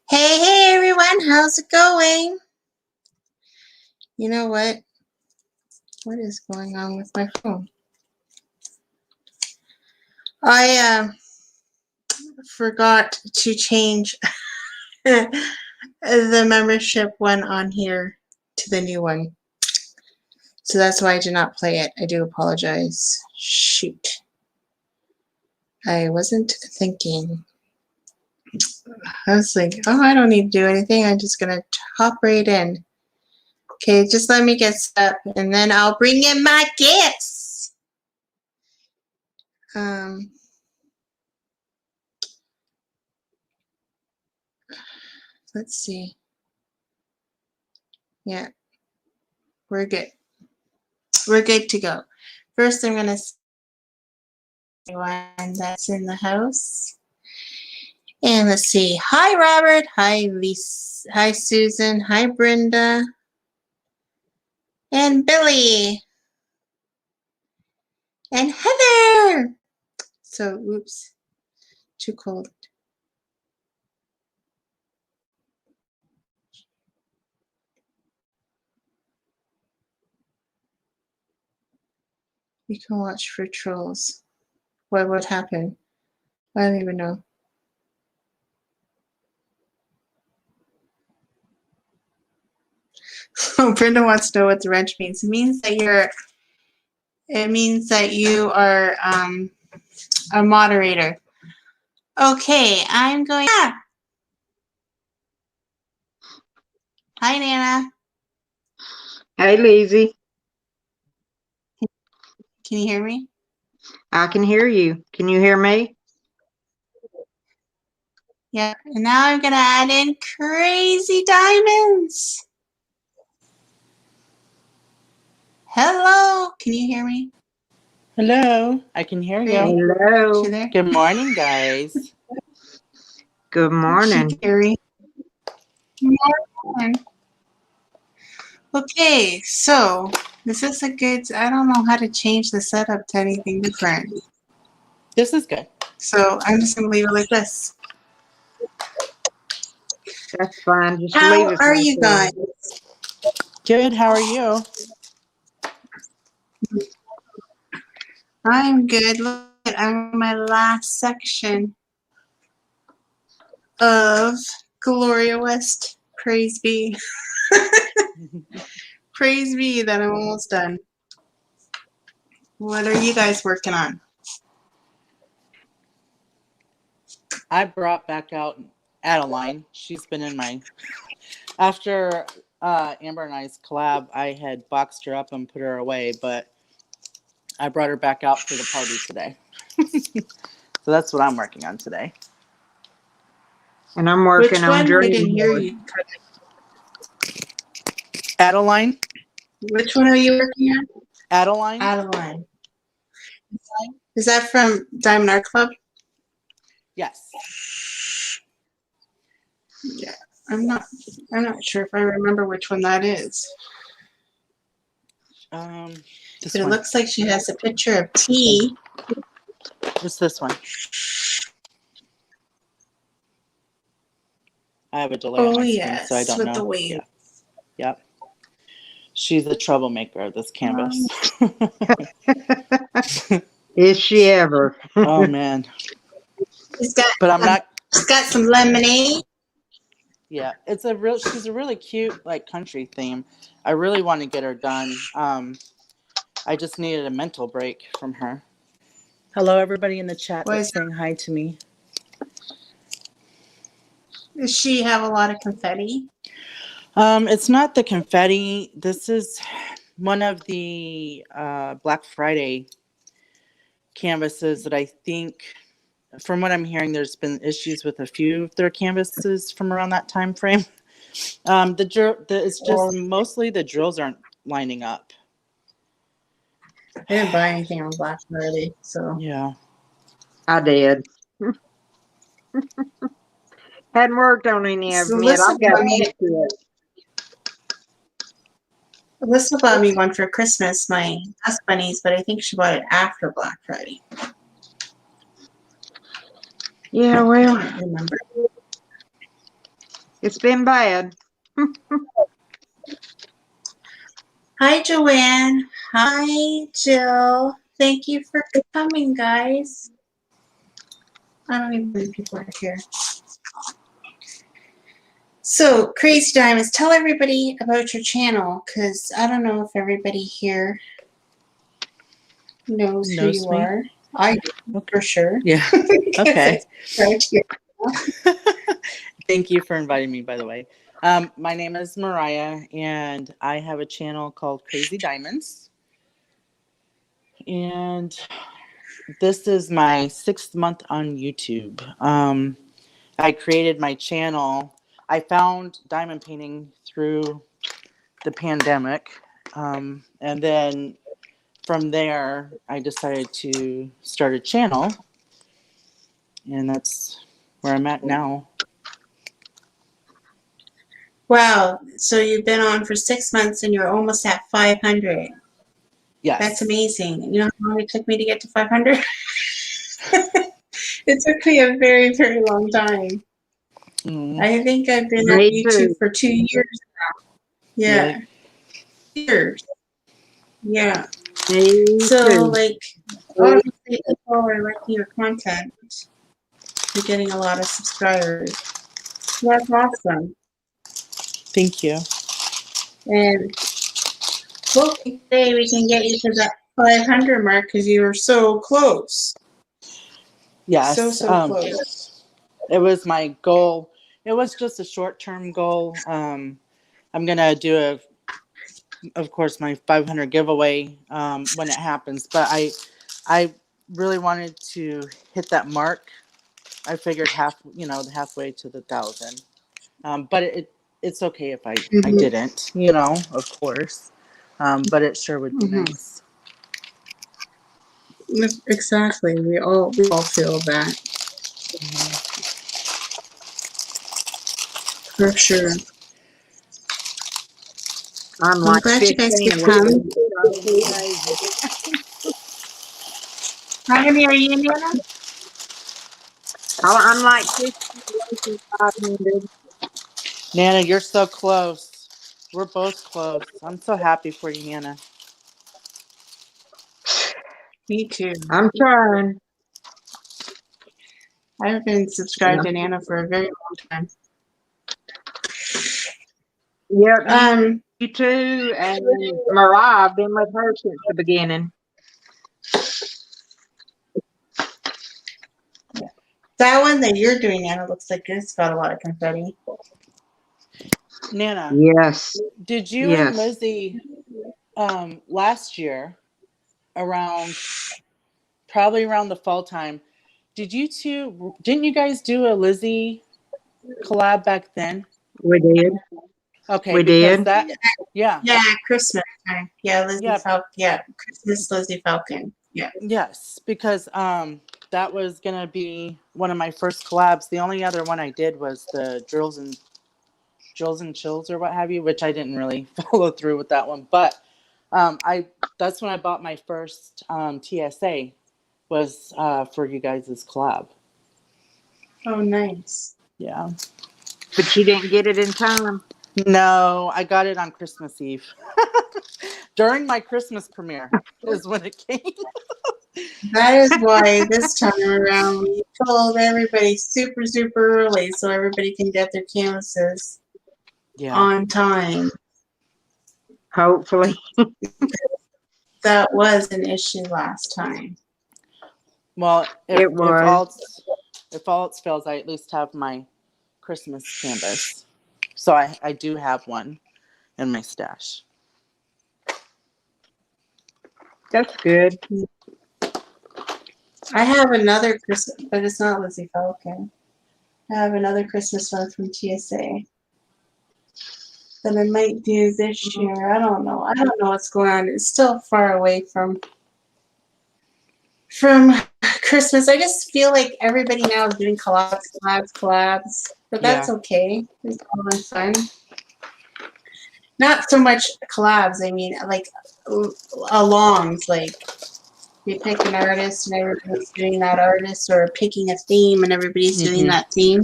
Hey everyone, how's it going? You know what? What is going on with my phone? I forgot to change the membership one on here to the new one. So that's why I did not play it. I do apologize. Shoot. I wasn't thinking. I was like, oh, I don't need to do anything. I'm just going to hop right in. Okay, just let me get set up and then I'll bring in my guests. Let's see. Yeah, we're good. We're good to go. First, I'm going to see everyone that's in the house. And let's see. Hi, Robert. Hi, Lisa. Hi, Susan. Hi, Brenda. And Billy. And Heather. So, oops. Too cold. You can watch for trolls. What would happen? I don't even know. Oh, Brenda wants to know what the wrench means. It means that you are a moderator. Okay, I'm going. Ah! Hi, Nana. Hey, Lizzie. Can you hear me? I can hear you. Can you hear me? Yeah, and now I'm going to add in Crazy Diamonds. Hello, can you hear me? Hello, I can hear you. Hello. You there? Good morning, guys. Good morning. Good morning. Okay, so this is a good, I don't know how to change the setup to anything different. This is good. So I'm just going to leave it like this. That's fine. Just How leave it. are you guys? Good, how are you? I'm good. Look, I'm in my last section of Gloria West. Praise be. Praise be that I'm almost done. What are you guys working on? I brought back out Adeline. She's been in my... After Amber and I's collab, I had boxed her up and put her away, but I brought her back out for the party today. So that's what I'm working on today. And I'm working Which on one? I Dream didn't hear Board. you. Adeline? Which one are you working on? Adeline? Adeline. Is that from Diamond Art Club? Yes. Yeah. I'm not sure if I remember which one that is. This But it one. looks like she has a picture of tea. What's this one? I have a delay on my screen, so I don't know. With the wave. Yeah. Yep. She's a troublemaker of this canvas. Is she ever? Oh man. She's got some lemonade. Yeah, she's a really cute country theme. I really want to get her done. I just needed a mental break from her. Hello everybody in the chat that's saying hi to me. Does she have a lot of confetti? It's not the confetti. This is one of the Black Friday canvases that I think, from what I'm hearing, there's been issues with a few of their canvases from around that time frame. It's just mostly the drills aren't lining up. I didn't buy anything on Black Friday, so yeah. I did. Hadn't worked on any of them yet. I've got to it. Alyssa bought me one for Christmas, my Dust Bunnies, but I think she bought it after Black Friday. Yeah, well, I don't remember. It's been bad. Hi, Joanne. Hi, Jill. Thank you for coming, guys. I don't even believe people are here. So, Crazy Diamonds, tell everybody about your channel, because I don't know if everybody here knows who you me? are. I do, for sure. Yeah. Okay. Right. Thank you for inviting me, by the way. My name is Mariah, and I have a channel called Crazy Diamonds. And this is my 6th month on YouTube. I created my channel. I found diamond painting through the pandemic. And then from there, I decided to start a channel. And that's where I'm at now. Wow. So you've been on for 6 months and you're almost at 500. Yes. That's amazing. You know how long it took me to get to 500? It took me a very, very long time. I think I've been on YouTube for 2 years now. Yeah. Really? Years. Yeah. Me So, too. like, obviously, people are liking your content. You're getting a lot of subscribers. That's awesome. Thank you. And hopefully today we can get you to that 500 mark because you were so close. Yes. So close. It was my goal. It was just a short-term goal. I'm going to do of course, my 500 giveaway when it happens. But I really wanted to hit that mark. I figured halfway to the 1,000. But it's okay if I didn't, of course. But it sure would be nice. Exactly. We all feel that. For sure. I'm like glad you guys 15 could away. come. How many are you, Indiana? I'm like 15 away from 500. Nana, you're so close. We're both close. I'm so happy for you, Nana. Me too. I'm trying. I've been subscribed to Nana for a very long time. Yep, you too. And Mariah, I've been with her since the beginning. That one that you're doing, Nana, looks like it's got a lot of confetti. Nana. Yes. Did you and Lizzie last year probably around the fall time, didn't you guys do a Lizzie collab back then? We did. Okay, we because did. Yeah, Christmas time. Yeah, Lizzie Falcon. Yeah, Christmas Lizzie Falcon. Yeah. Yes, because that was gonna be one of my first collabs. The only other one I did was the Drills and Chills or what have you, which I didn't really follow through with that one. But that's when I bought my first TSA was for you guys' collab. Oh, nice. Yeah. But you didn't get it in time. No, I got it on Christmas Eve. During my Christmas premiere is when it came. That is why this time around we told everybody super, super early so everybody can get their canvases on time. Hopefully. That was an issue last time. Well, it was. If all else fails, I at least have my Christmas canvas. So I do have one in my stash. That's good. I have another Christmas, but it's not Lizzie Falcon. I have another Christmas one from TSA that I might do this year. I don't know. I don't know what's going on. It's still far away from Christmas. I just feel like everybody now is doing collabs. But that's okay. It's all in fun. Not so much collabs. I mean, like alongs. Like you pick an artist and everybody's doing that artist, or picking a theme and everybody's doing that theme.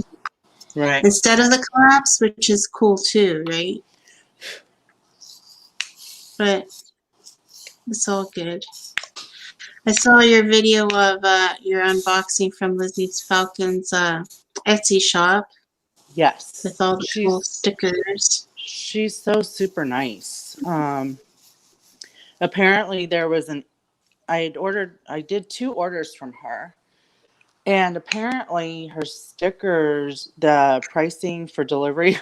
Right. instead of the collapse, which is cool too, right? But it's all good. I saw your video of your unboxing from Lizzie's Falcons Etsy shop Yes. with all the cool stickers. She's so super nice. Apparently there was I did 2 orders from her. And apparently her stickers, the pricing for delivery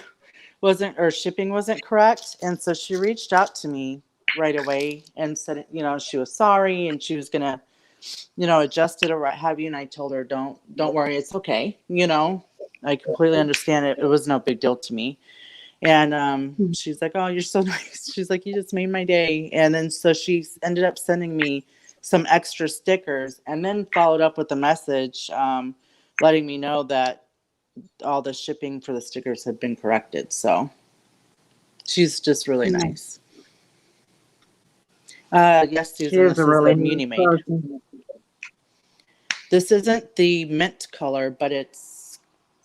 shipping wasn't correct. And so she reached out to me right away and said, she was sorry and she was going to, adjust it or what have you. And I told her, don't worry. It's okay. I completely understand it. It was no big deal to me. And she's like, oh, you're so nice. She's like, you just made my day. And then so she ended up sending me some extra stickers and then followed up with a message letting me know that all the shipping for the stickers had been corrected. So she's just really nice. Yes, Susan, She this is a is really the nice Muni Maid. person. This isn't the mint color, but it's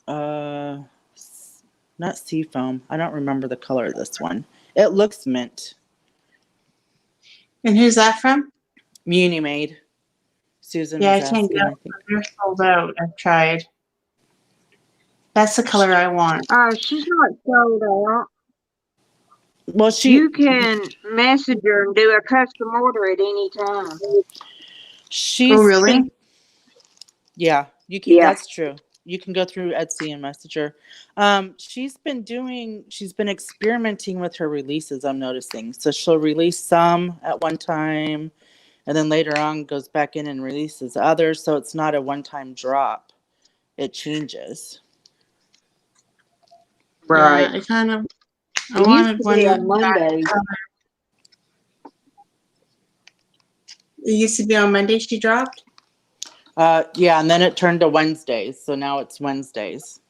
not seafoam. I don't remember the color of this one. It looks mint. And who's that from? Muni Maid. Susan Yeah, I was can't asking, I go. think. They're sold out. I've tried. That's the color I want. She's not sold out. Well, You can message her and do a custom order at any time. Oh, really? Yeah, you can. Yeah. That's true. You can go through Etsy and message her. She's been experimenting with her releases, I'm noticing. So she'll release some at one time, and then later on goes back in and releases others. So it's not a one-time drop. It changes. Right. Yeah, I It used wanted to be one on Monday. It used to be on Monday she dropped? Yeah, and then it turned to Wednesdays. So now it's Wednesdays.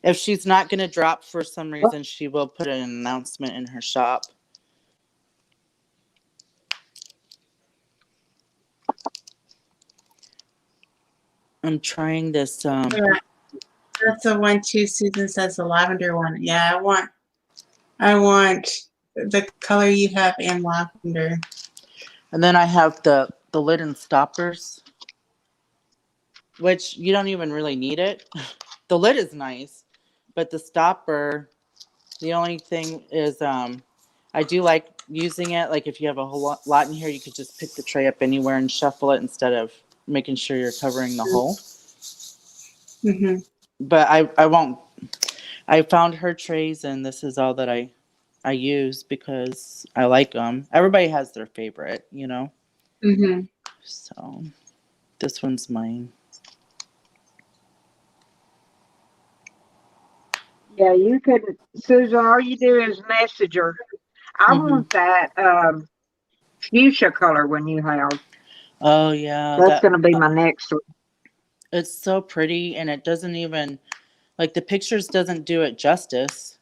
If she's not going to drop for some reason, she will put an announcement in her shop. I'm trying this. Yeah, that's the one too. Susan says the lavender one. Yeah, I want the color you have in lavender. And then I have the lid and stoppers, which you don't even really need it. The lid is nice, but the stopper, the only thing is I do like using it. Like if you have a whole lot in here, you could just pick the tray up anywhere and shuffle it instead of making sure you're covering the hole. Mm-hmm. But I won't. I found her trays, and this is all that I use because I like them. Everybody has their favorite, Mm-hmm. So this one's mine. Yeah, you could, Susan, all you do is message her. I want that fuchsia color when you have. Oh yeah, That's going to be my next one. It's so pretty, and it doesn't even like the pictures doesn't do it justice.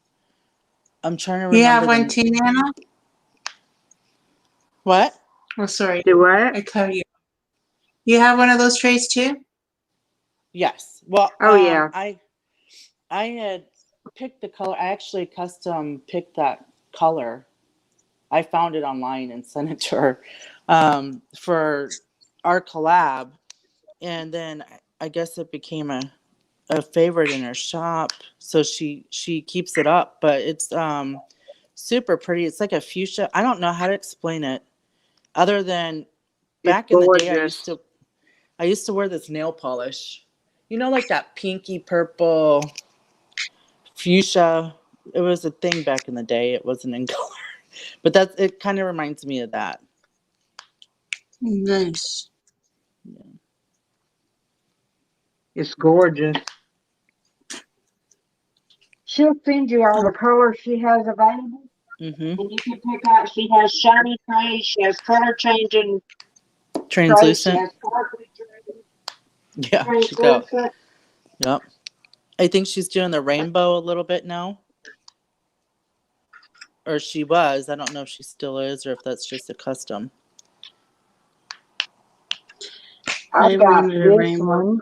I'm trying to remember. You have one too, Nana? What? Oh, sorry. Do what? I cut you. You have one of those trays too? Yes. Well, oh yeah. I had picked the color. I actually custom picked that color. I found it online and sent it to her for our collab, and then I guess it became a favorite in her shop, so she keeps it up. But it's super pretty. It's like a fuchsia. I don't know how to explain it, other than back in the day I used to wear this nail polish, like that pinky purple fuchsia. It was a thing back in the day. It wasn't in color, but it kind of reminds me of that. Nice. Yeah. It's gorgeous. She'll send you all the colors she has available. Mm-hmm. And you can pick out, she has shiny trays, she has color changing Translucent. trays, she has sparkly trays. Yeah, Translucent. Yep. I think she's doing the rainbow a little bit now. Or she was. I don't know if she still is or if that's just a custom. I've got this one.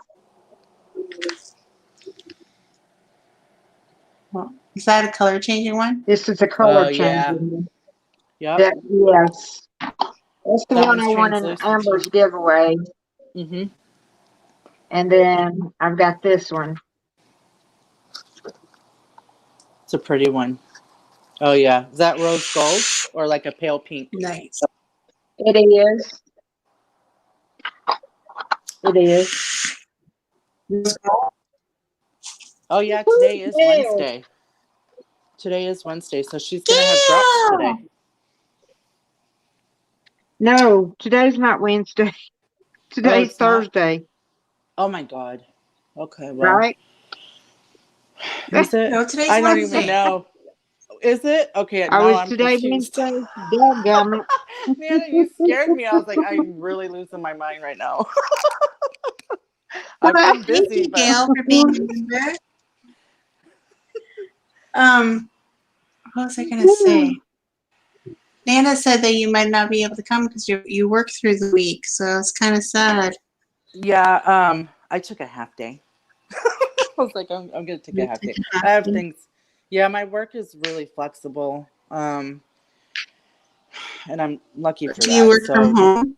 Well, is that a color changing one? This is a color yeah. changing. Yep. Yes. That's the That one one's I won in translucent Amber's too. giveaway. Mm-hmm. And then I've got this one. It's a pretty one. Oh yeah. Is that rose gold or like a pale pink? Nice. It is. It is. Oh yeah, today is Yeah. Wednesday. Today is Wednesday, so she's gonna have drops today. No, today's not Wednesday. Oh, Today's it's not? Thursday. Oh my god. Okay, well. Right? Is it? No, today's I don't Wednesday. even know. Is it? Okay, I now was I'm today confused. Wednesday. Dadgummit. Nana, you scared me. I was like, I'm really losing my mind right now. I'm Thank busy, you, but Gail, for being a member. What was I gonna say? Nana said that you might not be able to come because you work through the week, so it's kind of sad. yeah, I took a half day. I was like, I'm gonna take a half day. I have things. Yeah, my work is really flexible. And I'm lucky for Do you that. work from So home?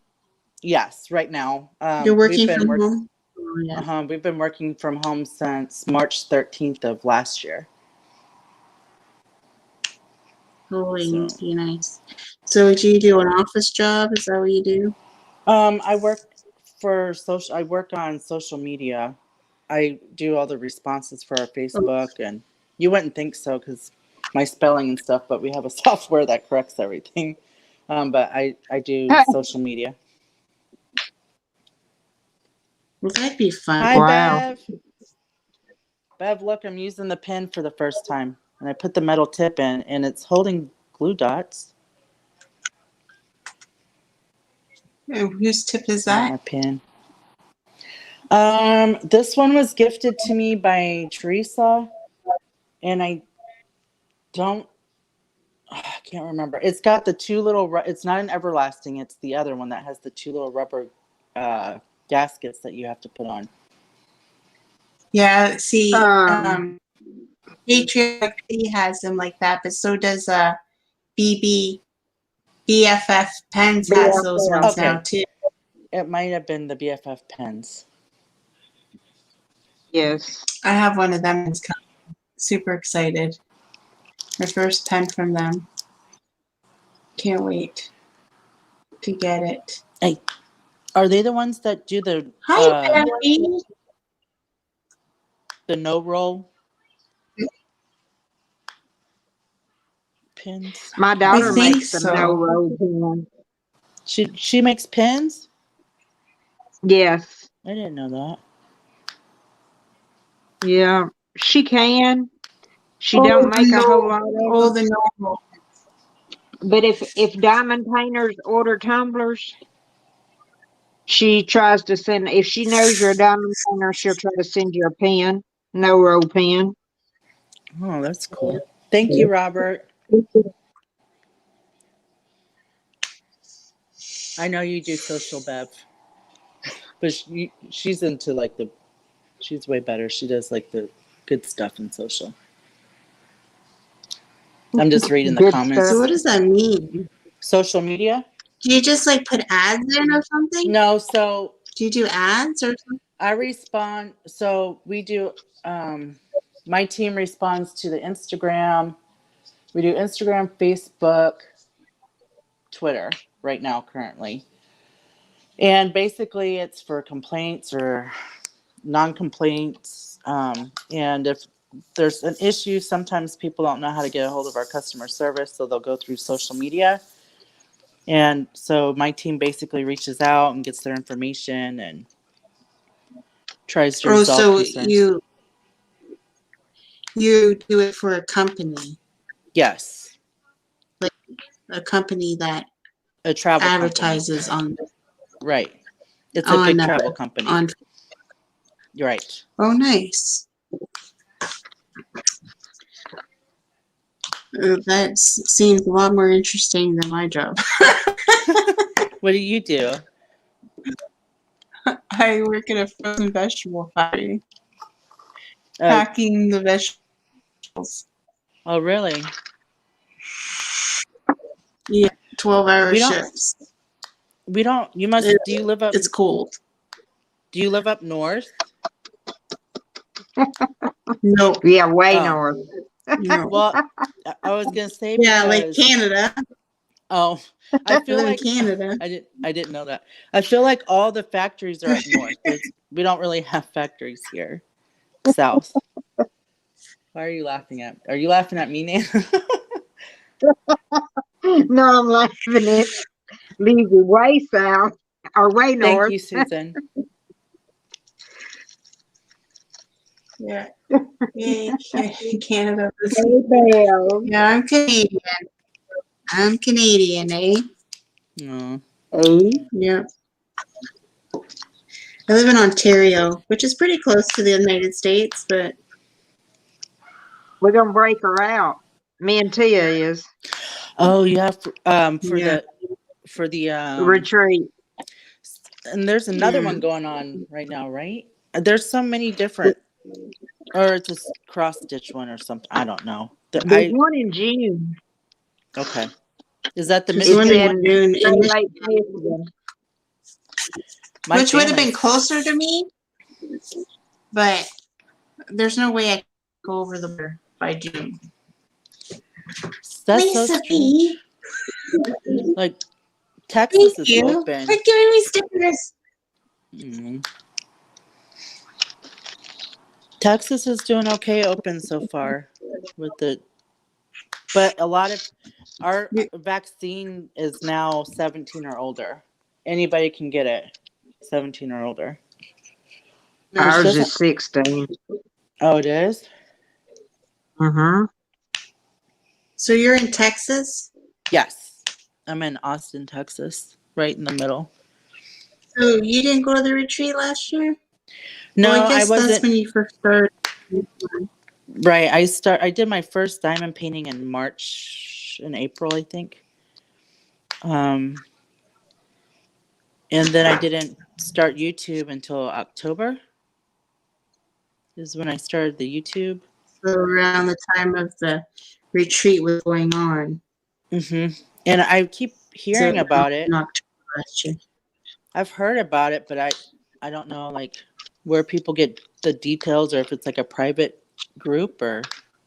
yes, right now. You're We've working been from home? Oh, yeah. we've been working from home since March 13th of last year. Holy, So must be nice. So do you do an office job? Is that what you do? I work I work on social media. I do all the responses for our Oh, Facebook, and you wouldn't think so because my spelling and stuff, but we have a software that corrects everything. But I do social media. well, that'd be fun. Hi, Wow. Bev. Bev, look, I'm using the pen for the first time, and I put the metal tip in, and it's holding glue dots. And whose tip is I got that? my pen. This one was gifted to me by Teresa, and I don't, I can't remember. It's got the two little, it's not an everlasting, it's the other one that has the two little rubber gaskets that you have to put on. Yeah, see, Um, Patriot has them like that, but so does BB BFF Pens has those BFL. ones now Okay, too. it might have been the BFF pens. Yes. I have one of them. It's super excited. My first pen from them. Can't wait to get it. Hey, are they the ones that do Hi, Becky. the no roll pins? My I don't I daughter know. think makes some no so. roll pens. She makes pins? Yes. I didn't know that. Yeah. She can. She Oh, don't make a whole no. lot of Oh, them. the normal. But if diamond painters order tumblers, she tries to send. If she knows you're a diamond painter, she'll try to send you a pen, no roll pen. Oh, that's cool. Thank you, Robert. I know you do social, Bev, but she's into like she's way better. She does like the good stuff in social. I'm just reading the Good So stuff. what comments. does that mean? Social media? Do you just like put ads in or something? No, so Do you do ads or something? I respond. So we do, my team responds to the Instagram. We do Instagram, Facebook, Twitter right now, currently. And basically, it's for complaints or non complaints. And if there's an issue, sometimes people don't know how to get a hold of our customer service, so they'll go through social media. And so my team basically reaches out and gets their information and tries to Oh, resolve so concerns. you do it for a company, Yes, like a company that a travel company. advertises Right. It's a on big uh, travel company. on. You're right. Oh, nice. That seems a lot more interesting than my job. What do you do? I work at a frozen vegetable factory, Uh, packing the vegetables Oh, really? Yeah, 12-hour We don't. shifts. We don't. You must. It, Do you live up? it's cold. Do you live up north? Nope. Yeah, way Oh, north. No. well, I was gonna say Yeah, like because Canada. oh, I I feel live in like Canada. I didn't know that. I feel like all the factories are up north. We don't really have factories here south. Why are you laughing at? Are you laughing at me, Nan? No, I'm laughing at leave you way south or way Thank north. you, Susan. Yeah. Yeah, Canada. Hey, Belle. Yeah, I'm Canadian. I'm Canadian, eh? Oh. Hey, Yeah. I live in Ontario, which is pretty close to the United States, but we're gonna break her out. Me and Tia is Oh, you have yeah. for the retreat. and there's another Yeah. one going on right now, right? There's so many different, or it's a cross stitch one or something. I don't know. There's one in June. Okay. Is that the There's It's one Michigan in one? in June, Great Lake, Michigan. My which would have been family's. closer to me, but there's no way I could go over the border by June. That's so Lisa strange. B. Like Thank Texas is you for open. giving me stickers. Mm. Texas is doing okay open so far with the, but a lot of our vaccine is now 17 or older. Anybody can get it, 17 or older. Which Ours doesn't. is 16. Oh, it is? Mm-hmm. So you're in Texas? Yes. I'm in Austin, Texas, right in the middle. So you didn't go to the retreat last year? No, Well, I I guess that's wasn't. when you first started. Right. I did my first diamond painting in March and April, I think. And then I didn't start YouTube until October. Is when I started the YouTube. So around the time of the retreat was going on. And I keep hearing So about it. in October last year. I've heard about it, but I don't know like where people get the details or if it's like a private group or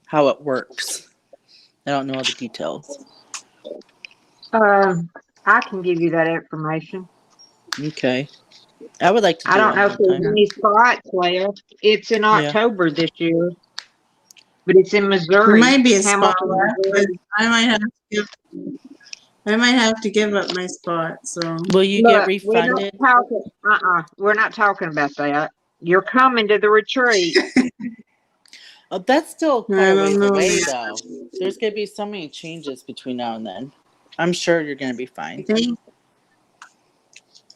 how it works. I don't know all the details. I can give you that information. Okay. I would like to I do don't one know if one there's time. any spots left. It's in Yeah. October this year, but it's in Missouri. There might be a spot Hamilton, left, but Missouri. I might have to give up my spot. So Will you get Look, we're not refunded? talking. We're not talking about that. You're coming to the retreat. Oh, that's still I quite a don't ways know. away, though. There's going to be so many changes between now and then. I'm sure you're going to be fine.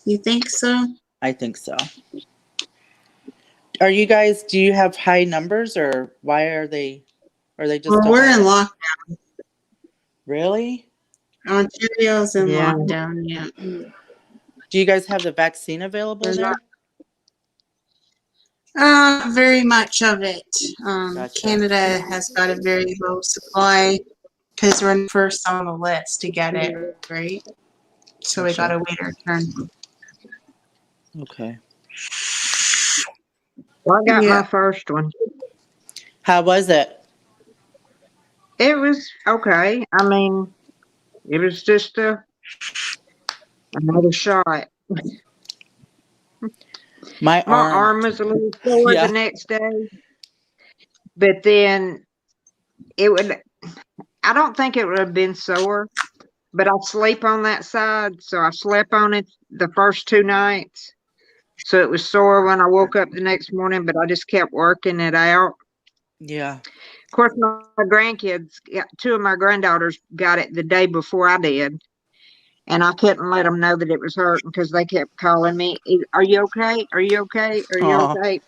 You think so? I think so. Do you have high numbers or why are they just Well, don't we're in know? lockdown. Really? Ontario's in Yeah. lockdown. Yeah. Do you guys have the vaccine available We're there? not very much of it. Gotcha. Canada has got a very low supply because we're first on the list to get it, right? So we gotta wait our turn. Okay. Well, I got Yeah. my first one. How was it? It was okay. I mean, it was just another shot. My My arm. arm was a little sore Yeah. the next day, but then I don't think it would have been sore, but I sleep on that side. So I slept on it the first 2 nights. So it was sore when I woke up the next morning, but I just kept working it out. Yeah. Of course, my grandkids, two of my granddaughters got it the day before I did. And I couldn't let them know that it was hurting because they kept calling me, "Are you okay? Are you okay? Are you Aw. okay?"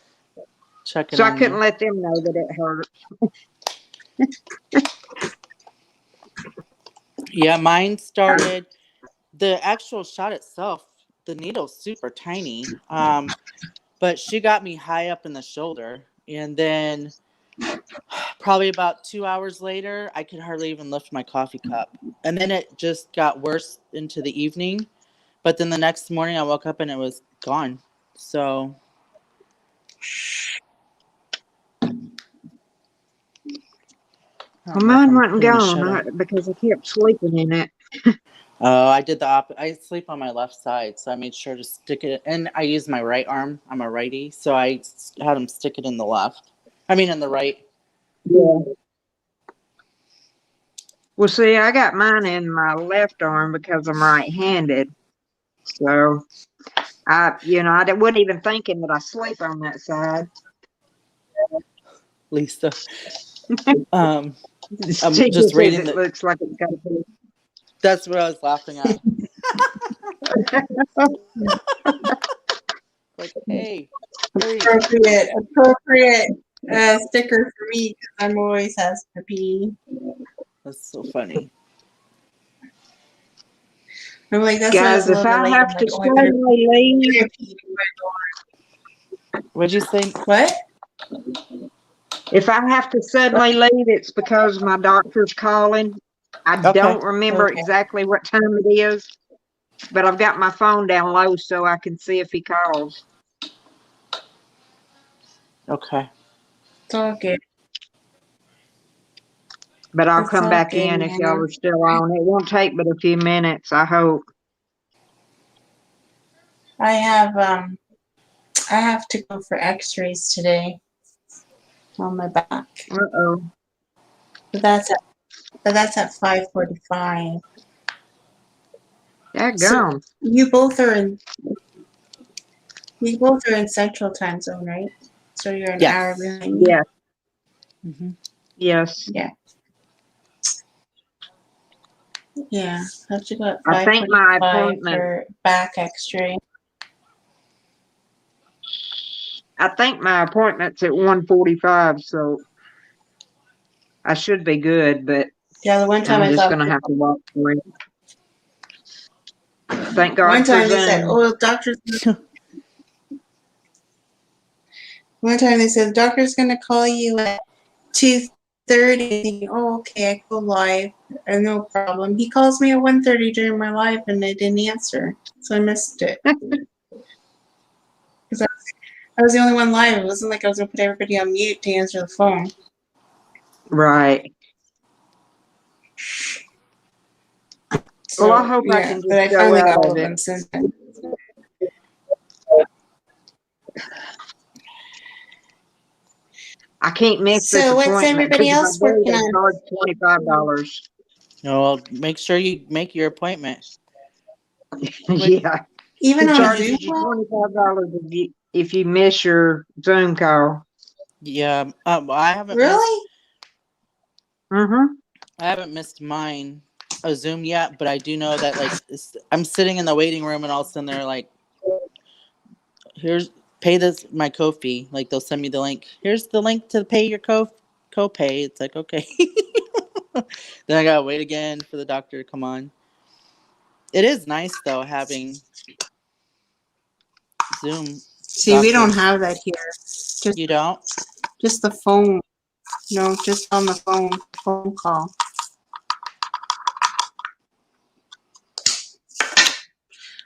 Checking So I on couldn't you. let them know that it hurt. Yeah, mine started the actual shot itself, the needle's super tiny. But she got me high up in the shoulder and then probably about 2 hours later, I could hardly even lift my coffee cup. And then it just got worse into the evening. But then the next morning I woke up and it was gone. So Well, mine wasn't gone because I kept sleeping in it. Oh, I did the opposite. I sleep on my left side, so I made sure to stick it. And I use my right arm. I'm a righty, so I had him stick it in the left. I mean, in the right. Yeah. Well, see, I got mine in my left arm because I'm right-handed. So I wasn't even thinking that I sleep on that side. Lisa. I'm She just says reading it looks like it's got to be. That's what I was laughing at. Like, hey, hurry. Appropriate sticker for me because I'm always has to pee. That's so funny. I'm like, that's Guys, if I have to suddenly leave, What'd you say? what? If I have to suddenly leave, it's because my doctor's calling. I don't remember exactly what time it is, but I've got my phone down low so I can see if he calls. Okay. It's all good. But I'll It's come all back good, in if y'all Nana. are still on. It won't take but a few minutes, I hope. I have to go for x-rays today on my back. Uh-oh. But that's at 5:45. Daggone. So you both are in Central Time Zone, right? So you're an hour behind me. Yeah. Mm-hmm. Yes. Yeah. Yeah. I have to go at I think my 5:45 appointment. for back x-ray. I think my appointment's at 1:45, so I should be good, but Yeah, the one time I'm I just thought gonna have to walk for it. Thank God one for time they said, Zoom. "Oh, doctor's." One time they said the doctor's gonna call you at 2:30. Oh, okay, I go live. No problem. He calls me at 1:30 during my live, and I didn't answer, so I missed it. Because I was the only one live. It wasn't like I was gonna put everybody on mute to answer the phone. Right. So, Well, I hope I yeah, can but just I go finally got out all of of it. them since then. I can't miss this So, what's appointment everybody because if I else do, working they on? charge $25. No, well, make sure you make your appointment. Yeah. Even He on charges Zoom? you $25 if you miss your Zoom call. Yeah. I haven't Really? I haven't missed mine a Zoom yet, but I do know that like I'm sitting in the waiting room and all of a sudden they're like, "Here's pay this my co-fee." Like they'll send me the link. Here's the link to pay your co-pay. It's like okay. Then I gotta wait again for the doctor to come on. It is nice though having Zoom. See, we don't have that here. You don't? Just the phone. No, just on the phone call.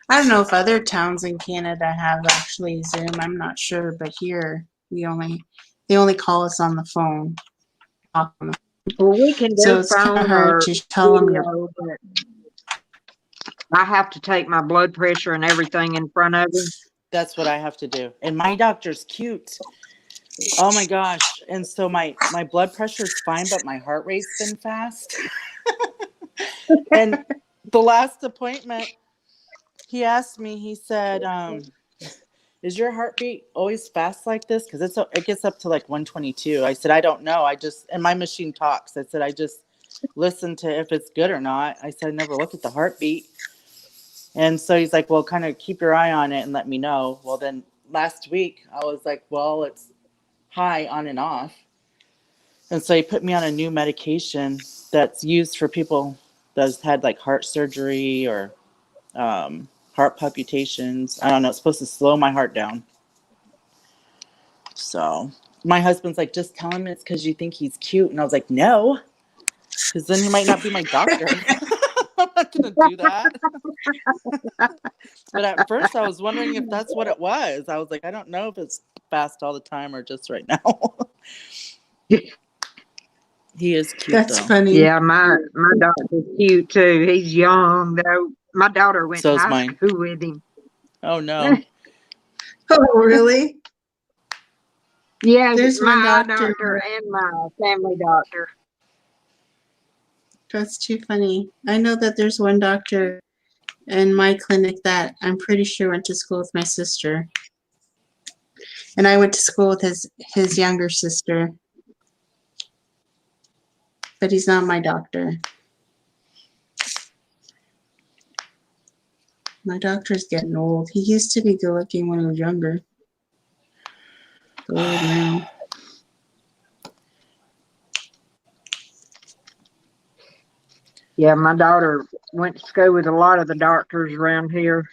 I don't know if other towns in Canada have actually Zoom. I'm not sure, but here they only call us on the phone. Well, we can So do it's kind of phone hard or to tell them your. video, but I have to take my blood pressure and everything in front of him. That's what I have to do. And my doctor's cute. Oh my gosh. And so my blood pressure's fine, but my heart rate's been fast. And the last appointment, he asked me, he said, is your heartbeat always fast like this? Because it gets up to like 122. I said, I don't know. And my machine talks. I said, I just listen to if it's good or not. I said, I never look at the heartbeat. And so he's like, well, kind of keep your eye on it and let me know. Well, then last week I was like, well, it's high on and off. And so he put me on a new medication that's used for people that's had like heart surgery or heart palpitations. I don't know. It's supposed to slow my heart down. So my husband's like, just tell him it's because you think he's cute. And I was like, no, because then he might not be my doctor. I'm not going to do that. But at first I was wondering if that's what it was. I was like, I don't know if it's fast all the time or just right now. He is cute, That's though. funny. Yeah, my doctor's cute too. He's young though. My daughter went So to is high mine. school with him. Oh, no. Oh, really? Yeah, There's my one eye doctor. doctor and my family doctor. That's too funny. I know that there's one doctor in my clinic that I'm pretty sure went to school with my sister. And I went to school with his younger sister. But he's not my doctor. My doctor's getting old. He used to be good looking when he was younger. He's old now. Yeah, my daughter went to school with a lot of the doctors around here.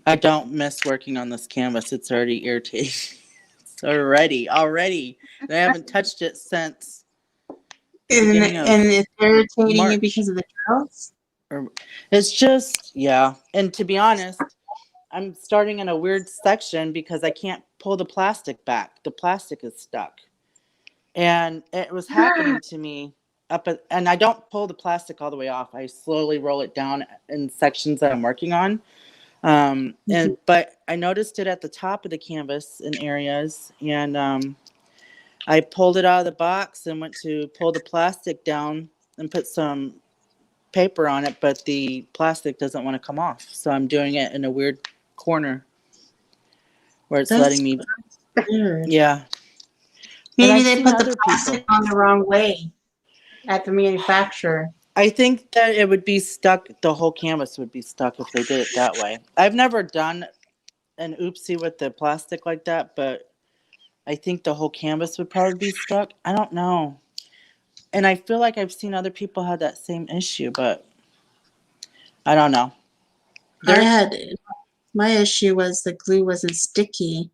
I don't miss working on this canvas. It's already irritating. It's already. And I haven't touched it since the beginning of And it's irritating you March. because of the drills? It's just, yeah. And to be honest, I'm starting in a weird section because I can't pull the plastic back. The plastic is stuck. And it was happening to me and I don't pull the plastic all the way off. I slowly roll it down in sections that I'm working on. But I noticed it at the top of the canvas in areas, and I pulled it out of the box and went to pull the plastic down and put some paper on it, but the plastic doesn't want to come off. So I'm doing it in a weird corner where it's letting me. Weird. Yeah. Maybe they put the plastic on the wrong way at the manufacturer. I think that it would be stuck. The whole canvas would be stuck if they did it that way. I've never done an oopsie with the plastic like that, but I think the whole canvas would probably be stuck. I don't know. And I feel like I've seen other people have that same issue, but I don't know. My issue was the glue wasn't sticky,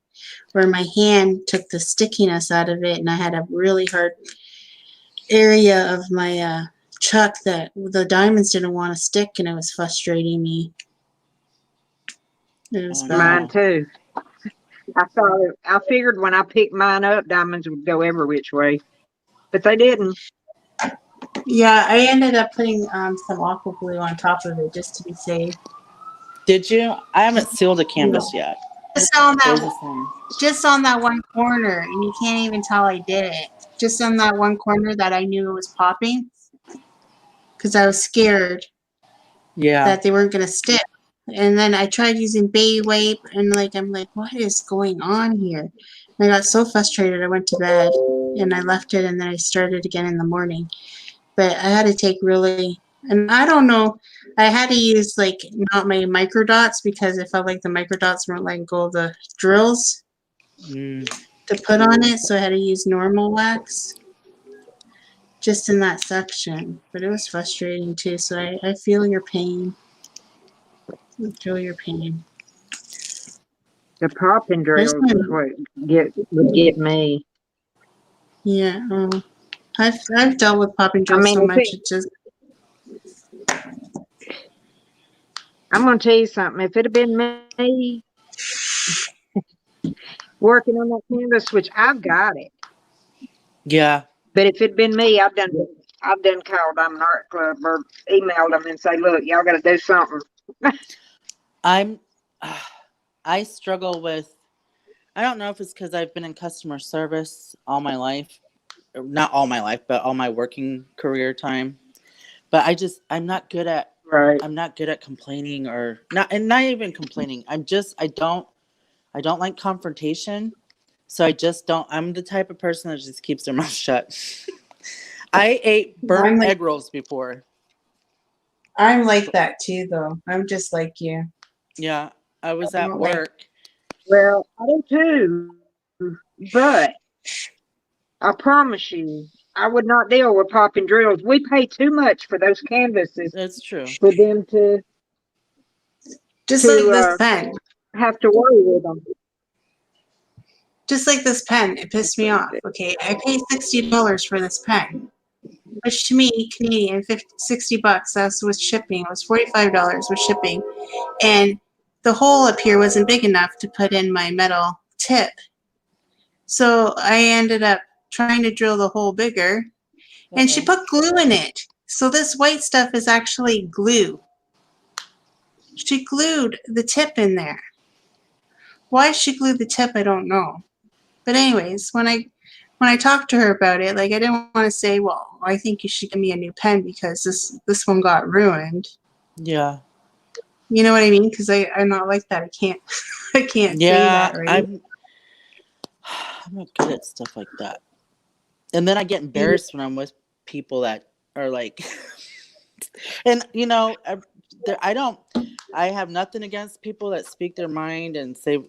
where my hand took the stickiness out of it, and I had a really hard area of my chuck that the diamonds didn't want to stick, and it was frustrating me. It was bad. Mine too. I figured when I picked mine up, diamonds would go every which way, but they didn't. Yeah, I ended up putting some aqua glue on top of it just to be safe. Did you? I haven't sealed a canvas yet. Just on that one corner, and you can't even tell I did it. Just on that one corner that I knew it was popping, because I was scared that they weren't gonna stick. And then I tried using baby wipe, and I'm like, what is going on here? And I got so frustrated, I went to bed, and I left it, and then I started again in the morning. But I had to take and I don't know, I had to use not my micro dots because it felt like the micro dots weren't letting go of the drills to put on it, so I had to use normal wax just in that section. But it was frustrating too, so I feel your pain. I feel your pain. The popping drills is what would get me. Yeah, I've dealt with popping drills so much it just. I'm gonna tell you something. If it had been me working on that canvas, which I've got it. Yeah. But if it'd been me, I've done called Diamond Art Club or emailed them and say, look, y'all got to do something. I struggle with, I don't know if it's because I've been in customer service all my life, not all my life, but all my working career time. But I'm not good at, I'm not good at complaining or not even complaining. I don't like confrontation. So I just don't, I'm the type of person that just keeps their mouth shut. I ate burnt egg rolls before. I'm like that too, though. I'm just like you. Yeah, I was at work. Well, I do too, but I promise you, I would not deal with popping drills. We pay too much for those canvases. That's true. For them to like this pen. have to worry with them. Just like this pen, it pissed me off. Okay, I paid $60 for this pen, which to me, Canadian, 60 bucks. That's with shipping. It was $45 with shipping, and the hole up here wasn't big enough to put in my metal tip. So I ended up trying to drill the hole bigger, and she put glue in it. So this white stuff is actually glue. She glued the tip in there. Why she glued the tip, I don't know. But anyways, when I talked to her about it, like I didn't want to say, well, I think you should give me a new pen because this one got ruined. Yeah. You know what I mean? Because I'm not like that. I can't say that, right? I'm not good at stuff like that. And then I get embarrassed when I'm with people that are like, and you know, I have nothing against people that speak their mind and say,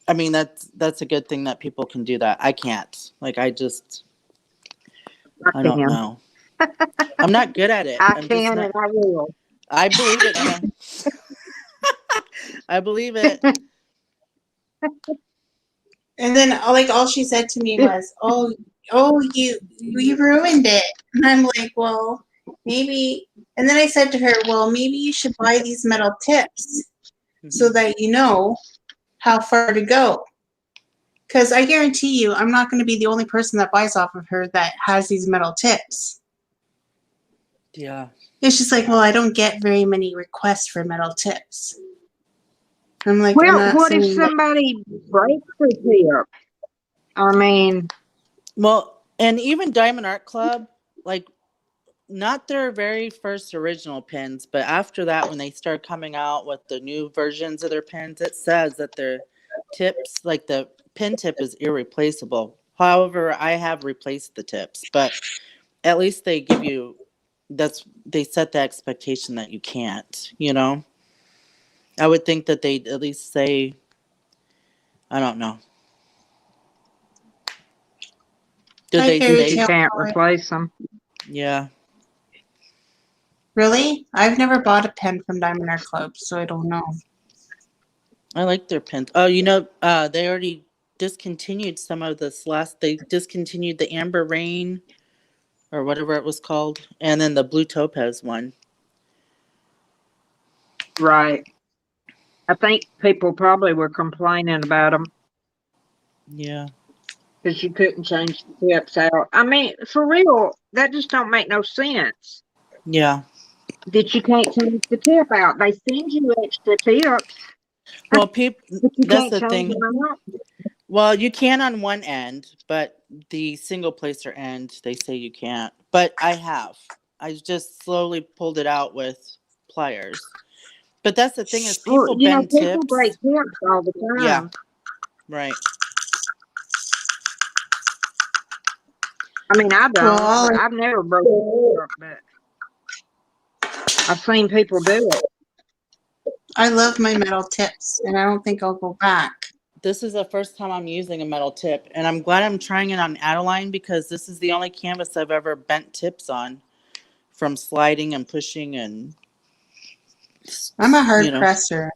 I mean, that's a good thing that people can do that. I can't. Like, I don't know. I'm not good at it. I can and I will. I believe it. Yeah. I believe it. And then like all she said to me was, "Oh, you ruined it." And I'm like, "Well, maybe." And then I said to her, "Well, maybe you should buy these metal tips so that you know how far to go." Because I guarantee you, I'm not going to be the only person that buys off of her that has these metal tips. Yeah. It's just like, well, I don't get very many requests for metal tips. I'm like, well, what if somebody breaks the tip? I mean, well, and even Diamond Art Club, like, not their very first original pins, but after that, when they start coming out with the new versions of their pins, it says that their tips, like the pin tip, is irreplaceable. However, I have replaced the tips, but at least they give you they set the expectation that you can't, you know. I would think that they'd at least say, I don't know. Did they say you can't replace them? Yeah. Really? I've never bought a pen from Diamond Art Club, so I don't know. I like their pens. Oh, you know, they already discontinued some of this they discontinued the Amber Rain or whatever it was called, and then the Blue Topaz one. Right. I think people probably were complaining about them. Yeah. Because you couldn't change the tips out. I mean, for real, that just don't make no sense. Yeah. That you can't change the tip out. They send you extra tips. Well, that's the thing. Well, you can on one end, but the single placer end, they say you can't. But I just slowly pulled it out with pliers. But that's the thing is people bend tips. People break tips all the time. Yeah. Right. I mean, I don't. Well, I've never broken a tip, but I've seen people do it. I love my metal tips, and I don't think I'll go back. This is the first time I'm using a metal tip, and I'm glad I'm trying it on Adeline because this is the only canvas I've ever bent tips on from sliding and pushing and... I'm a hard presser.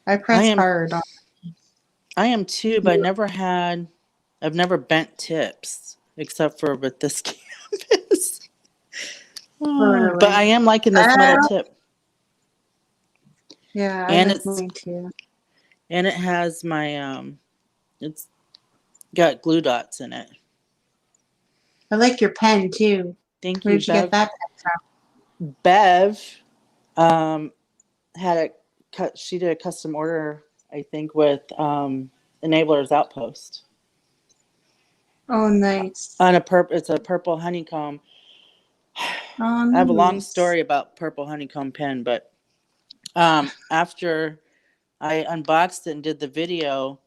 I press hard. I am too, but I've never bent tips except for with this canvas. But I am liking this metal tip. Yeah, I like mine too. And it has my it's got glue dots in it. I like your pen too. Thank you. Where'd you get that pen from? Bev she did a custom order, I think, with Enabler's Outpost. Oh, nice. It's a purple honeycomb. Oh, nice. I have a long story about purple honeycomb pen, but after I unboxed it and did the video,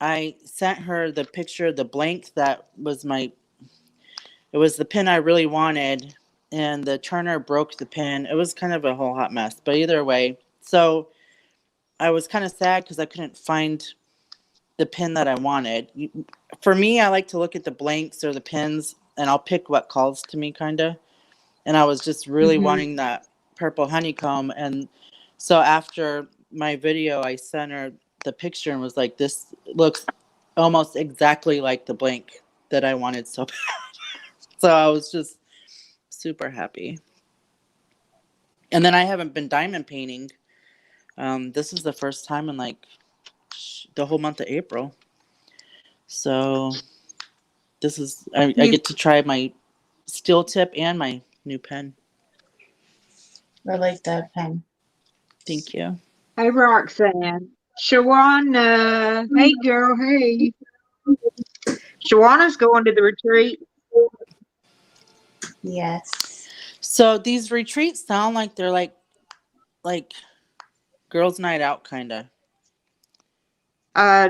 I sent her the picture of the blank that was it was the pin I really wanted, and the turner broke the pin. It was kind of a whole hot mess, but either way. So I was kind of sad because I couldn't find the pin that I wanted. For me, I like to look at the blanks or the pins, and I'll pick what calls to me, kind of. And I was just really wanting that purple honeycomb. And so after my video, I sent her the picture and was like, this looks almost exactly like the blank that I wanted so bad. So I was just super happy. And then I haven't been diamond painting. This is the first time in like the whole month of April. So this is I get to try my steel tip and my new pen. I like that pen. Thank you. Hey, Roxanne. Shawana. Hey, girl. Hey. Shawana's going to the retreat. Yes. So these retreats sound like they're like girls' night out kind of.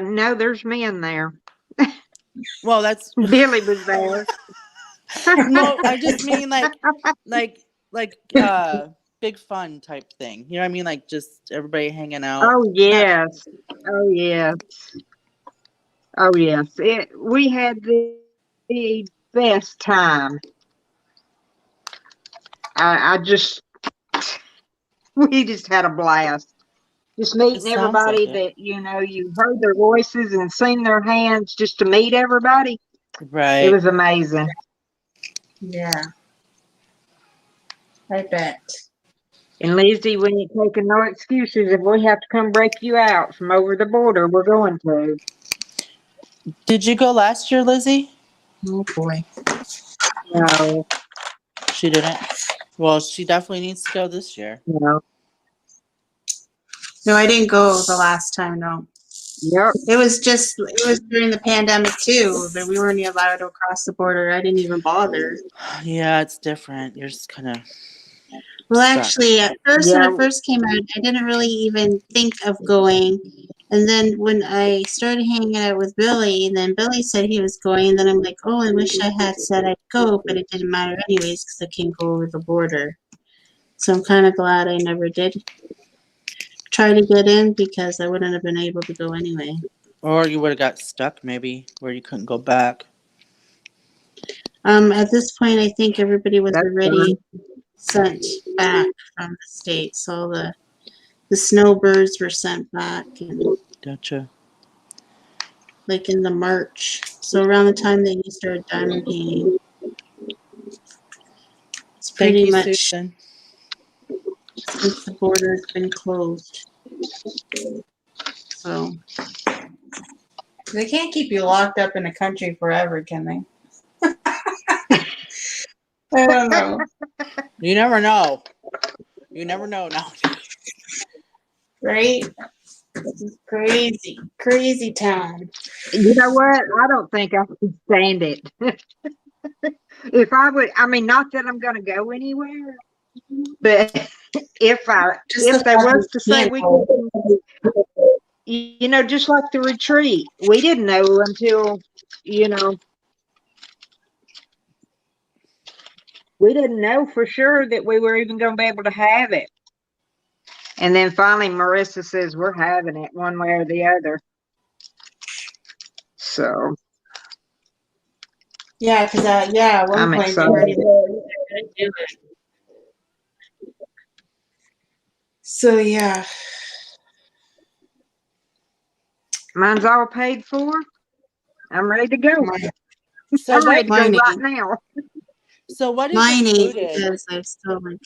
No, there's men there. Well, that's Billy was there. no. I just mean like big fun type thing. You know what I mean? Like just everybody hanging out. Oh, Not yes. Oh, yes. Oh, yes. We had the best time. I just, we just had a blast. Just it meeting sounds like everybody it. that, you heard their voices and seen their hands just to meet everybody. It Right. was amazing. Yeah. I bet. And Lizzie, we ain't taking no excuses. If we have to come break you out from over the border, we're going to. Did you go last year, Lizzie? Oh boy. No, She didn't. Well, she definitely needs to go this year. no. No, I didn't go the last time. No. Yep. It was during the pandemic too, but we weren't allowed to cross the border. I didn't even bother. Yeah, it's different. You're just kind of Well, stuck. actually, at first, when Yeah. it first came out, I didn't really even think of going. And then when I started hanging out with Billy, then Billy said he was going, and then I'm like, oh, I wish I had said I'd go, but it didn't matter anyways because I can't go over the border. So I'm kind of glad I never did try to get in because I wouldn't have been able to go anyway. Or you would have got stuck maybe where you couldn't go back. At this point, I think everybody was That's already fun. sent back from the States. All the snowbirds were sent back, and Gotcha. like in the March. So around the time that you started diamond painting, it's Thank pretty you, much Susan. since the border's been closed. So they can't keep you locked up in a country forever, can they? I don't know. You never know. You never know nowadays. Right? This is crazy, crazy town. You know what? I don't think I could stand it. If I would, I mean, not that I'm going to go anywhere, but Just the if fact they was that to you say can't we go. could, just like the retreat, we didn't know until, you know, we didn't know for sure that we were even going to be able to have it. And then finally, Marissa says we're having it one way or the other. So Yeah, because at one I'm point they excited. weren't even going to do it. So yeah, Mine's all paid for. I'm ready to go. mine, So I'm ready what to go mine right ain't. now. so what is Mine ain't included? because I'm still like,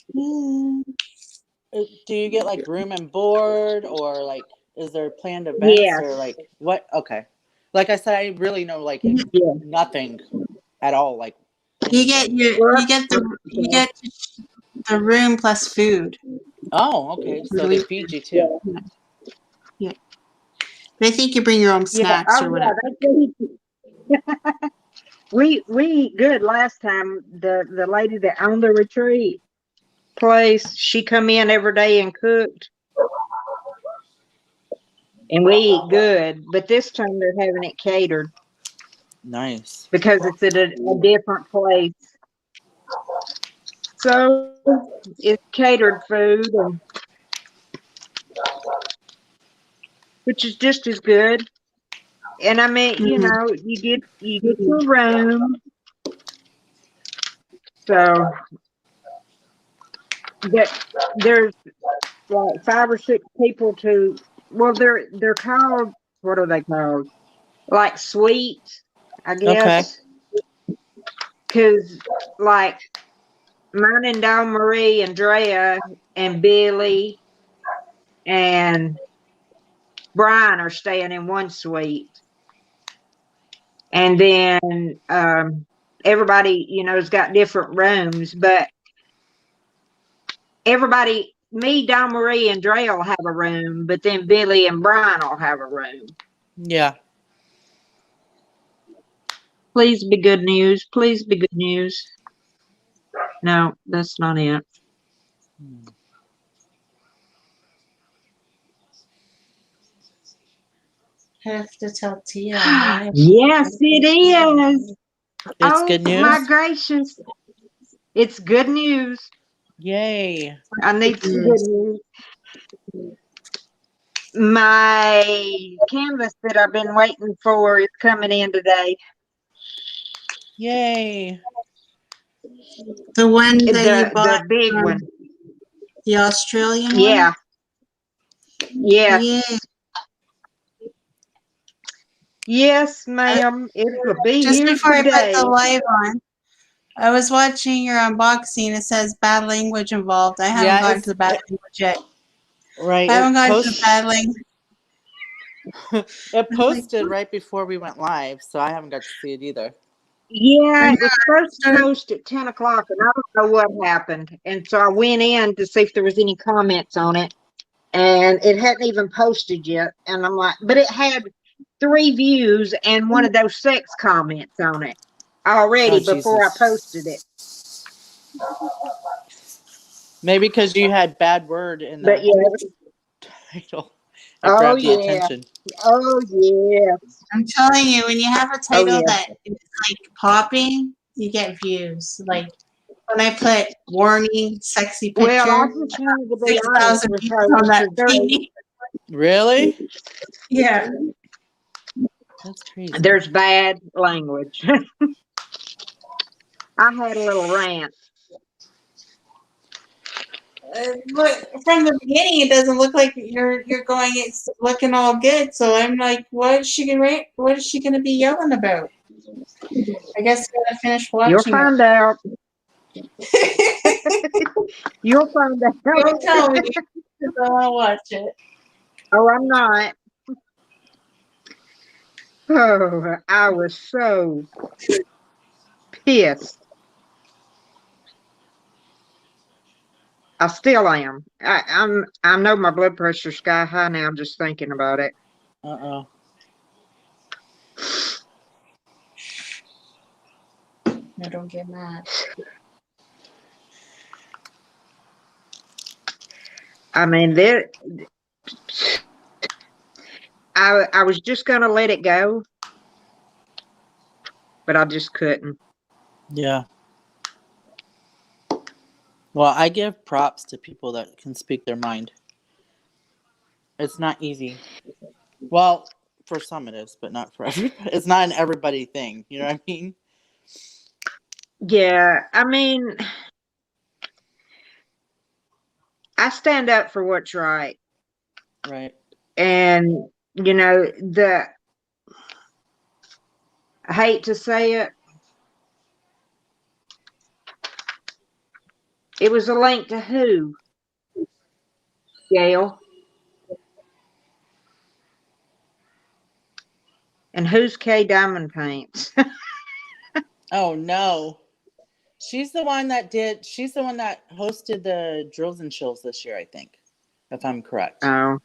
Do you get like room and board or like is there planned events or Yes. like what? Okay. Like I said, I really know like Yeah. nothing at all, like you get anything. your Well, you get the room plus food. Oh, okay. So they Really? feed you too. Yeah, yeah. But I think you bring your own yeah. snacks Oh or yeah. whatever. We eat good last time. The lady that owned the retreat place, she come in every day and cooked, and we eat good. But this time they're having it catered Nice. because it's at a different place. So it's catered food, and which is just as good. And I mean, Hmm. you get your room. So that there's like 5 or 6 people to. Well, they're called. What are they called? like sweets, I Okay. guess. Because, like, mine and Dawn Marie and Drea and Billy and Brian are staying in one suite. And then everybody, has got different rooms, but everybody, me, Dawn Marie, and Drea will have a room, but then Billy and Brian will have a room. Yeah. Please be good news. Please be good news. No, that's not it. I have to tell Tia why. Yes, it is. It's good news. My gracious. It's good news. Yay. I need some good news. My canvas that I've been waiting for is coming in today. Yay. The one that you bought, The big one. the Australian one? Yeah. Yeah. Yeah. Yes, ma'am. It will be Just here before today. I put the live on, I was watching your unboxing. It says bad language involved. I haven't gotten to the bad language yet. Right. I haven't gotten to the bad language. It posted right before we went live, so I haven't got to see it either. Yeah, it was supposed to post at 10 o'clock, and I don't know what happened. And so I went in to see if there was any comments on it, and it hadn't even posted yet. And I'm like, but it had 3 views and one of those sex comments on it already before I posted it. Maybe because you had bad word in the title. It grabbed the attention. Oh, yeah. I'm telling you, when you have a title that is like popping, you get views. Like when I put warning, sexy picture, Well, I just wanted to be honest 6,000 with views her. on that thing. Really? Yeah. That's crazy. There's bad language. I had a little rant. Look, from the beginning, it doesn't look like you're going. It's looking all good. So I'm like, what is she gonna be yelling about? I guess I gotta finish watching. You'll find out. You'll find out. Don't tell me, because I'll watch it. Oh, I'm not. Oh, I was so pissed. I still am. I know my blood pressure's sky high now. I'm just thinking about it. Uh-oh. No, don't get mad. I mean, I was just gonna let it go, but I just couldn't. Yeah. Well, I give props to people that can speak their mind. It's not easy. Well, for some it is, but not for everybody. It's not an everybody thing. You know what I mean? Yeah, I mean, I stand up for what's right. Right. And, I hate to say it, it was a link to who? Gail. And who's Kay Diamond Paints? Oh, no. She's the one that hosted the Drills and Chills this year, I think, if I'm correct. Oh,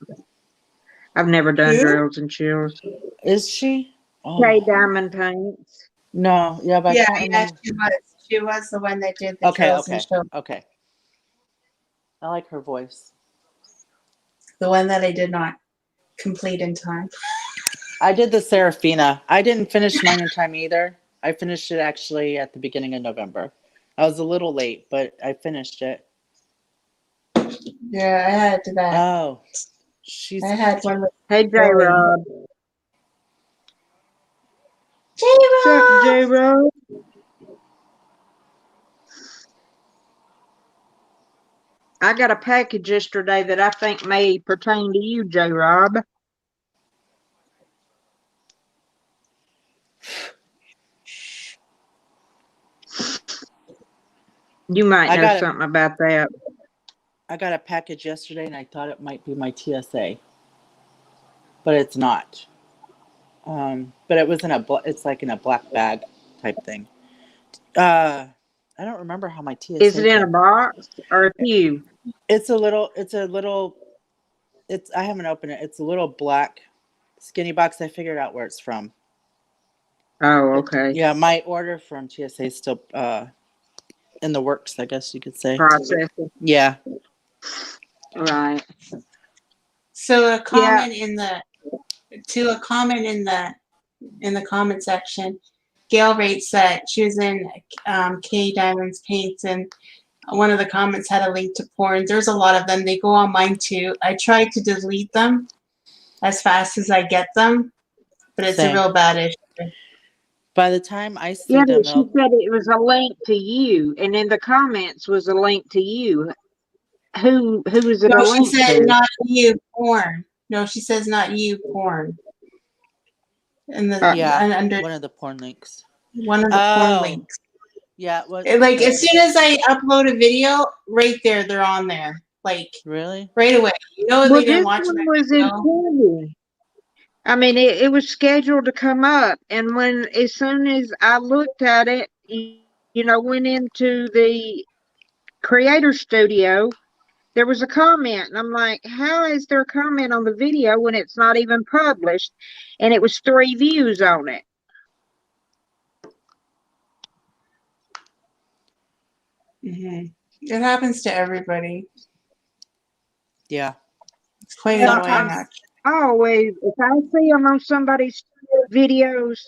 I've never done Drills and Chills. Is she? Oh. Kay Diamond Paints. No, yeah, but I can't remember. She was the one that did the Drills and Chills. Okay. I like her voice. The one that I did not complete in time. I did the Serafina. I didn't finish mine in time either. I finished it actually at the beginning of November. I was a little late, but I finished it. Yeah, I had to that. Oh, I had one with. Hey, J-Rob. What's up, J-Rob? I got a package yesterday that I think may pertain to you, J-Rob. You might I know got a something about that. I got a package yesterday, and I thought it might be my TSA, but it's not. But it was in it's like in a black bag type thing. I don't remember how my Is TSA it in a came. box or a pew? It's a little. It's a little. It's. I haven't opened it. It's a little black skinny box. I figured out where it's from. Oh, But okay. yeah, my order from TSA is still in the works, I guess you could say. Processing. Yeah. Right. So a Yeah. comment in the comment section, Gail rates that she was in K Diamonds Paints, and one of the comments had a link to porn. There's a lot of them. They go on mine too. I try to delete them as fast as I get them, but it's a Same. real bad issue. By the time I Yeah, see them, but she they'll. said it was a link to you, and in the comments was a link to you. Who is it No, a she link said to? not you porn. No, she says not you porn. And Yeah, under one of the porn links. one of the porn Oh, links. yeah. What? Like as soon as I upload a video, right there, they're on there. Like Really? right away. You know Well, they didn't this watch one my was video. important. I mean, it was scheduled to come up, and as soon as I looked at it, went into the creator studio, there was a comment, and I'm like, how is there a comment on the video when it's not even published? And it was 3 views on it. Mm-hmm. It happens to everybody. Yeah. It's quite Yeah, annoying, Sometimes. actually. I always, if I see them on somebody's videos,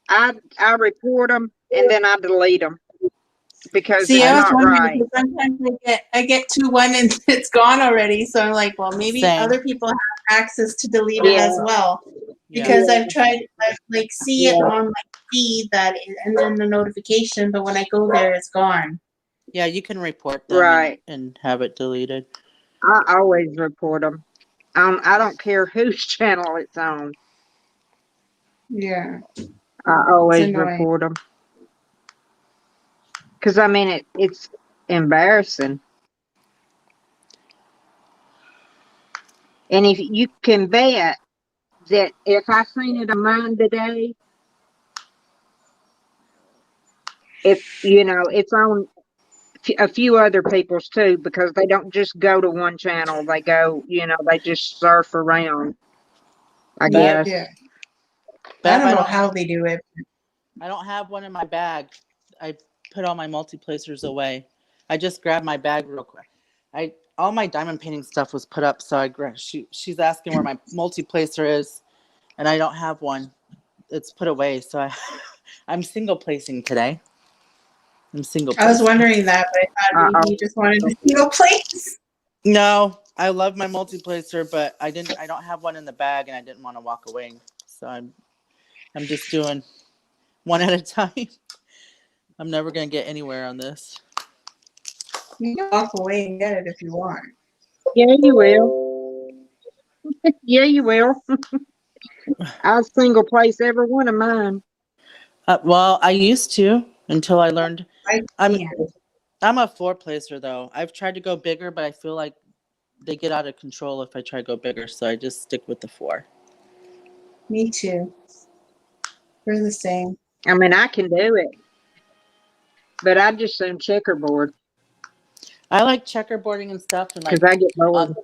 I report them and then I delete them because See, it's I I was not wondering right. because sometimes I get to one and it's gone already. So I'm like, well, maybe same. other people have access to delete it Yeah, as well. Yeah. Because I've like see it yeah, on my feed and then the notification, but when I go there, it's gone. Yeah, you can report them right. and have it deleted. I always report them. I don't care whose channel it's on. Yeah, I it's always annoying. report them because I mean it's embarrassing. And if you can bet that if I seen it on mine today, it's on a few other people's too, because they don't just go to one channel. They go, they just surf around, I Bab, guess. Yeah, I Bab, don't know how they do it. I don't have one in my bag. I put all my multi-placers away. I just grabbed my bag real quick. All my diamond painting stuff was put up, so she's asking where my multi-placer is, and I don't have one. It's put away, so I'm single placing today. I'm single I was placing. wondering that, but I thought Uh, maybe you just wanted a single place. No, I love my multi-placer, but I don't have one in the bag, and I didn't want to walk away, so I'm just doing one at a time. I'm never gonna get anywhere on this. You can walk away and get it if you want. yeah, you will. Yeah, you will. I'll single place every one of mine. Well, I used to until I learned. I I'm can't. I'm a four placer though. I've tried to go bigger, but I feel like they get out of control if I try to go bigger. So I just stick with the four. Me too. We're the same. I mean, I can do it, but I just soon checkerboard I like checkerboarding and stuff, and because like I get bored.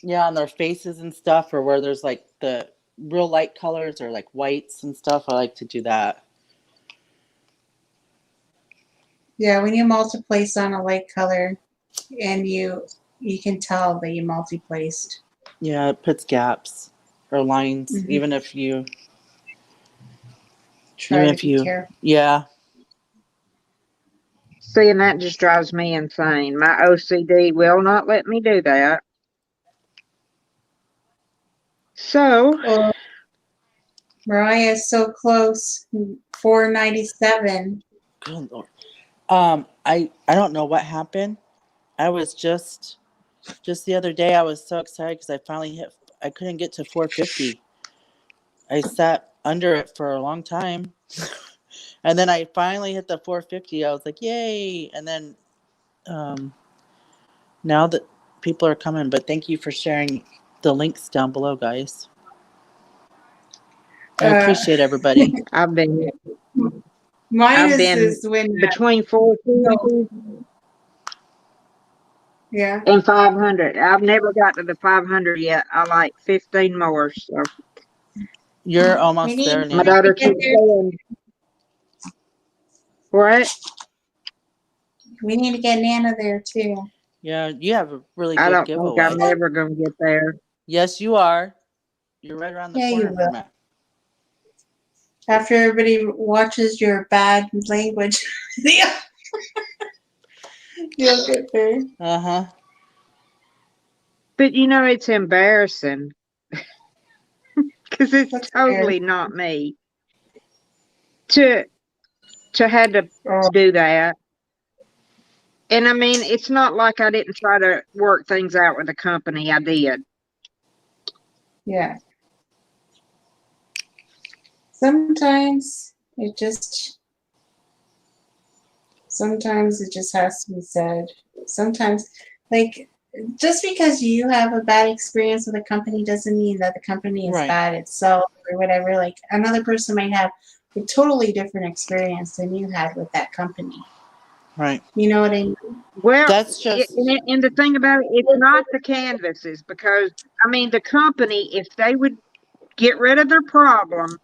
on on their faces and stuff, or where there's like the real light colors or like whites and stuff. I like to do that. Yeah, when you multiplace on a light color, and you can tell that you multiplaced. Yeah, it puts gaps or lines, Mm-hmm. even Try to if be you, careful. yeah. See, and that just drives me insane. My OCD will not let me do that. So, Oh, Mariah's so close. 497. Good Lord. I don't know what happened. I was just the other day. I was so excited because I finally hit. I couldn't get to 450. I sat under it for a long time. And then I finally hit the 450. I was like, yay. And then now that people are coming, but thank you for sharing the links down below, guys. I Uh, appreciate everybody. I've been mine I've been is when between no, 450 yeah. and 500. I've never got to the 500 yet. I like 15 more. So You're We almost need there, my Nana. to daughter get keeps there. saying, "What?" We need to get Nana there too. Yeah, you have a really I good don't think I'm giveaway. ever gonna get there. Yes, you are. You're right around the Yeah, you corner will. from it. After everybody watches your bad language, yeah, you'll get there. Uh-huh. But it's embarrassing because it's What's there? totally not me to had to Oh, do that. And I mean, it's not like I didn't try to work things out with the company. I did. yeah. Sometimes it just, sometimes it just has to be said. Sometimes, like, just because you have a bad experience with a company doesn't mean that the company is Right. bad itself or whatever. Like, another person might have a totally different experience than you had with that company. Right. You know what I mean? Well, That's just and the thing about it, it's not the canvases because I mean, the company, if they would get rid of their problem,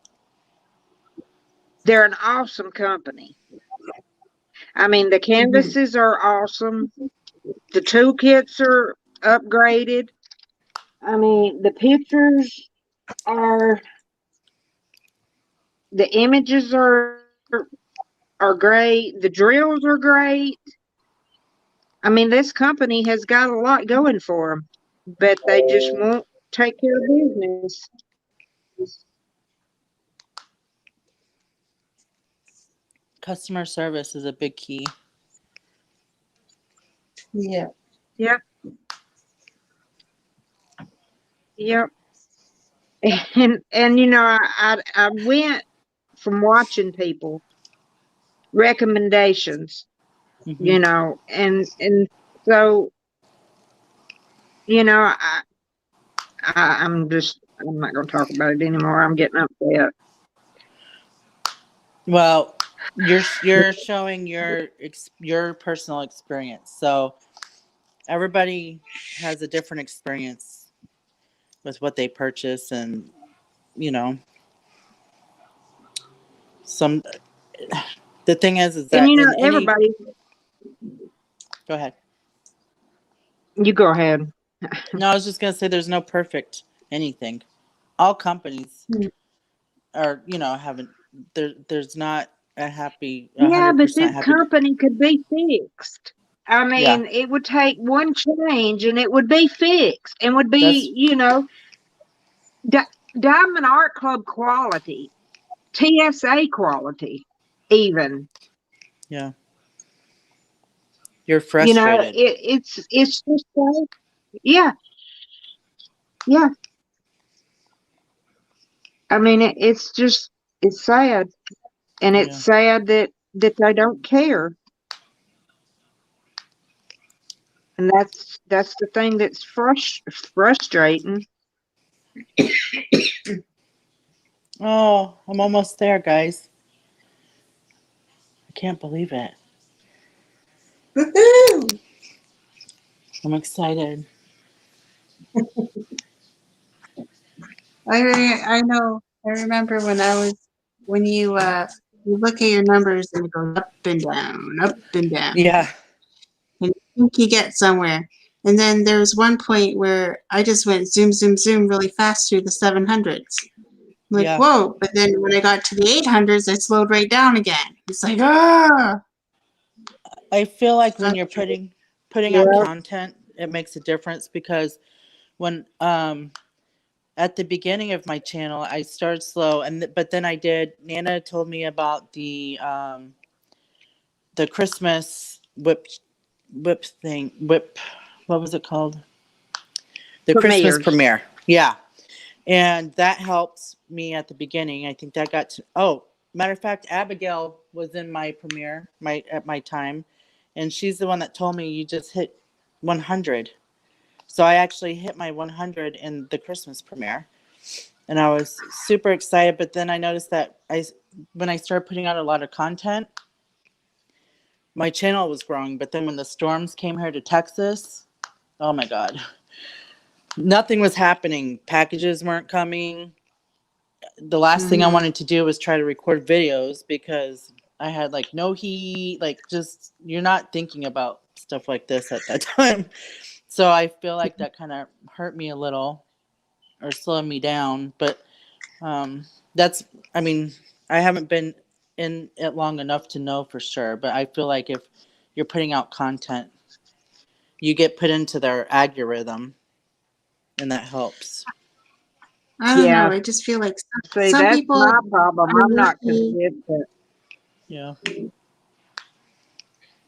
they're an awesome company. I mean, the Mm-hmm. canvases are awesome. The toolkits are upgraded. I mean, the pictures are, the images are great. The drills are great. I mean, this company has got a lot going for them, but they just won't take care of business. customer service is a big key. Yeah. Yep, yep. And I went from watching people recommendations, Hmm. and so I'm not going to talk about it anymore. I'm getting upset. Well, you're showing your personal experience. So everybody has a different experience with what they purchase, and you know, some. The thing is And that in any. everybody, Go ahead. you go ahead. No, I was just gonna say there's no perfect anything. All companies Mm. are, haven't. There's not a happy, Yeah, but 100% this happy. company could be fixed. I Yeah, mean, it would take one change and it would be fixed and would that's be, Di- Diamond Art Club quality, TSA quality, even. yeah. You're frustrated. It's just so, yeah, yeah. I mean, it's sad, and it's Yeah. sad that they don't care, and that's the thing that's frustrating. Oh, I'm almost there, guys. I can't believe it. Woohoo! I'm excited. I know. I remember when you look at your numbers and it goes up and down, Yeah. and you think you get somewhere. And then there was one point where I just went zoom, zoom, zoom really fast through the 700s. I'm like, Yeah. whoa. But then when I got to the 800s, I slowed right down again. It's like, ah. I feel like when you're Okay. putting out Yeah, content, it makes a difference because when at the beginning of my channel, I started slow, but then I did. Nana told me about the Christmas whip thing. Whip, what was it called? The Christmas premieres. premiere. Yeah, and that helped me at the beginning. I think that got to. Oh, Matter of fact, Abigail was in my premiere at my time, and she's the one that told me you just hit 100. So I actually hit my 100 in the Christmas premiere, and I was super excited. But then I noticed that when I started putting out a lot of content, my channel was growing. But then when the storms came here to Texas, oh my God, nothing was happening. Packages weren't coming. The last thing I wanted to do was try to record videos because I had like no heat, like just you're not thinking about stuff like this at that time. So I feel like that kind of hurt me a little or slowed me down. But that's, I mean, I haven't been in it long enough to know for sure. But I feel like if you're putting out content, you get put into their algorithm, and that helps. I don't know. Yeah. I just feel like See, some that's people my problem. are I'm not lucky. consistent. Yeah.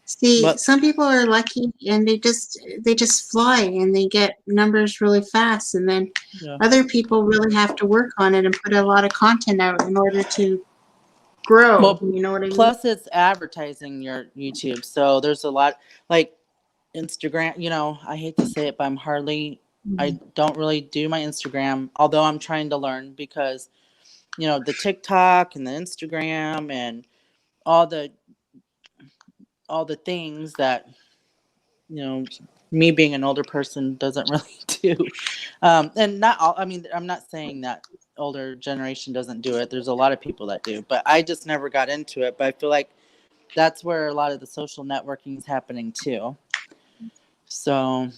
See, But some people are lucky and they just fly and they get numbers really fast, and then yeah. other people really have to work on it and put a lot of content out in order to grow. Well, You know what I mean? plus it's advertising your YouTube. So there's a lot like Instagram, I hate to say it, but I don't really do my Instagram, although I'm trying to learn because, the TikTok and the Instagram and all the things that, me being an older person doesn't really do. And not all, I mean, I'm not saying that older generation doesn't do it. There's a lot of people that do, but I just never got into it. But I feel like that's where a lot of the social networking is happening too. So,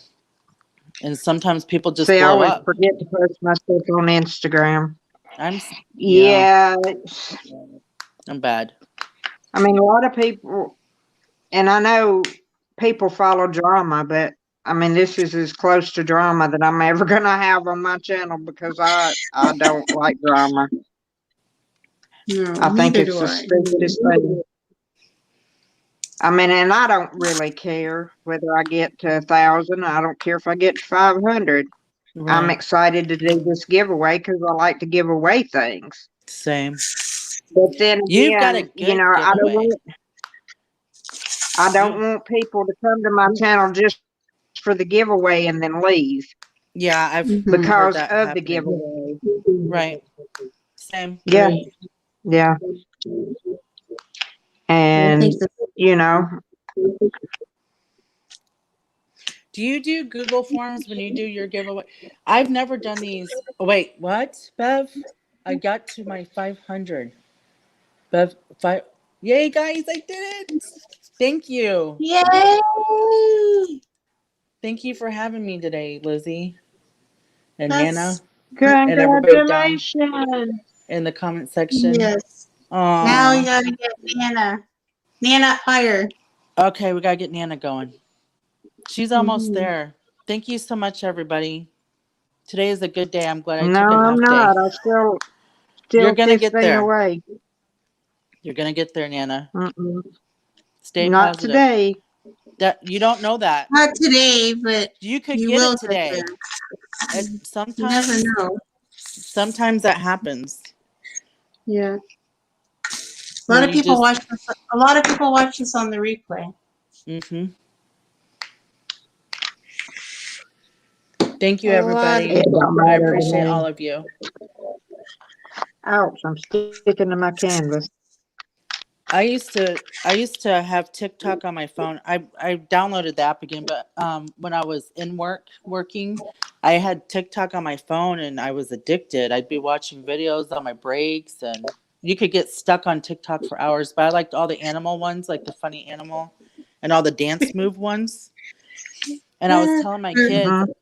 and sometimes people just See, I blow always up. forget to post my stuff on Instagram. Yeah, Yeah, I'm bad. I mean, a lot of people, and I know people follow drama, but I mean, this is as close to drama that I'm ever going to have on my channel because I don't like drama. No, I think neither it's do the I. stupidest thing. I mean, and I don't really care whether I get to 1,000. I don't care if I get to 500. I'm Right. excited to do this giveaway because I like to give away things. Same. But then You've got a again, good I giveaway. don't want people to come to my channel just for the giveaway and then leave Yeah, I've heard because that of the happening. giveaway. Right. Same. Yeah, yeah. I And think that you know, Do you do Google Forms when you do your giveaway? I've never done these. Oh, wait, what, Bev? I got to my 500. Bev, Yay, guys, I did it. Thank you. yay! Thank you for having me today, Lizzie and Nana That's and everybody down congratulations. in the comment section. yes. Now you Aw. gotta get Nana. Nana higher. Okay, we got to get Nana going. She's almost there. Thank you so much, everybody. Today is a good day. I'm glad I No, took a I'm half day. not. I still You're going to get 15 there. away. You're going to get there, Nana. Mm-mm. Stay Not positive. today. That you don't know that. Not today, but You could you get will it today. get there. You never know. Sometimes that happens. Yeah. A When lot of you people just watch this. A lot of people watch this on the replay. Mhm. Thank you, A lot of everybody. It don't I matter to appreciate me. all of you. Ouch, I'm sticking to my canvas. I used to have TikTok on my phone. I downloaded the app again, but when I was in working, I had TikTok on my phone and I was addicted. I'd be watching videos on my breaks, and you could get stuck on TikTok for hours. But I liked all the animal ones, like the funny animal, and all the dance move ones. And I was telling my kids, Mhm.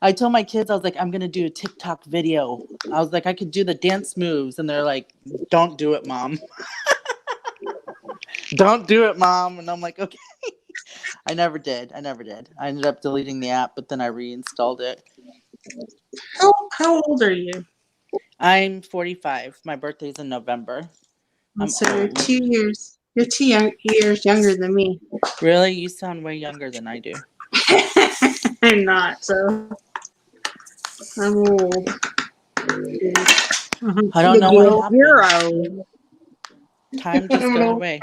I told my kids, I was like, I'm gonna do a TikTok video. I was like, I could do the dance moves, and they're like, don't do it, Mom. Don't do it, Mom. And I'm like, okay. I never did. I ended up deleting the app, but then I reinstalled it. How old are you? I'm 45. My birthday's in November. I'm So you're old. 2 years. You're 2 years younger than me. Really? You sound way younger than I do. I'm not. So I'm old. Mhm. I don't know what happened. You're old. Time just goes away.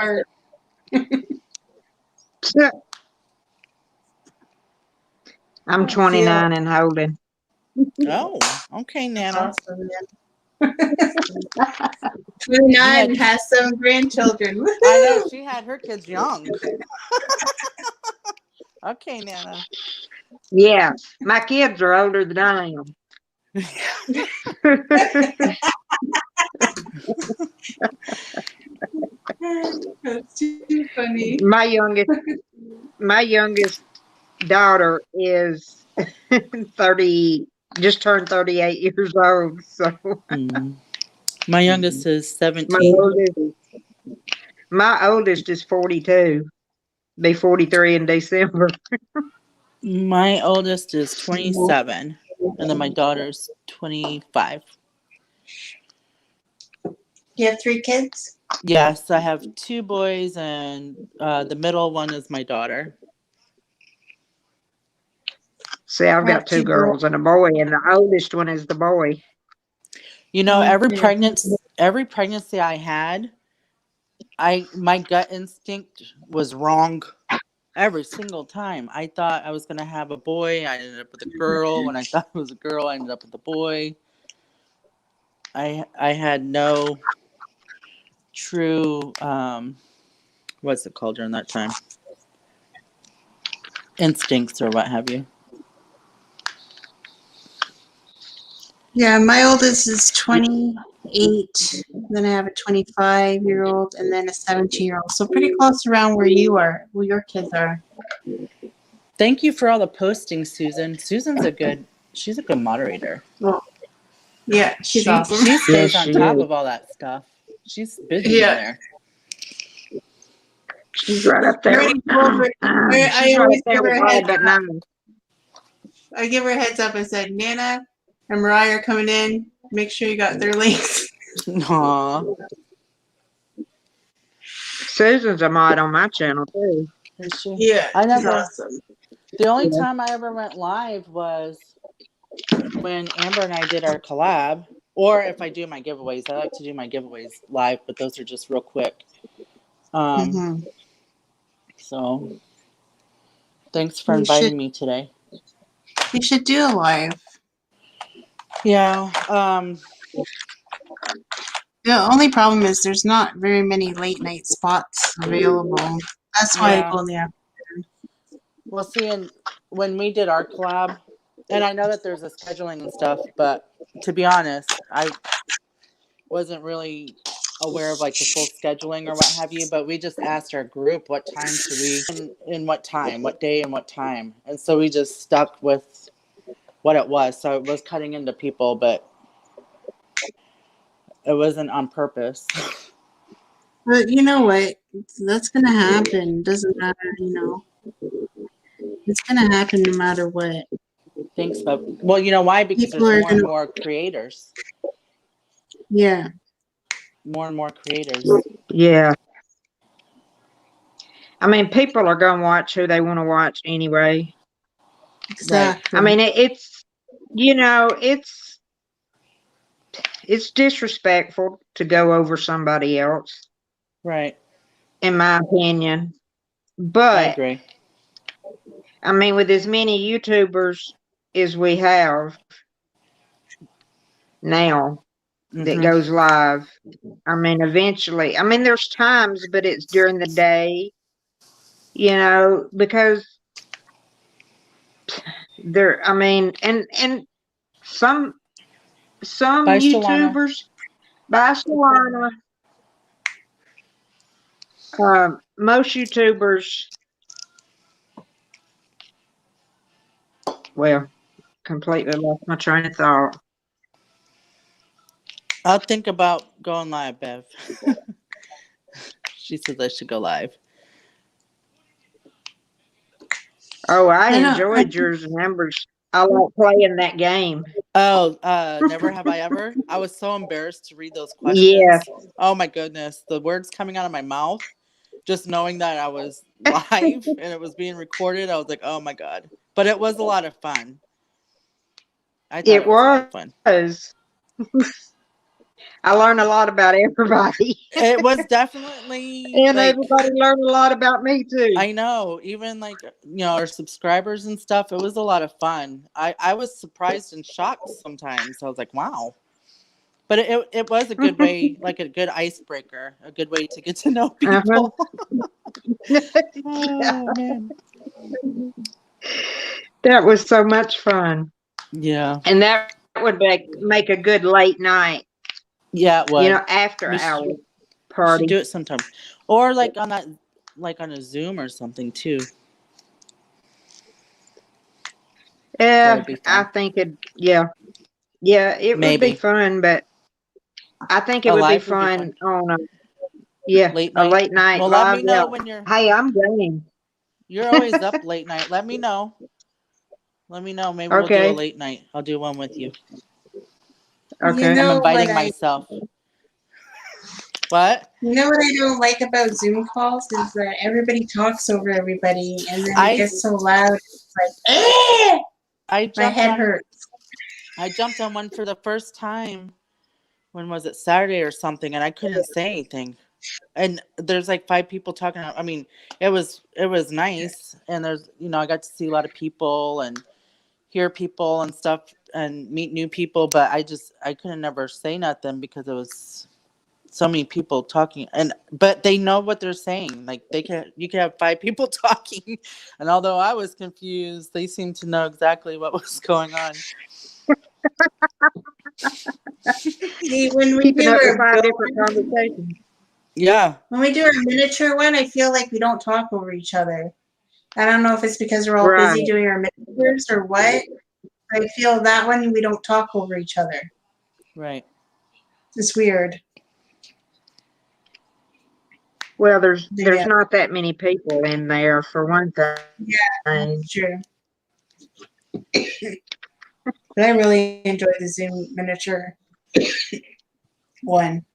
I'm 29 and holding. Oh, okay, Nana. Awesome, man. 29 has some grandchildren. Woohoo! I know she had her kids young. Okay, Nana. Yeah, my kids are older than I am. That's too funny. My youngest daughter is 30, just turned 38 years old. So My youngest is my 17. oldest is 42. Be 43 in December. My oldest is 27, and then my daughter's 25. You have 3 kids? Yes, I have 2 boys, and the middle one is my daughter. See, I've I have got 2 2 girls and a boy, and the oldest one is the boy. You know, every Okay. pregnancy I had, my gut instinct was wrong every single time. I thought I was gonna have a boy. I ended up with a girl. When I thought it was a girl, I ended up with a boy. I had no true what's it called during that time? Instincts or what have you. Yeah, my oldest is 28. Then I have a 25-year-old and then a 17-year-old. So pretty close around where you are, where your kids are. Thank you for all the postings, Susan. She's a good moderator. Well, yeah, she's awesome. She stays Yes, on she top is. of all that stuff. She's busy in Yeah. there. She's right up there. Already told her- I She's right always up there give her with a all heads but up. 9. I give her a heads up and said, Nana and Mariah are coming in. Make sure you got their links. Aw. Susan's a mod on my channel too. Is she? Yeah, I she's never. awesome. The only time I ever went live was when Amber and I did our collab, or if I do my giveaways. I like to do my giveaways live, but those are just real quick. Mm-hmm. So thanks for You should inviting me today. do a live. Yeah. The only problem is there's not very many late night spots available. That's why I Yeah. go in the afternoon. Well, see, and when we did our collab, and I know that there's a scheduling and stuff, but to be honest, I wasn't really aware of like the full scheduling or what have you, but we just asked our group what time should we in what time, what day and what time. And so we just stuck with what it was. So it was cutting into people, but it wasn't on purpose. But you know what? That's gonna happen. Doesn't matter, It's gonna happen no matter what. Thanks, but well, you know why? Because People there's are more and gonna, more creators. yeah, More and more creators. Yeah. I mean, people are going to watch who they want to watch anyway. exactly. I mean, it's, it's disrespectful to go over somebody else, Right. in my opinion. I But, agree. I mean, with as many YouTubers as we have now that goes live, I mean, eventually, I mean, there's times, but it's during the day, because I mean, and some Bye, Shalana. YouTubers, by Solana, most YouTubers, well, completely lost my train of thought. I'll think about going live, Bev. She says I should go live. Oh, I I know. enjoyed yours and Amber's. I like playing that game. Oh, never have I ever. I was so embarrassed to read those Yeah. questions. Oh my goodness, the words coming out of my mouth, just knowing that I was live and it was being recorded, I was like, oh my god. But it was a lot of fun. I thought it was a lot of fun. I learned a lot about everybody, It was definitely and like, everybody learned a lot about me too. I know, even like, our subscribers and stuff, it was a lot of fun. I was surprised and shocked sometimes. I was like, wow. But it was a good way, like a good icebreaker, a good way to get to know Uh-huh. people. Oh man. That was so much fun, Yeah. and that would make a good late night, Yeah, it would. after We hour should party. do it sometime. Or like on that, like on a Zoom or something too. That Yeah, would be I fun. think yeah, it would be Maybe. fun, but I think it A would be live would be fun. fun on Late a night. late night Well, let live. me Yeah. know when Hey, I'm game. you're always up late night. Let me know. Let me know. Maybe we'll do a Okay. late night. I'll do one with you. You Okay. I'm know what inviting I myself. What? you know what I don't like about Zoom calls is that everybody talks over everybody and then it I gets so loud. It's like, eh! I My jumped head on hurts. I jumped on one for the first time. When was it, Saturday or something, and I couldn't say anything. And there's like 5 people talking. I mean, it was nice, and there's I got to see a lot of people and hear people and stuff and meet new people, but I couldn't never say nothing because it was so many people talking, but they know what they're saying. Like you can have 5 people talking, and although I was confused, they seemed to know exactly what was going on. See, when we Keeping do up with our 5 different conversations. Yeah. when we do our miniature one, I feel like we don't talk over each other. I don't know if it's because we're all Right. busy doing our miniatures or what. I feel that one we don't talk over each other. Right. It's weird. Well, there's Yeah, not that many people in there for one thing. that's true. But I really enjoy the Zoom miniature one.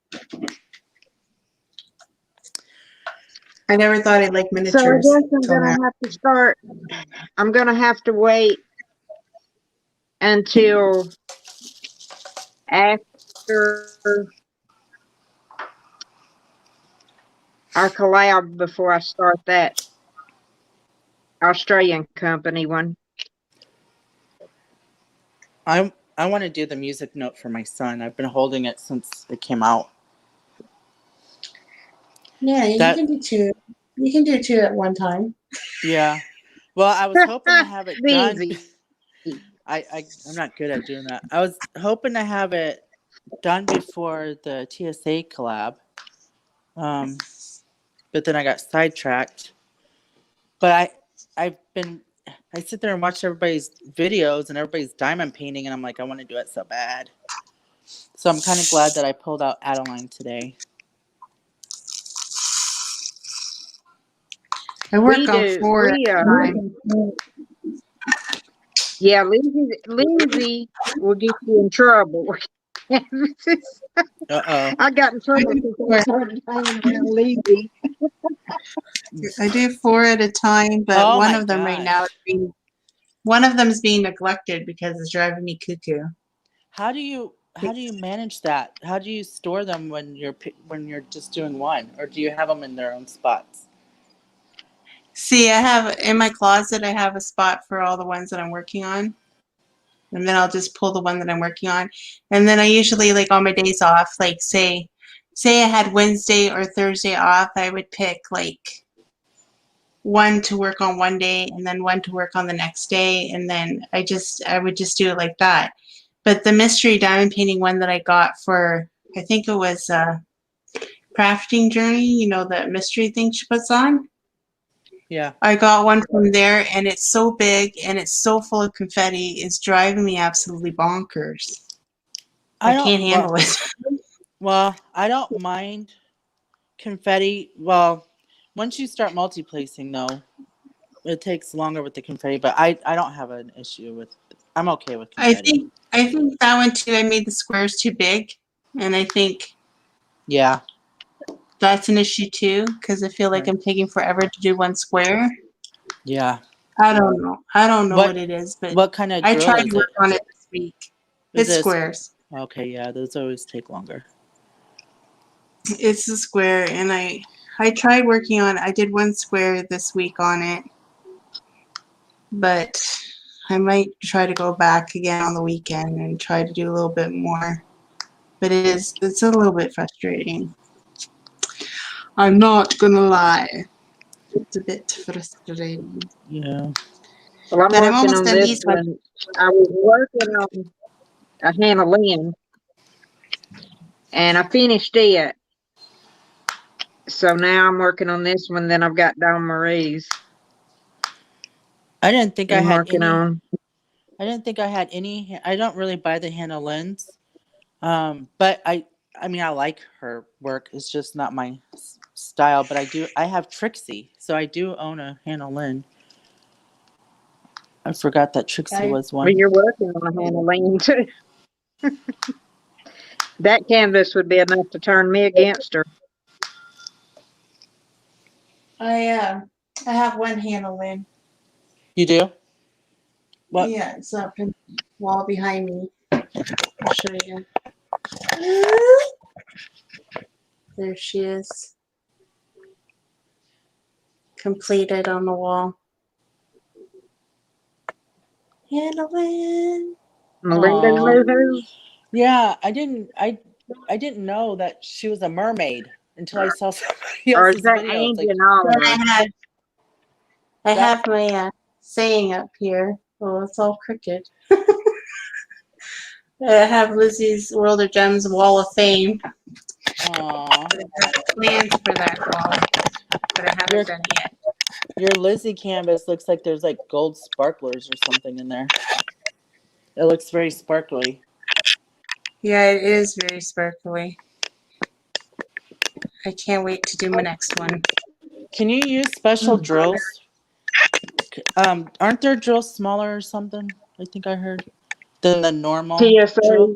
I never thought I'd like So I miniatures guess till now. I'm gonna have to wait until after our collab before I start that Australian company one. I want to do the music note for my son. I've been holding it since it came out. Yeah, you That can do two. You can do two at one time. Yeah. Well, I was hoping to have it done. Easy. I'm not good at doing that. I was hoping to have it done before the TSA collab. But then I got sidetracked. But I sit there and watch everybody's videos and everybody's diamond painting, and I'm like, I want to do it so bad. So I'm kind of glad that I pulled out Adeline today. I work on 4 at a time. Yeah, Lindsay will get you in trouble. Uh-oh. I got in I trouble do because I 4, started hanging around Lindsay. I do 4 at a time, but Oh one my of them right now gosh. one of them is being neglected because it's driving me cuckoo. How do you manage that? How do you store them when you're just doing one, or do you have them in their own spots? See, I have in my closet, I have a spot for all the ones that I'm working on. And then I'll just pull the one that I'm working on. And then I usually, like on my days off, like say I had Wednesday or Thursday off, I would pick like one to work on one day and then one to work on the next day. And then I would just do it like that. But the mystery diamond painting one that I got for, I think it was Crafting Journey, the mystery thing she puts on. Yeah. I got one from there, and it's so big and it's so full of confetti. It's driving me absolutely bonkers. I can't handle it. Well, I don't mind confetti. Well, once you start multi-placing, though, it takes longer with the confetti. But I don't have an issue with. I'm okay with confetti. I think that one too. I made the squares too big, and I think Yeah. that's an issue too because I feel like Right. I'm taking forever to do one square. Yeah. I don't know. I don't know what What it is, but what kind of I drill tried to is work it? on it this week. Is It's it squares. okay? Yeah, those always take longer. It's a square, and I tried working on it. I did one square this week on it, but I might try to go back again on the weekend and try to do a little bit more. But it's a little bit frustrating. I'm not gonna lie. It's a bit frustrating. Yeah. Well, I'm But I'm working almost on done this these ones. one. I was working on a Hannah Lynn, and I finished it. So now I'm working on this one. Then I've got Dawn Marie's. I didn't think I I'm had working any. on. I didn't think I had any. I don't really buy the Hannah Lynn's. But I mean, I like her work. It's just not my style. But I have Trixie, so I do own a Hannah Lynn. I forgot that Trixie was Well, one. you're working on a Hannah Lynn too. That canvas would be enough to turn me against her. I have one handle in. You do? What? Yeah, it's up in the wall behind me. I'll show you. There she is. Completed on the wall. Handling. Melinda Aw. Moo. Yeah, I didn't know that she was a mermaid until I saw somebody Or is else's that video. It's Angie like and Then Oliver? I that. have my saying up here. Oh, it's all crooked. I have Lizzie's World of Gems Wall of Fame. Aw. I have plans for that wall, but I Your haven't done it yet. your Lizzie canvas looks like there's like gold sparklers or something in there. It looks very sparkly. Yeah, it is very sparkly. I can't wait to do my next one. Can you use special drills? Aren't their drills smaller or something? I think I heard than the normal drill. TSA.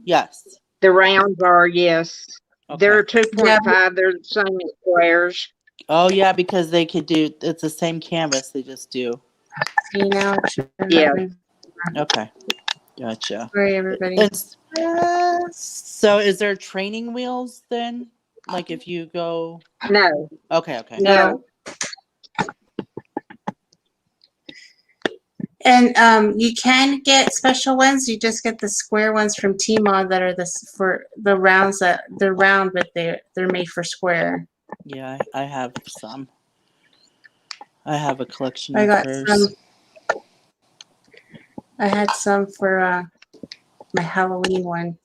Yes. The rounds are, yes. Okay. They're Yeah, 2.5. They're the same as squares. Oh yeah, because they could do. It's the same canvas. They just do. see now it should Yeah. Okay. Gotcha. Sorry, everybody. It's, so is there training wheels then? Like if you go. No. Okay. Okay. No. And you can get special ones. You just get the square ones from Tmall that are for the rounds that they're round, but they're made for square. Yeah, I have some. I have a collection I of got hers. some. I had some for my Halloween one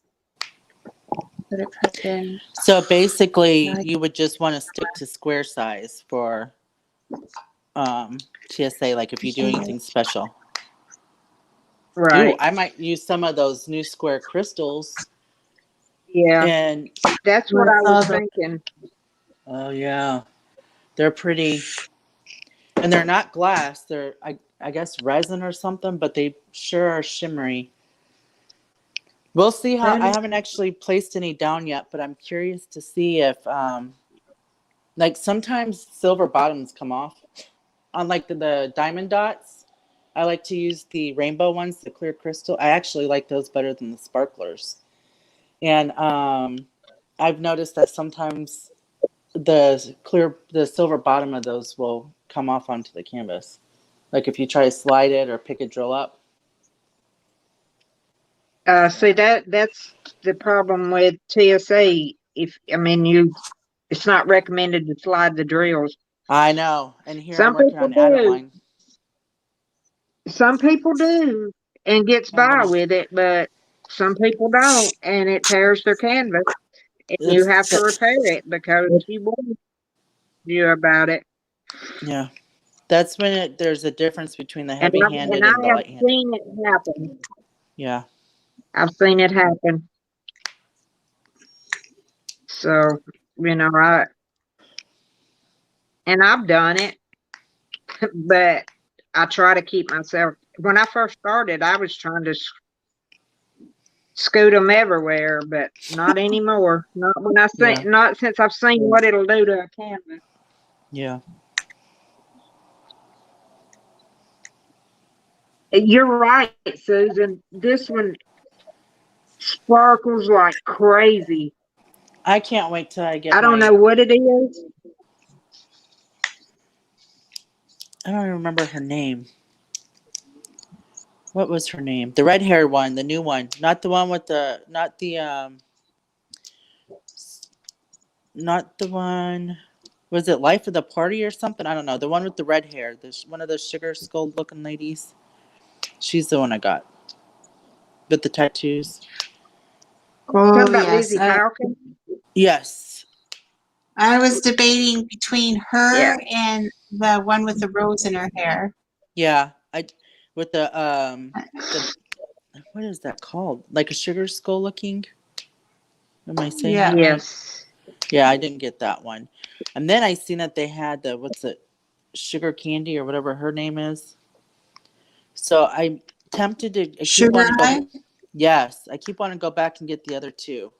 that I put in. So basically, you would just want to stick to square size for TSA, like if you do anything special. Right. Ooh, I might use some of those new square crystals. Yeah. And That's what I was thinking. oh yeah, they're pretty, and they're not glass. They're I guess resin or something, but they sure are shimmery. We'll see how. I haven't actually placed any down yet, but I'm curious to see if like sometimes silver bottoms come off on like the diamond dots. I like to use the rainbow ones, the clear crystal. I actually like those better than the sparklers. And I've noticed that sometimes the silver bottom of those will come off onto the canvas. Like if you try to slide it or pick a drill up. See, that's the problem with TSA. It's not recommended to slide the drills. I know. And here I'm Some working people on do. Adeline. Some people do and gets by with it, but some people don't, and it tears their canvas, and you have to repair it because she warned you about it. Yeah. That's when there's a difference between the And heavy-handed and the I have light-handed. seen it happen. Yeah. I've seen it happen. So, I've done it, but I try to keep myself. When I first started, I was trying to scoot them everywhere, but not anymore. Not when not since I've seen what it'll do to a canvas. Yeah. You're right, Susan. This one sparkles like crazy. I can't wait till I get I don't my. know what it is. I don't even remember her name. What was her name? The red haired one, the new one, not the one with the, not the one. Was it Life of the Party or something? I don't know. The one with the red hair. This one of those sugar skull looking ladies. She's the one I got with the tattoos. Talking Oh about yes, Lizzie Falcon? Yes. I was debating between Yeah. her and the one with the rose in her hair. Yeah. I with the what is that called? Like a sugar skull looking? Am I saying Yeah. that right? Yes. Yeah, I didn't get that one. And then I seen that they had the what's it? Sugar candy or whatever her name is. So I'm tempted to I keep Sugar wanting to go. high. Yes, I keep wanting to go back and get the other two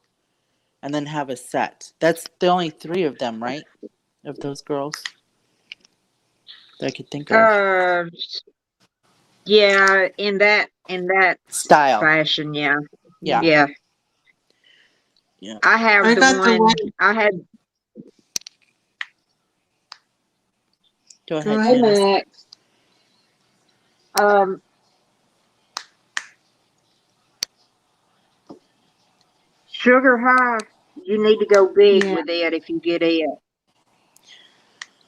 and then have a set. That's the only three of them, right? Of those girls that I could think of. Uh, yeah, in that Style. fashion, yeah. Yeah. Yeah. Yeah. I have I the got the one one. I had. Go Go ahead, Hey ahead. Janice. Max. Um, Sugar High. You need to go big Yeah. with it if you get it.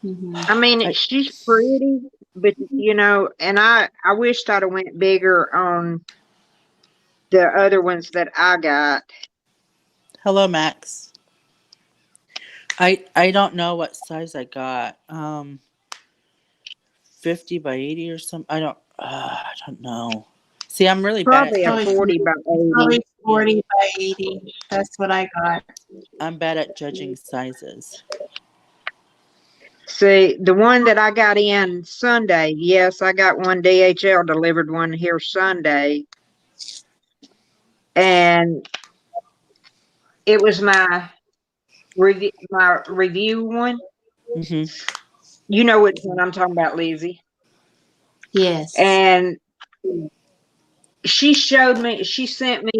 Hmm. I mean, I, she's pretty, but and I wished I'd have went bigger on the other ones that I got. hello, Max. I don't know what size I got. 50 by 80 or something. I don't know. See, I'm really bad at Probably a Probably, judging. 40 by 80. probably Yeah, 40 by 80. That's what I got. I'm bad at judging sizes. See, the one that I got in Sunday, yes, I got one DHL delivered one here Sunday. And it was my review one. Hmm. You know which one I'm talking about, Lizzie. Yes. And she sent me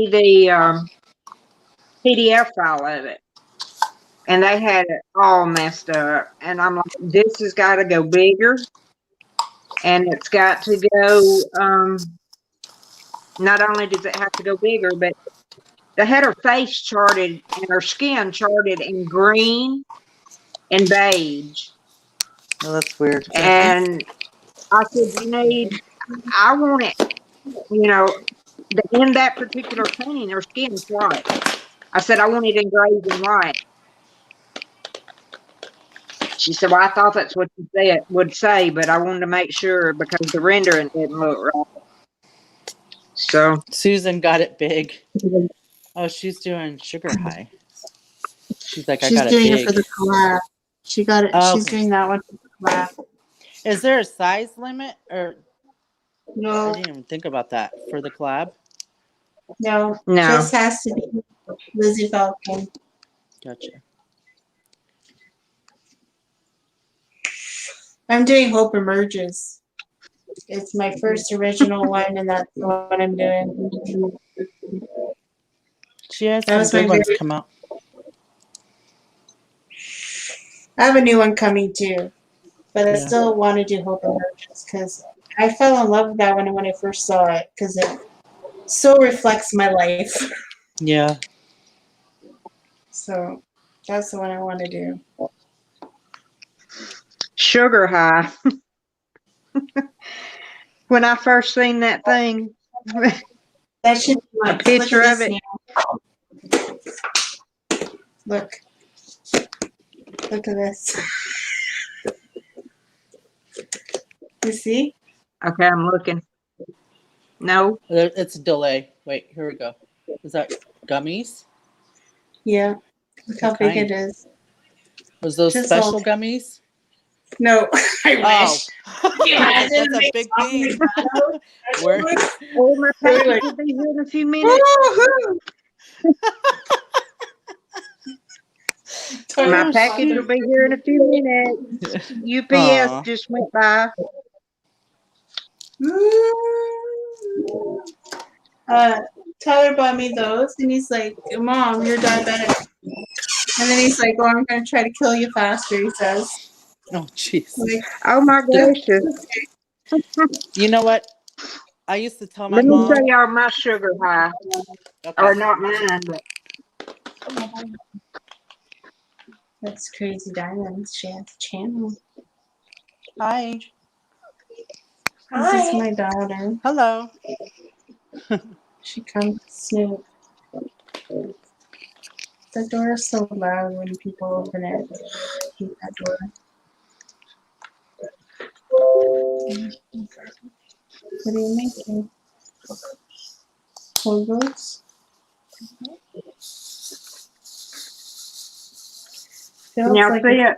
the PDF file of it. And they had it all messed up. And I'm like, this has got to go bigger. And it's got to go, not only does it have to go bigger, but they had her face charted and her skin charted in green and beige. Oh, that's weird. And I said, I want it, you know, in that particular painting, her skin's white. I said, I want it engraved in white. She said, well, I thought that's what you would say, but I wanted to make sure because the rendering didn't look right. So, Susan got it big. Oh, she's doing sugar high. She's like, I She's got it doing it for big. the collab. She got it. Oh, She's okay. doing that one for the collab. Is there a size limit? Or I No, didn't even think about that for the collab. no. no. Just has to be Lizzie Falcon. Gotcha. I'm doing Hope Emerges. It's my first original one, and that's the one I'm doing. She has That some was my good ones very. come out. I have a new one coming too, but I Yeah. still want to do Hope Emerges because I fell in love with that one when I first saw it because it so reflects my life. Yeah. So that's the one I want to do. Sugar High. When I first seen that thing, That should be a mine. Look picture at of this it, now. Look. Look at this. You see? okay, I'm looking. No, It's a delay. Wait, here we go. Is that gummies? Yeah. Look how What big kind? it is. Was those Just all. special gummies? No, I Oh, wish. Can you I was like, imagine that's a big big chocolate thing. shadows? Where? oh, my They're package like, will be here in a few minutes. woohoo! My Oh, Toilet package will shoot. be here in a few minutes. UPS Aw. just went by. uh, Tyler bought me those, and he's like, "Mom, you're diabetic." And then he's like, "Oh, I'm going to try to kill you faster," he says. Oh, jeez. Like, Oh my gracious. You know what? I used to tell my Let me show mom. y'all my sugar high. Okay. Or not mine, but that's Crazy Diamonds. She has a channel. Hi. This is my daughter. Hello. She comes to snoop. The door is so loud when people open it. I hate that door. What are you making? Pogos? can Feels y'all like see it's it?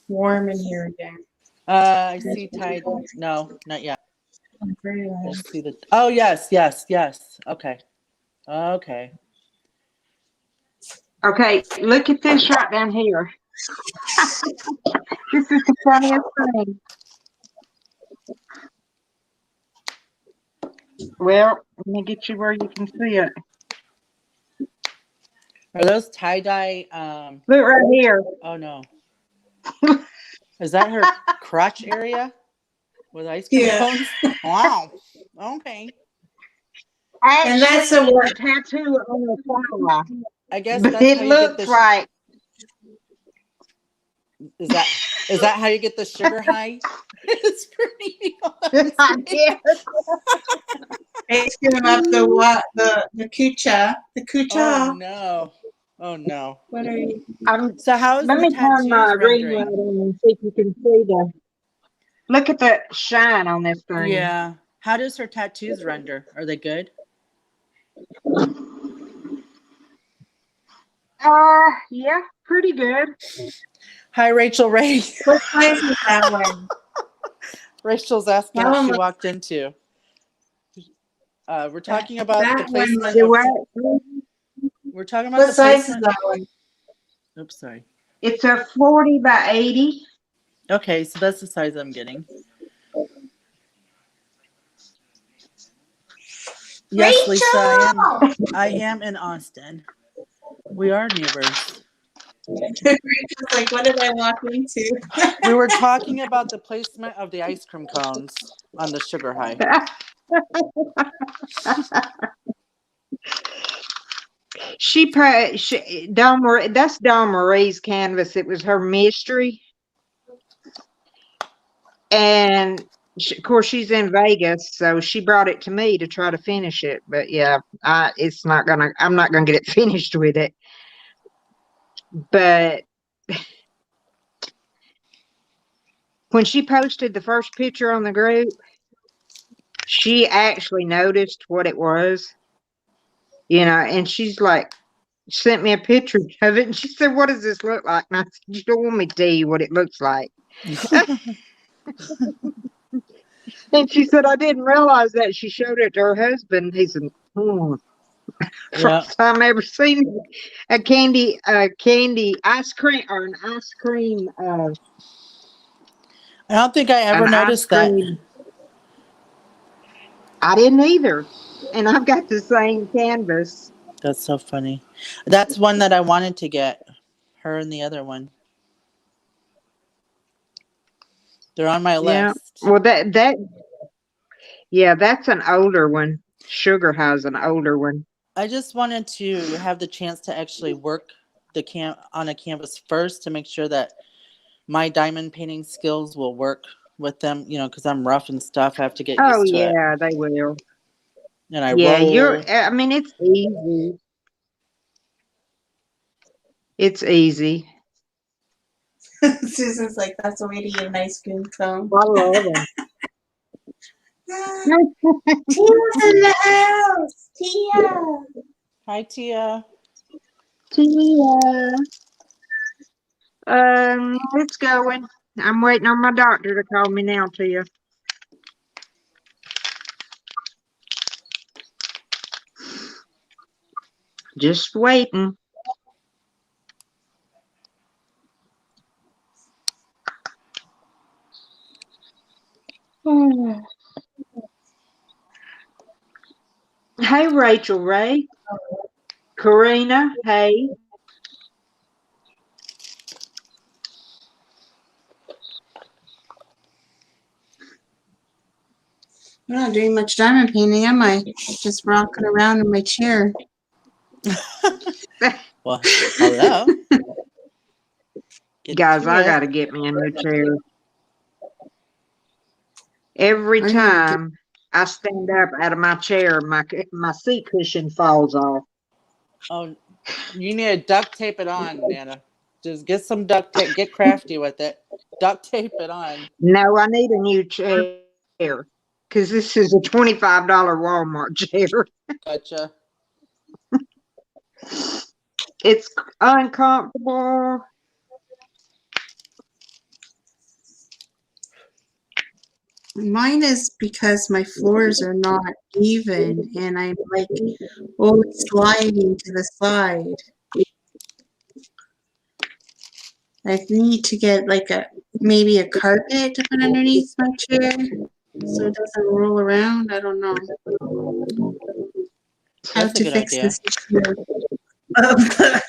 warm in here again. I see tide. No, not yet. Very loud. Let's see the. Oh, yes, yes, yes. Okay. Okay. Okay, look at this right down here. This is the funniest thing. Well, let me get you where you can see it. Are those tie-dye? Look right here. Oh, no. Is that her crotch area with ice cream Yeah. cones? Wow. Okay. And that's Actually, a it's a tattoo on the flower. I guess But that's it how you get looks the. like Is that how you get the sugar high? It's pretty. I guess. ice cream up the what? The kucha. The Oh kucha. no. Oh no. What are you? So how is Let the me turn tattoos my ring light rendering? on and see if you can see the. Look at the shine on this thing. Yeah. How does her tattoos render? Are they good? Yeah, pretty good. Hi, Rachel Ray. What size is that one? Rachel's asking That what one she looks. walked into. We're That, talking about the that one placement looks. Do of. what? We're talking about What the size is placement. that one? Oops, sorry. It's a 40 by 80. Okay, so that's the size I'm getting. Yes, Lisa, Rachel! I am in Austin. We are neighbors. Rachel's like, what did I walk into? We were talking about the placement of the ice cream cones on the sugar high. That's Dawn Marie's canvas. It was her mystery. And of course, she's in Vegas, so she brought it to me to try to finish it. But yeah, I'm not gonna get it finished with it. But when she posted the first picture on the group, she actually noticed what it was, and she's like, sent me a picture of it, and she said, "What does this look like?" And I said, "You don't want me to tell you what it looks like." And she said, "I didn't realize that." She showed it to her husband. He said, Yeah. first time I ever seen a candy ice cream or an ice cream I don't think I ever an ice noticed that. cream. I didn't either, and I've got the same canvas. That's so funny. That's one that I wanted to get. Her and the other one. They're on my Yeah. list. Well, that's an older one. Sugar has an older one. I just wanted to have the chance to actually work on a canvas first to make sure that my diamond painting skills will work with them, because I'm rough and stuff. I have to get Oh used to it. yeah, they will. And I Yeah, roll. I mean, it's easy. It's easy. Susan's like, that's a way to get an ice cream cone. I love them. Tia's in the house. Tia. Hi, Tia. Tia. It's going. I'm waiting on my doctor to call me now, Tia. Just waiting. Hey, Rachel Ray. Karina, hey. I'm not doing much diamond painting, am I? Just rocking around in my chair. Well, hello. Get Guys, to I it. gotta get me a new chair. Every I need to get. time I stand up out of my chair, my seat cushion falls off. Oh, you need to duct tape it on, Nana. Just get some duct tape. Get crafty with it. Duct tape it on. No, I need a new chair because this is a $25 Walmart chair. Gotcha. It's uncomfortable. Mine is because my floors are not even and I'm like always sliding to the side. I need to get like maybe a carpet to put underneath my chair so it doesn't roll around. I don't know how That's a to good fix idea. this issue of the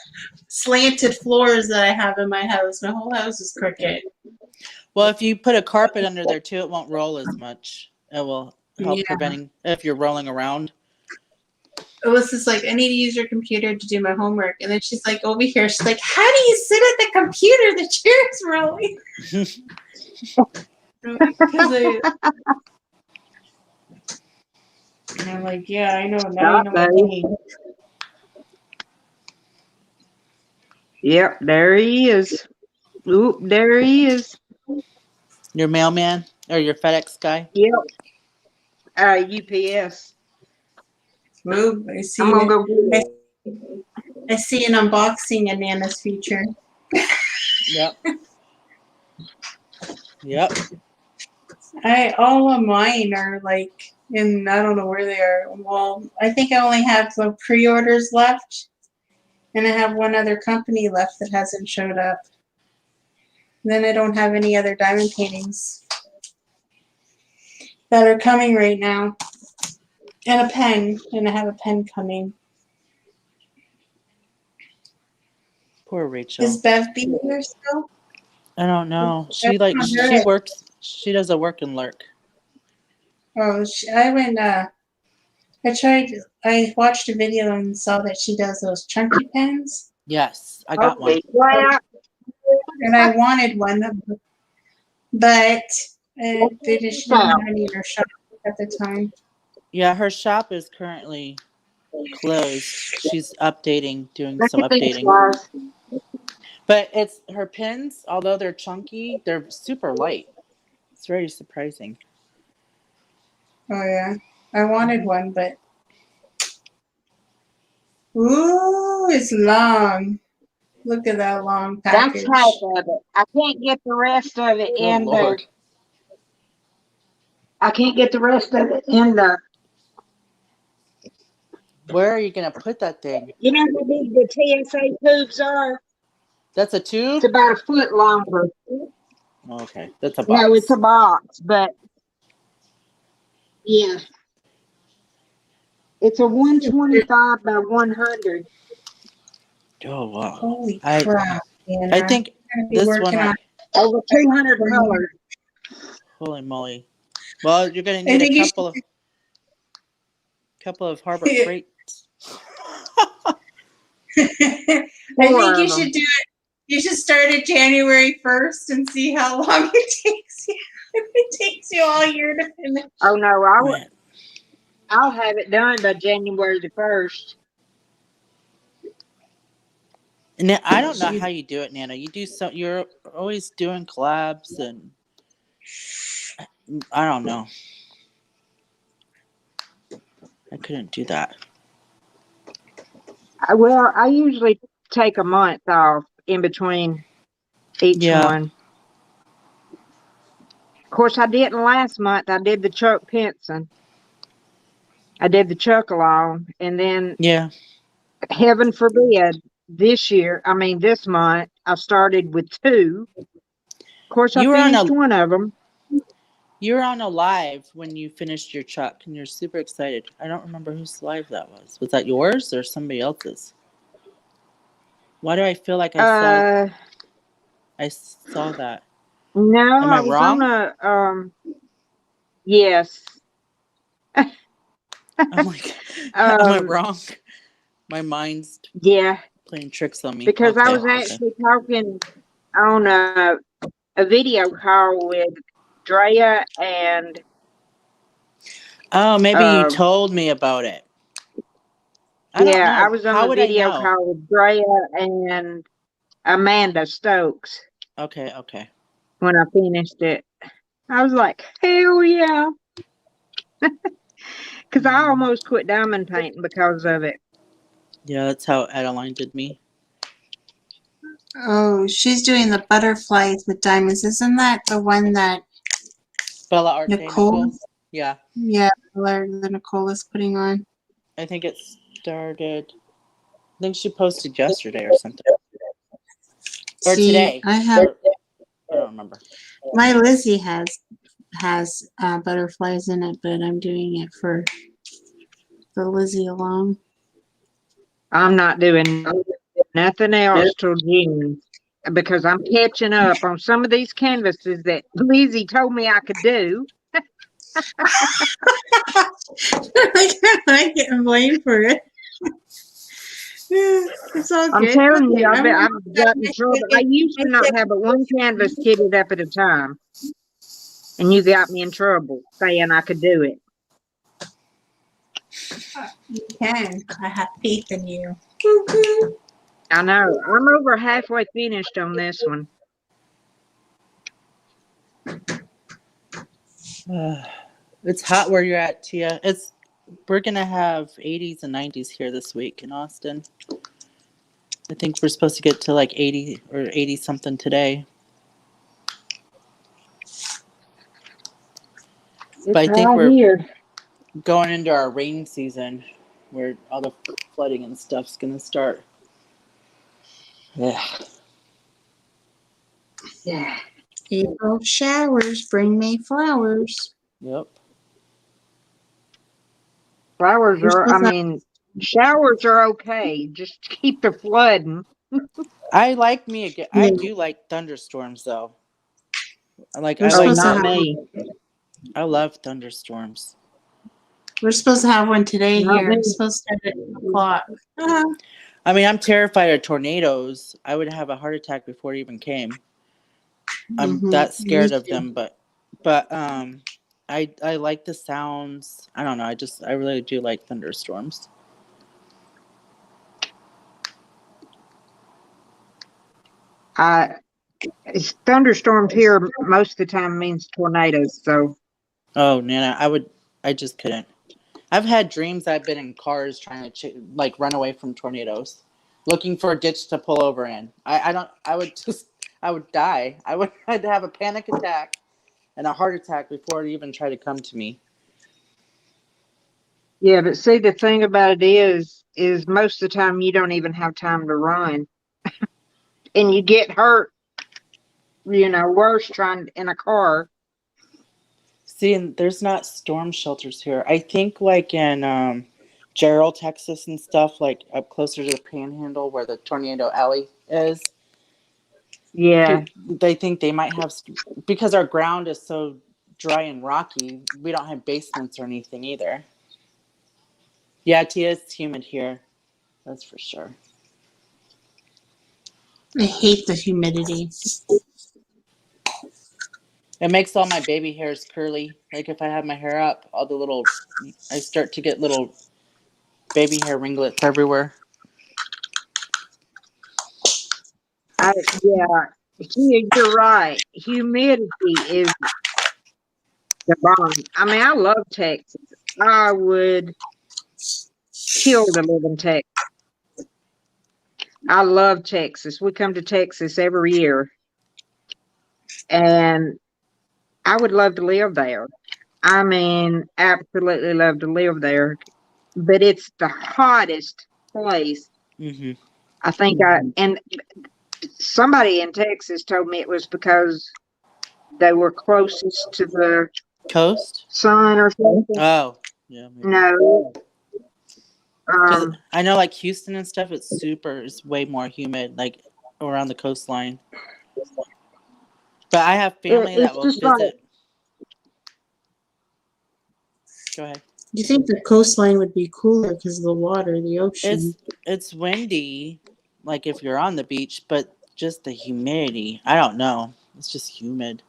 slanted floors that I have in my house. My whole house is crooked. Well, if you put a carpet under there too, it won't roll as much. It will help Yeah. preventing if you're rolling around. It was just like, I need to use your computer to do my homework. And then she's like, over here, she's like, how do you sit at the computer? The chair's rolling. And I'm like, yeah, I know. Now you know my pain. Yep, there he is. Oop, there he is. Your mailman or your FedEx guy? Yep. UPS. Move. I see I'm gonna it. go. I see an unboxing in Nana's future. Yep. Yep. All of mine are like, and I don't know where they are. Well, I think I only have the pre-orders left, and I have one other company left that hasn't showed up. Then I don't have any other diamond paintings that are coming right now. And a pen, and I have a pen coming. Poor Rachel. Is Bev being here still? I don't know. She works. She does a work and lurk. Oh, I watched a video and saw that she does those chunky pens. Yes, I got one. And I wanted one, but they didn't have any in her shop at the time. Yeah, her shop is currently closed. She's updating, doing some updating. But it's her pins, although they're chunky, they're super light. It's very surprising. Oh yeah, I wanted one, but ooh, it's long. Look at that long package. That's half of it. I can't get the rest of it Oh, in Lord. I can't get the rest of it in the. Where are you going to put that thing? You know how big the TSA tubes are? That's a tube? It's about a foot longer. Okay, that's a box. No, it's a box, but yeah. It's a 125 by 100. Oh, wow. Holy crap, Anna. I think this one right. Over 200 colors. Holy moly. Well, you're going to need a couple of Harbor Freights. I think you should do it. You should start it January 1st and see how long it takes you. If it takes you all year to finish. Oh no, I'll have it done by January the 1st. And I don't know how you do it, Nana. You're always doing collabs, and I don't know. I couldn't do that. Well, I usually take a month off in between each one. Of course, I didn't last month. I did the Chuck Pinson. I did the Chuck along, and then heaven forbid, this month, I started with 2. Of course, I finished one of them. You were on a live when you finished your Chuck, and you're super excited. I don't remember whose live that was. Was that yours or somebody else's? Why do I feel like I saw that? No, Am I wrong? yes. I'm like, am I Um, wrong? My mind's yeah, playing tricks on me. because I Okay, was okay. actually talking on a video call with Drea and Oh, maybe you uh, told me about it. I don't yeah, I know. was on How the would I video know? call with Drea and Amanda Stokes Okay, okay. when I finished it. I was like, hell yeah. Because I Mm. almost quit diamond painting because of it. Yeah, that's how Adeline did me. Oh, she's doing the butterflies with diamonds. Isn't that the one that Bella Arte Nicole? Nicole? Yeah. Yeah, the Nicole is putting on. I think it started. I think she posted yesterday or something. Or See, today. I have Or I don't remember. my Lizzie has butterflies in it, but I'm doing it for the Lizzie alone. I'm not doing nothing else till June because I'm catching up on some of these canvases that Lizzie told me I could do. I get blamed for it. It's all I'm good. telling you, I'm I've almost at gotten in trouble. I used to not have but one canvas kitted up at a time, and you got me in trouble saying I could do it. You can. I have faith in you. I know. I'm over halfway finished on this one. It's hot where you're at, Tia. We're gonna have 80s and 90s here this week in Austin. I think we're supposed to get to like 80 or 80 something today. But It's I think hot we're here. going into our rain season where all the flooding and stuff's gonna start. Yeah. Yeah. April showers bring May flowers. Yep. Flowers We're are, I supposed to mean, showers are okay. Just keep the flooding. I do like thunderstorms though. we're I Oh, like supposed to not have the me. I love thunderstorms. we're supposed to have one today Not here. me. It's supposed to start at 8 o'clock. I mean, I'm terrified of tornadoes. I would have a heart attack before it even came. I'm that Me scared of too. them, but I like the sounds. I don't know. I really do like thunderstorms. I thunderstorms here most of the time means tornadoes. So Oh, Nana, I just couldn't. I've had dreams I've been in cars trying to like run away from tornadoes, looking for a ditch to pull over in. I don't. I would die. I'd have a panic attack and a heart attack before it even tried to come to me. yeah, but see the thing about it is most of the time you don't even have time to run, and you get hurt. Worse trying in a car. See, and there's not storm shelters here. I think like in Gerald, Texas and stuff, like up closer to the Panhandle where the Tornado Alley is. Yeah, They think they might have because our ground is so dry and rocky. We don't have basements or anything either. Yeah, Tia, it's humid here. That's for sure. I hate the humidity. It makes all my baby hairs curly. Like if I have my hair up, I start to get little baby hair ringlets everywhere. yeah. See, you're right. Humidity is the bomb. I mean, I love Texas. I would kill to live in Texas. I love Texas. We come to Texas every year, and I would love to live there. I mean, absolutely love to live there. But it's the hottest place. Mm-hmm. I think and somebody in Texas told me it was because they were closest to the Coast? sun or something. Oh, yeah, maybe. No. Because Um, I know, like Houston and stuff, it's way more humid, like around the coastline. But I have family that it's will just like visit. Go ahead. You think the coastline would be cooler because of the water, the ocean? It's windy, like if you're on the beach, but just the humidity. I don't know. It's just humid.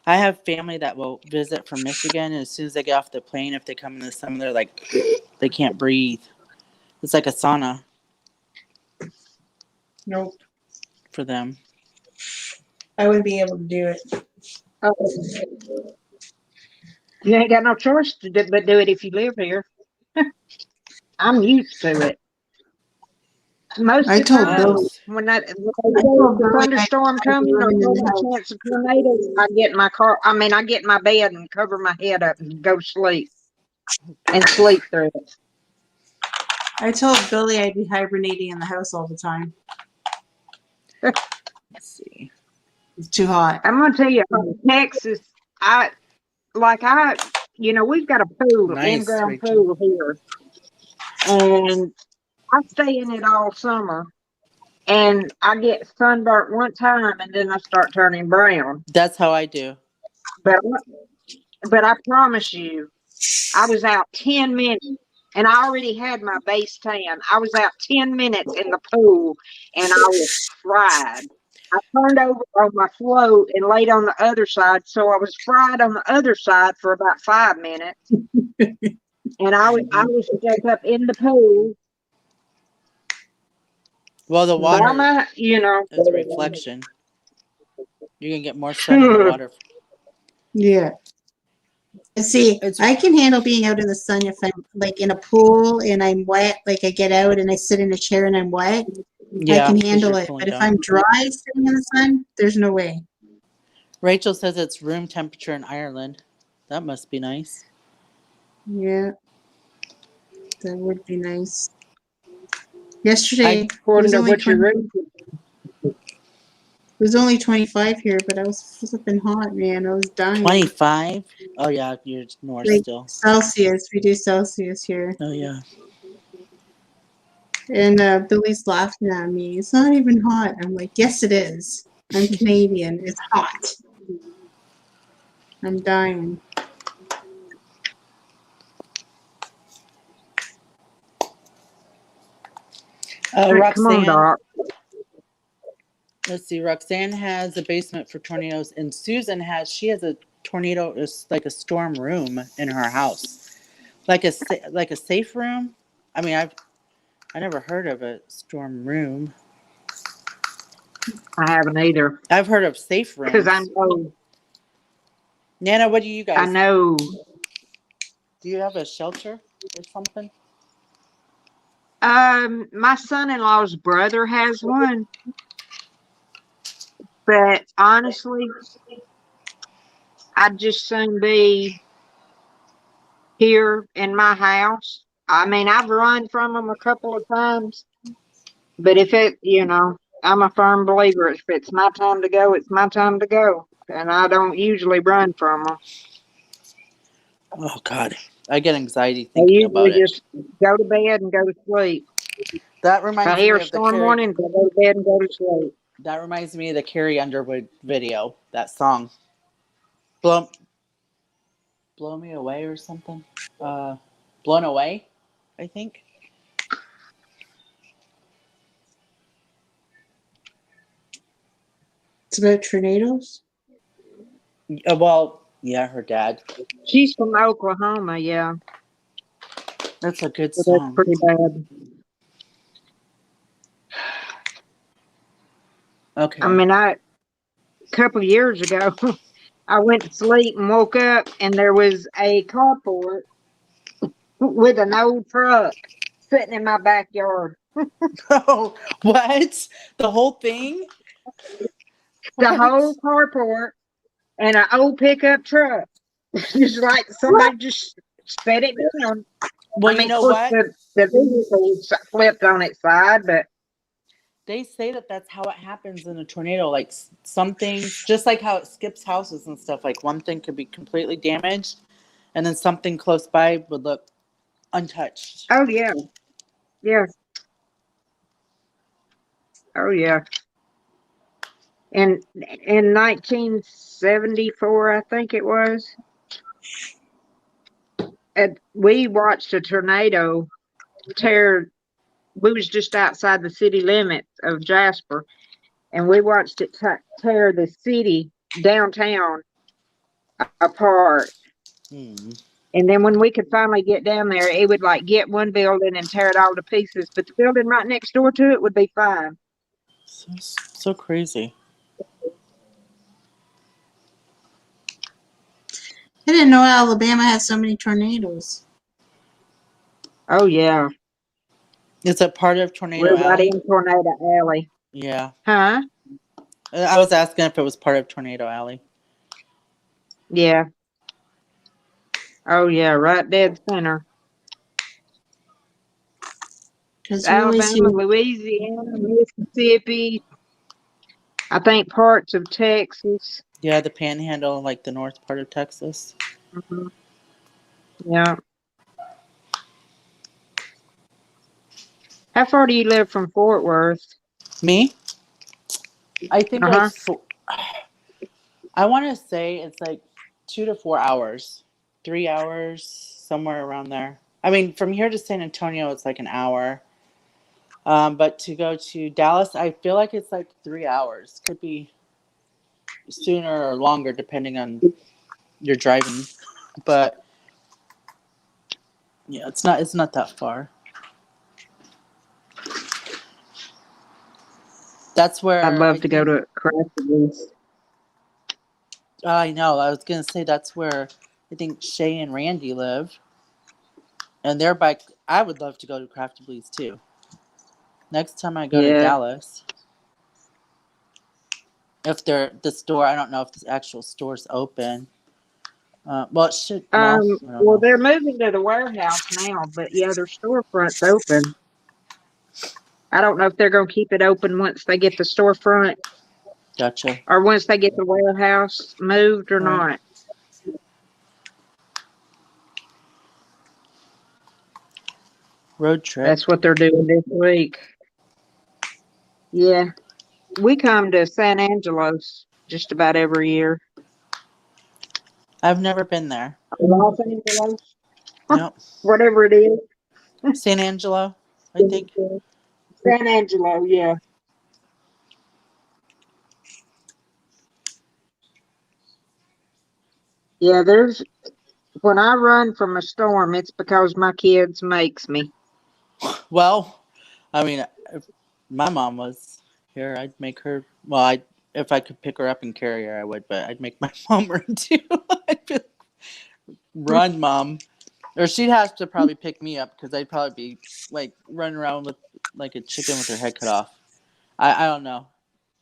I have family that will visit from Michigan, and as soon as they get off the plane, if they come in the summer, they're like, they can't breathe. It's like a sauna Nope. for them. I wouldn't be able to do it. Oh, you ain't got no choice to do, but do it if you live here. I'm used to it. Most I of the told time, Billy. when I they say told the Billy thunderstorm I'd be coming or running in there's the a house. chance of tornadoes, I get in my car. I mean, I get in my bed and cover my head up and go to sleep and sleep through it. I told Billy I'd be hibernating in the house all the time. Let's see. It's too hot. I'm gonna tell you, Texas, I like I, we've got a pool, Nice, in-ground Rachel. pool here, and I stay in it all summer. And I get sunburnt one time, and then I start turning brown. That's how I do. But but I promise you, I was out 10 minutes, and I already had my base tan. I was out 10 minutes in the pool, and I was fried. I turned over on my float and laid on the other side, so I was fried on the other side for about 5 minutes. And I was stuck up in the pool. Well, the By water my, is a reflection. You can get more sun in the water. Yeah. See, I can handle being out in the sun if I'm like in a pool and I'm wet. Like I get out and I sit in a chair and I'm wet. Yeah, I can 'cause handle you're it. cooling But if down. I'm dry sitting in the sun, there's no way. Rachel says it's room temperature in Ireland. That must be nice. Yeah, that would be nice. Yesterday it according was to only what you 20. read. It was only 25 here, but I was flipping hot, man. I was dying. 25? Oh, yeah, you're north Like still. Celsius. We do Celsius here. Oh, yeah. And Billy's laughing at me. It's not even hot. I'm like, yes, it is. I'm Canadian. It's hot. I'm dying. Come on, Roxanne, Doc. let's see. Roxanne has a basement for tornadoes, and Susan she has a tornado, it's like a storm room in her house, like a safe room. I mean, I never heard of a storm room. I haven't either. I've heard of safe Because I rooms. know, Nana, what do you I guys? know. Do you have a shelter or something? My son-in-law's brother has one, but honestly, I'd just soon be here in my house. I mean, I've run from them a couple of times, but I'm a firm believer. If it's my time to go, it's my time to go, and I don't usually run from them. Oh God, I get anxiety I thinking about usually it. just go to bed and go to sleep. That If I reminds hear me a of the storm Carrie. warning, I go to bed and go to sleep. That reminds me of the Carrie Underwood video. That song, blow, blow me away or something. Uh, blown away, I think. It's about tornadoes. Well, yeah, her dad. She's from Oklahoma, yeah. That's a good So that's song. pretty bad. Okay. I mean, a couple of years ago, I went to sleep and woke up, and there was a carport with an old truck sitting in my backyard. Oh, what? The whole thing? The What? whole carport and an old pickup truck. Just like somebody just sped it down. Well, I you mean, of know course, what? the vehicle was flipped on its side, but They say that that's how it happens in a tornado. Like some things, just like how it skips houses and stuff. Like one thing could be completely damaged, and then something close by would look untouched. oh yeah, yeah, oh yeah. And in 1974, I think it was, we watched a tornado tear. We was just outside the city limits of Jasper, and we watched it tear the city downtown apart. Hmm. And then when we could finally get down there, it would like get one building and tear it all to pieces, but the building right next door to it would be fine. So crazy. I didn't know Alabama had so many tornadoes. Oh yeah, Is it part of Tornado we're right Alley? in Tornado Alley. Yeah. Huh? I was asking if it was part of Tornado Alley. Yeah. Oh yeah, right dead center. Because we always Alabama, hear, Louisiana, Mississippi. I think parts of Texas. Yeah, the Panhandle, like the north part of Texas. Mhm. Yeah. How far do you live from Fort Worth? Me? I think like Uh-huh. I want to say it's like 2 to 4 hours, 3 hours, somewhere around there. I mean, from here to San Antonio, it's like an hour. But to go to Dallas, I feel like it's like 3 hours. Could be sooner or longer depending on your driving. But yeah, it's not that far. That's I'd where I love to go think to Craftsville. I know. I was gonna say that's where I think Shay and Randy live, and their bike. I would love to go to Crafty Bleeds too. Next time I go to Yeah. Dallas, if the store, I don't know if the actual store's open. Well, it should. Well, I don't Well, know. they're moving to the warehouse now, but yeah, their storefront's open. I don't know if they're going to keep it open once they get the storefront Gotcha. or once they get the warehouse moved or All right. not. Road trip. That's what they're doing this week. Yeah. We come to San Angelo's just about every year. I've never been there. Los Angeles, Nope. whatever it is. San Angelo, I think. San Angelo, yeah. Yeah, when I run from a storm, it's because my kids makes me. Well, I mean, if my mom was here, I'd make her. Well, I if I could pick her up and carry her, I would. But I'd make my mom run too. I'd be like, run, mom, or she'd have to probably pick me up because I'd probably be like running around with like a chicken with her head cut off. I don't know.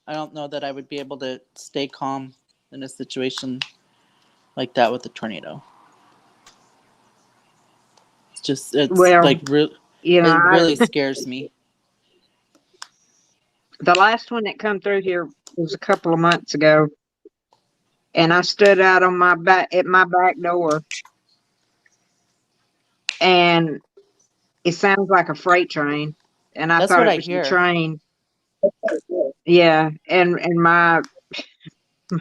I don't know that I would be able to stay calm in a situation like that with a tornado. It's Well, like you know, it really scares me. the last one that come through here was a couple of months ago, and I stood out on my back at my back door, and it sounds like a freight train, and I That's thought what it I was the hear. train. Yeah, and my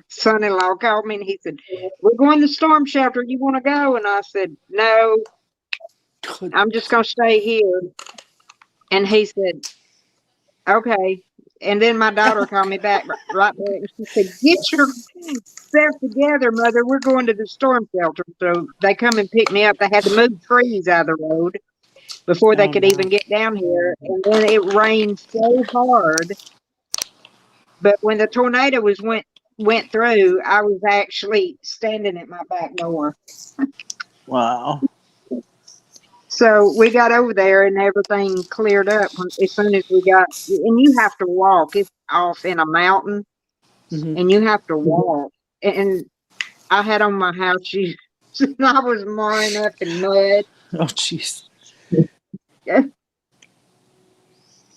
son-in-law called me and he said, "We're going to storm shelter. You want to go?" And I said, "No, I'm just going to stay here." And he said, "Okay." And then my daughter called me back right there and she said, "Get yourself together, mother. We're going to the storm shelter." So they come and pick me up. They had to move trees out of the road before they Oh could no. even get down here. And then it rained so hard. But when the tornado went through, I was actually standing at my back door. Wow. So we got over there and everything cleared up as soon as we got. And you have to walk. It's off in a mountain, Hmm. and you have to walk. And I had on my house shoes, and I was marring up in mud. Oh jeez.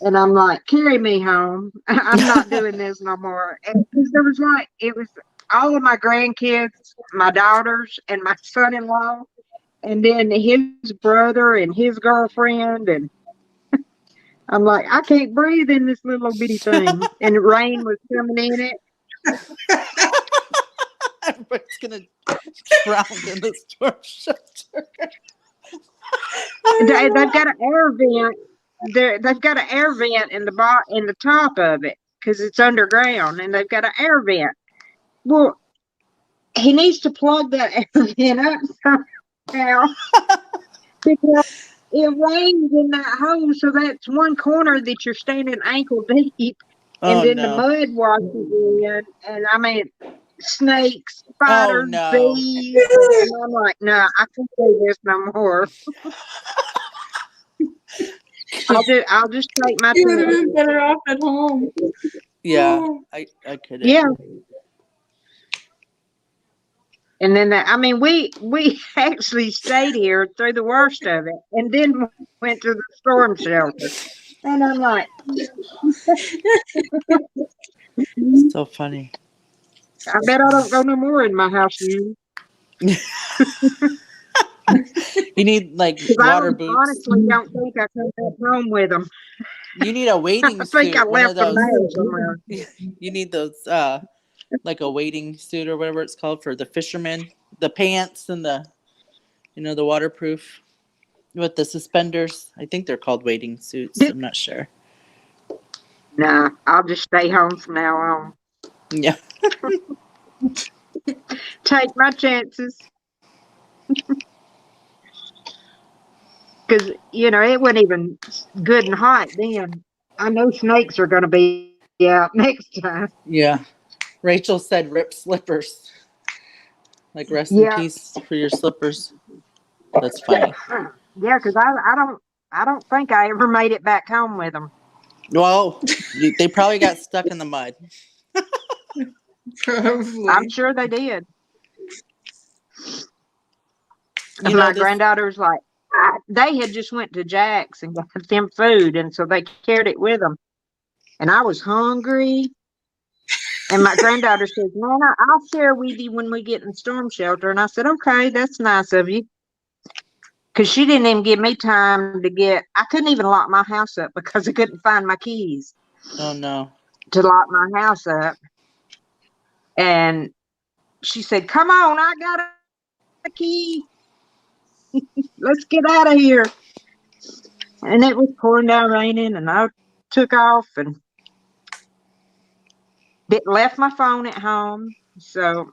And I'm like, "Carry me home. I'm not doing this no more." And there was it was all of my grandkids, my daughters, and my son-in-law, and then his brother and his girlfriend. And I'm like, I can't breathe in this little bitty thing. And the rain was coming in it. Everybody's gonna drown in the storm shelter. They've got an air vent. They've got an air vent in the top of it because it's underground, and they've got an air vent. Well, he needs to plug that air vent up somehow because it rains in that hole, so that's one corner that you're standing ankle deep, and Oh then the no. mud washes in, and I mean snakes, Oh spiders, no. bees, and I'm like, no, I can't do this no more. I'll just take my You would have chances. been better off at home. Yeah, Oh. I couldn't. Yeah, and then I mean, we actually stayed here through the worst of it, and then went to the storm shelter. And I'm like, So funny. I bet I don't go no more in my house shoes. You need like Because I water boots. honestly don't think I come back home with them. You need a wading I think I suit. One of left them those. there somewhere. You need those like a wading suit or whatever it's called for the fishermen. The pants and the waterproof with the suspenders. I think they're called wading suits. I'm not sure. Nah, I'll just stay home from now on. Yeah. Take my chances. Because, it wasn't even good and hot then. I know snakes are going to be out next time. Yeah. Rachel said rip slippers. Like rest in Yeah. peace for your slippers. That's funny. Yeah, because I don't think I ever made it back home with them. Well, they probably got stuck in the mud. Probably. I'm sure they did. You know My this. granddaughter was like, they had just went to Jack's and got them food, and so they carried it with them. And I was hungry. And my granddaughter says, Nana, I'll share with you when we get in the storm shelter. And I said, okay, that's nice of you. Because she didn't even give me time I couldn't even lock my house up because I couldn't find my keys Oh no. to lock my house up. And she said, come on, I got a key. Let's get out of here. And it was pouring down raining, and I took off and left my phone at home. So, of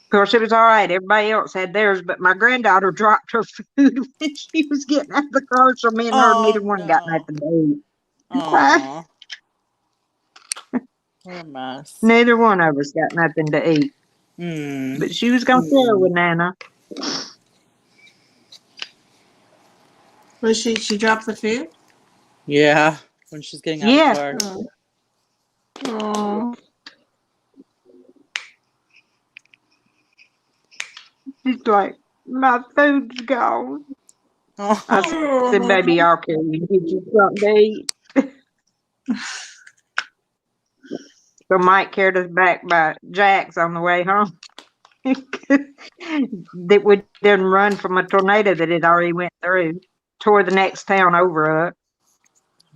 course, it was all right. Everybody else had theirs, but my granddaughter dropped her food when she was getting out of the car. So me and her, Oh neither one got no. nothing to eat. Aw. What a mess. Neither one of us got nothing to eat. Hmm. But she was going to share with Nana. Was she dropped the food? Yeah. When she's getting out of the Yeah. car. Oh. Oh. She's like, my food's gone. I Oh. said, baby, I'll carry you. Get you something to eat. So Mike carried us back by Jack's on the way home. That we didn't run from a tornado that had already went through, tore the next town over up.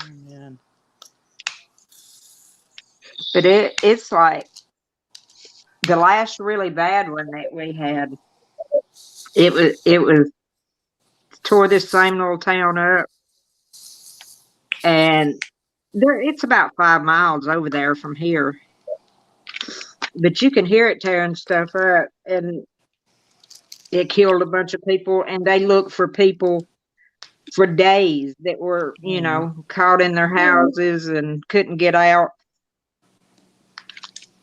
Oh, man. But it's like the last really bad one that we had. It was tore this same little town up, and it's about 5 miles over there from here. But you can hear it tearing stuff up, and it killed a bunch of people, and they looked for people for days that were, caught in their houses and couldn't get out.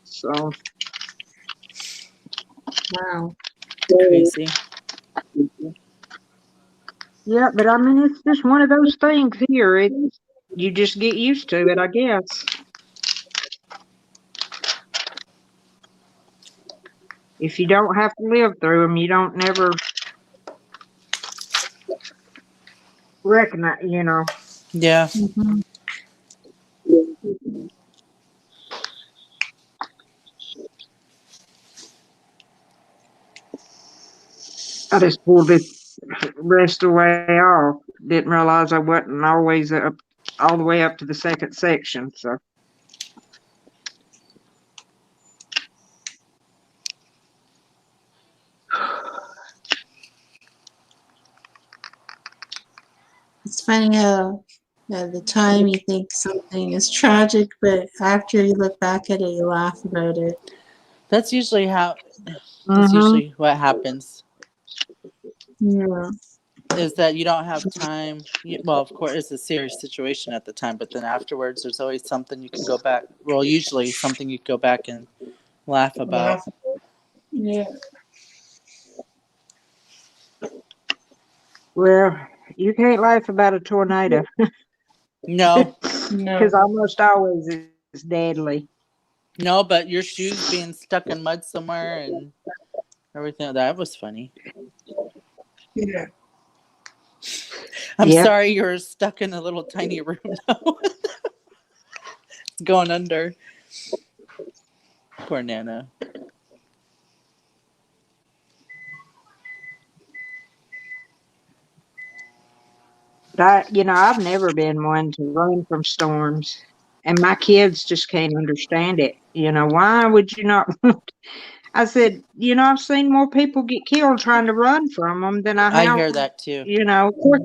So, Wow. Crazy. yeah, but I mean, it's just one of those things here. You just get used to it, I guess. If you don't have to live through them, you don't never recognize, Yeah. Mm-hmm. I just pulled this rest away off. Didn't realize I wasn't always up all the way up to the second section. So It's funny how at the time you think something is tragic, but after you look back at it, you laugh about it. That's usually how. That's Mm-hmm. usually what happens. Yeah. Is that you don't have time. Well, of course, it's a serious situation at the time, but then afterwards, there's always something you can go back. Well, usually something you can go back and laugh about. Laugh. Yeah. Well, you can't laugh about a tornado No, because No. almost always it's deadly. no, but your shoes being stuck in mud somewhere and everything, that was funny. Yeah. I'm Yep. sorry you were stuck in a little tiny room though. Going under. Poor Nana. But I've never been one to run from storms. And my kids just can't understand it. Why would you not? I said, I've seen more people get killed trying to run from them than I I have, hear that too. of course,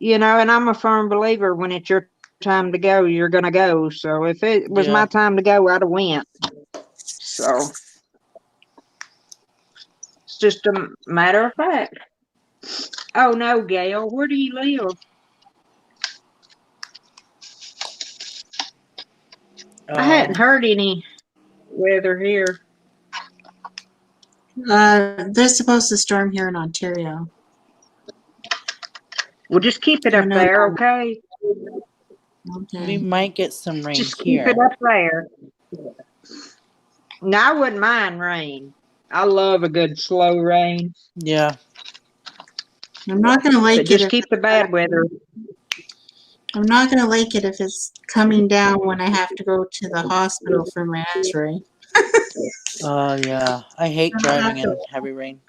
and I'm a firm believer when it's your time to go, you're going to go. So if it was Yeah. my time to go, I'd have went. So it's just a matter of fact. Oh, no, Gail, where do you live? I hadn't Um. heard any weather here. They're supposed to storm here in Ontario. Well, just keep it I up know there, that. okay? We Okay. might get some rain Just keep it here. up there. Now, I wouldn't mind rain. I love a good slow rain, Yeah. I'm not gonna but like it just if keep the bad weather. I'm not gonna like it if it's coming down when I have to go to the hospital for my X-ray. Oh yeah. I hate driving in heavy rain.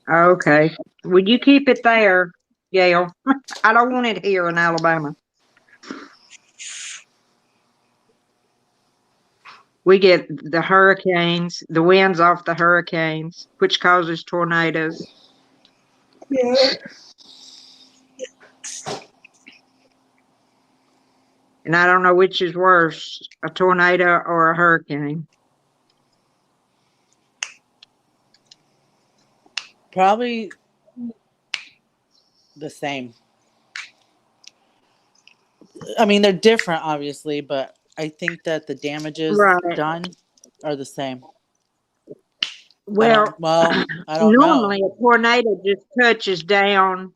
Okay. Would you keep it there, Gail? I don't want it here in Alabama. We get the hurricanes, the winds off the hurricanes, which causes tornadoes. Yeah. And I don't know which is worse, a tornado or a hurricane. Probably the same. I mean, they're different, obviously, but I think that the damages Right. done are the same. Well, I don't know. normally a tornado just touches down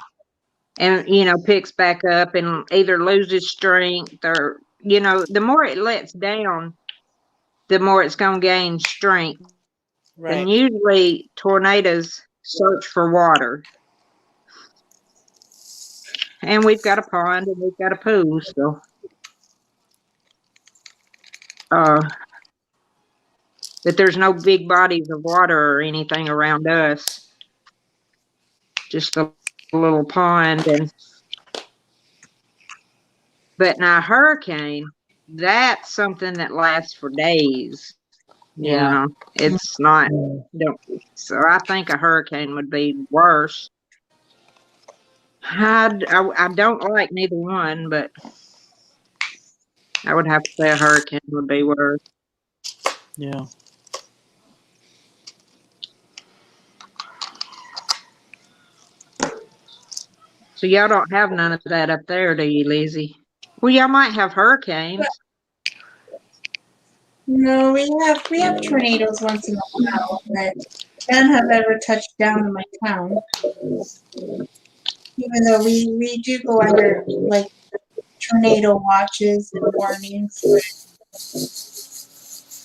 and, picks back up and either loses strength or, the more it lets down, the more it's going to gain strength. And Right. usually tornadoes search for water. And we've got a pond and we've got a pool, so uh but there's no big bodies of water or anything around us. Just a little pond and but now a hurricane, that's something that lasts for days. Yeah. It's not don't so I think a hurricane would be worse. I don't like neither one, but I would have to say a hurricane would be worse. Yeah. So y'all don't have none of that up there, do you, Lizzie? Well, y'all might have hurricanes. No, we have tornadoes once in a while, but none have ever touched down in my town. Even though we do go under like tornado watches and warnings,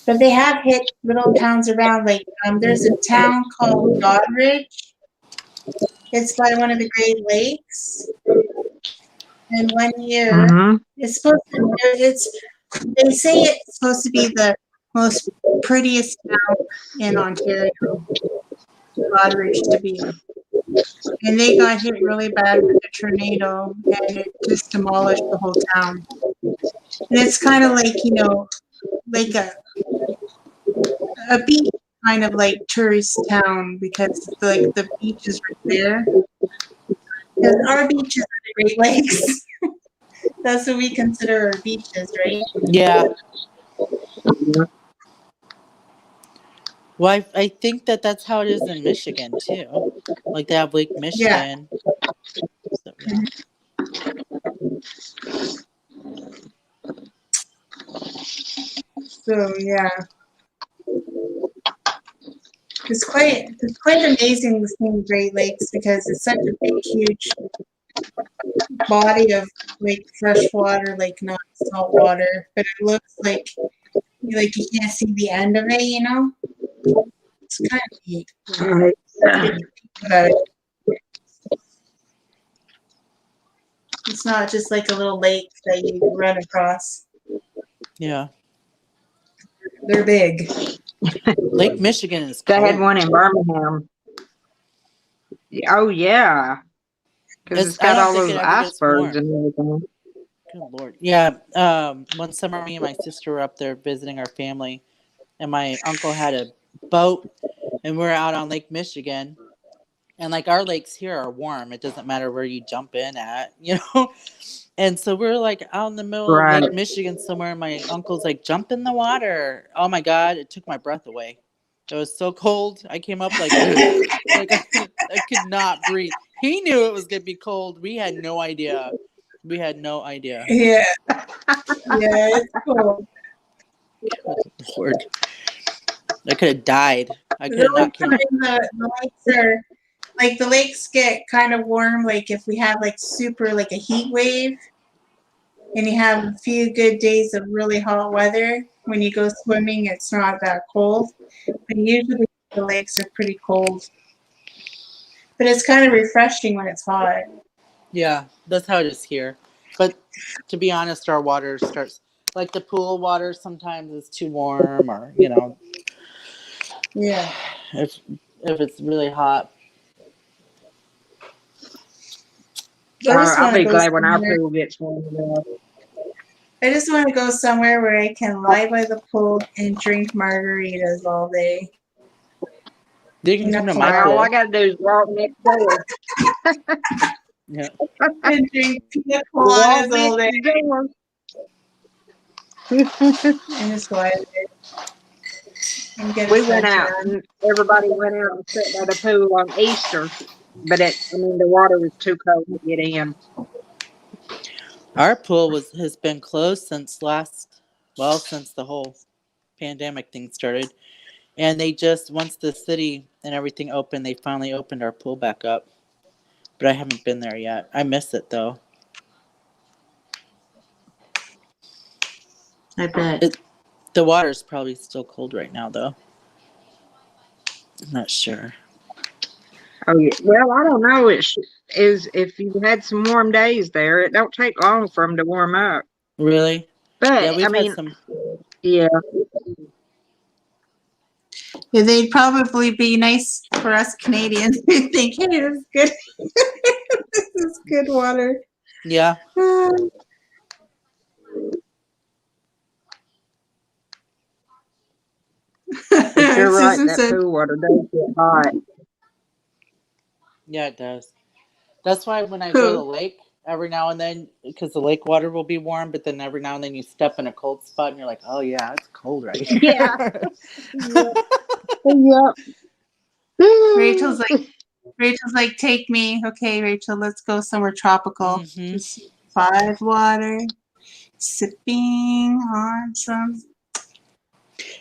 but they have hit little towns around. Like there's a town called Doddridge. It's by one of the Great Lakes, and one year Mm-hmm. it's supposed to. They say it's supposed to be the most prettiest town in Ontario, Doddridge to be. And they got hit really bad with a tornado, and it just demolished the whole town. And it's kind of like like a beach kind of like tourist town because like the beach is right there. Because our beaches are the Great Lakes. That's what we consider our beaches, right? Yeah. Well, I think that's how it is in Michigan too. Like they have Lake Yeah. Michigan. So, yeah. So yeah, it's quite amazing seeing Great Lakes because it's such a big, huge body of like fresh water, like not salt water, but it looks like you can't see the end of it. You know, it's kind of neat Right. when you think about it. It's not just like a little lake that you run across. Yeah. They're big. Lake Michigan is They had cold. one in Birmingham. Oh yeah, because it's I got don't all think it those ever gets icebergs warm. and everything. Good Lord. Yeah. One summer, me and my sister were up there visiting our family, and my uncle had a boat, and we're out on Lake Michigan. And like our lakes here are warm. It doesn't matter where you jump in at, you know? And so we're like out in the middle of Right. Lake Michigan somewhere. And my uncle's like, jump in the water. Oh my God. It took my breath away. It was so cold. I came up like this. Like I could not breathe. He knew it was going to be cold. We had no idea. We had no idea. Yeah, yeah, it's cool. Good Lord. I could have died. I could The have only not came. time the lakes are like the lakes get kind of warm, like if we have like super like a heat wave and you have a few good days of really hot weather. When you go swimming, it's not that cold, but usually the lakes are pretty cold. But it's kind of refreshing when it's hot. Yeah, that's how it is here. But to be honest, our water starts like the pool water sometimes is too warm, or Yeah. if if it's really hot. I just I'll want to be go glad when our somewhere. pool gets warm enough. I just want to go somewhere where I can lie by the pool and drink margaritas all day. You can In a come to my All I pool. gotta do is walk next door. Yeah. and drink pina Walk coladas all next day. door. And just lie there and get a We went out suntan. and everybody went out and sat by the pool on Easter, but the water was too cold to get in. Our pool has been closed since since the whole pandemic thing started. And they just once the city and everything opened, they finally opened our pool back up. But I haven't been there yet. I miss it though. I bet. The water's probably still cold right now though. I'm not sure. Oh yeah. Well, I don't know. Is if you had some warm days there, it don't take long for them to warm up. Really? Yeah, But I we've had mean, some. yeah, Yeah, they'd probably be nice for us Canadians. They think, hey, this is good. This is good water. Yeah. but you're right. Susan That said, pool water does get hot. Yeah, it does. That's why when I go to "Who?" the lake, every now and then, because the lake water will be warm, but then every now and then you step in a cold spot and you're like, oh, yeah, it's cold right Yeah. here. Yep. Yep. Rachel's like, take me. Okay, Rachel, let's go somewhere tropical. Hmm. Just 5 water, sipping on some.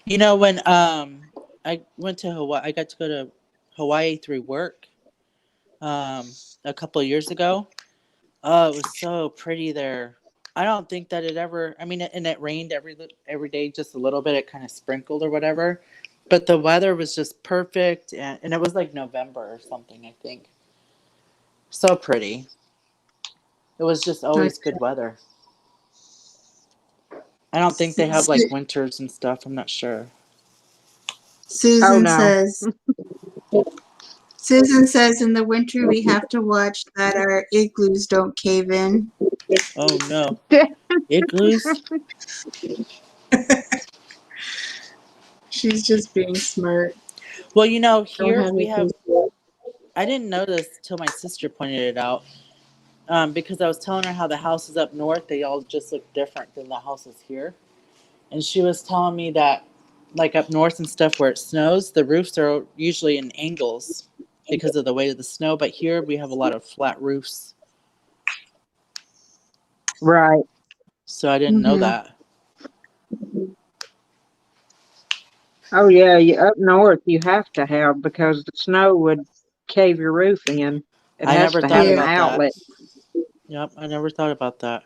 When I went to Hawaii, I got to go to Hawaii through work a couple of years ago. Oh, it was so pretty there. I don't think that it ever. I mean, and it rained every day, just a little bit. It kind of sprinkled or whatever, but the weather was just perfect, and it was like November or something. I think so pretty. It was just Like, always good weather. I don't think they have like winters and stuff. I'm not sure. Oh Susan no. says, Susan says in the winter we have to watch that our igloos don't cave in. Oh no, igloos. She's just being smart. Well, Don't here have we have. igloos. I didn't know this till my sister pointed it out. because I was telling her how the houses up north, they all just look different than the houses here. And she was telling me that, like up north and stuff where it snows, the roofs are usually in angles because of the weight of the snow. But here we have a lot of flat roofs. Right. So I didn't know Mm-hmm. that. Oh yeah, up north you have to have because the snow would cave your roof in. It I has never to thought have an Yeah. about that. outlet. Yep, I never thought about that.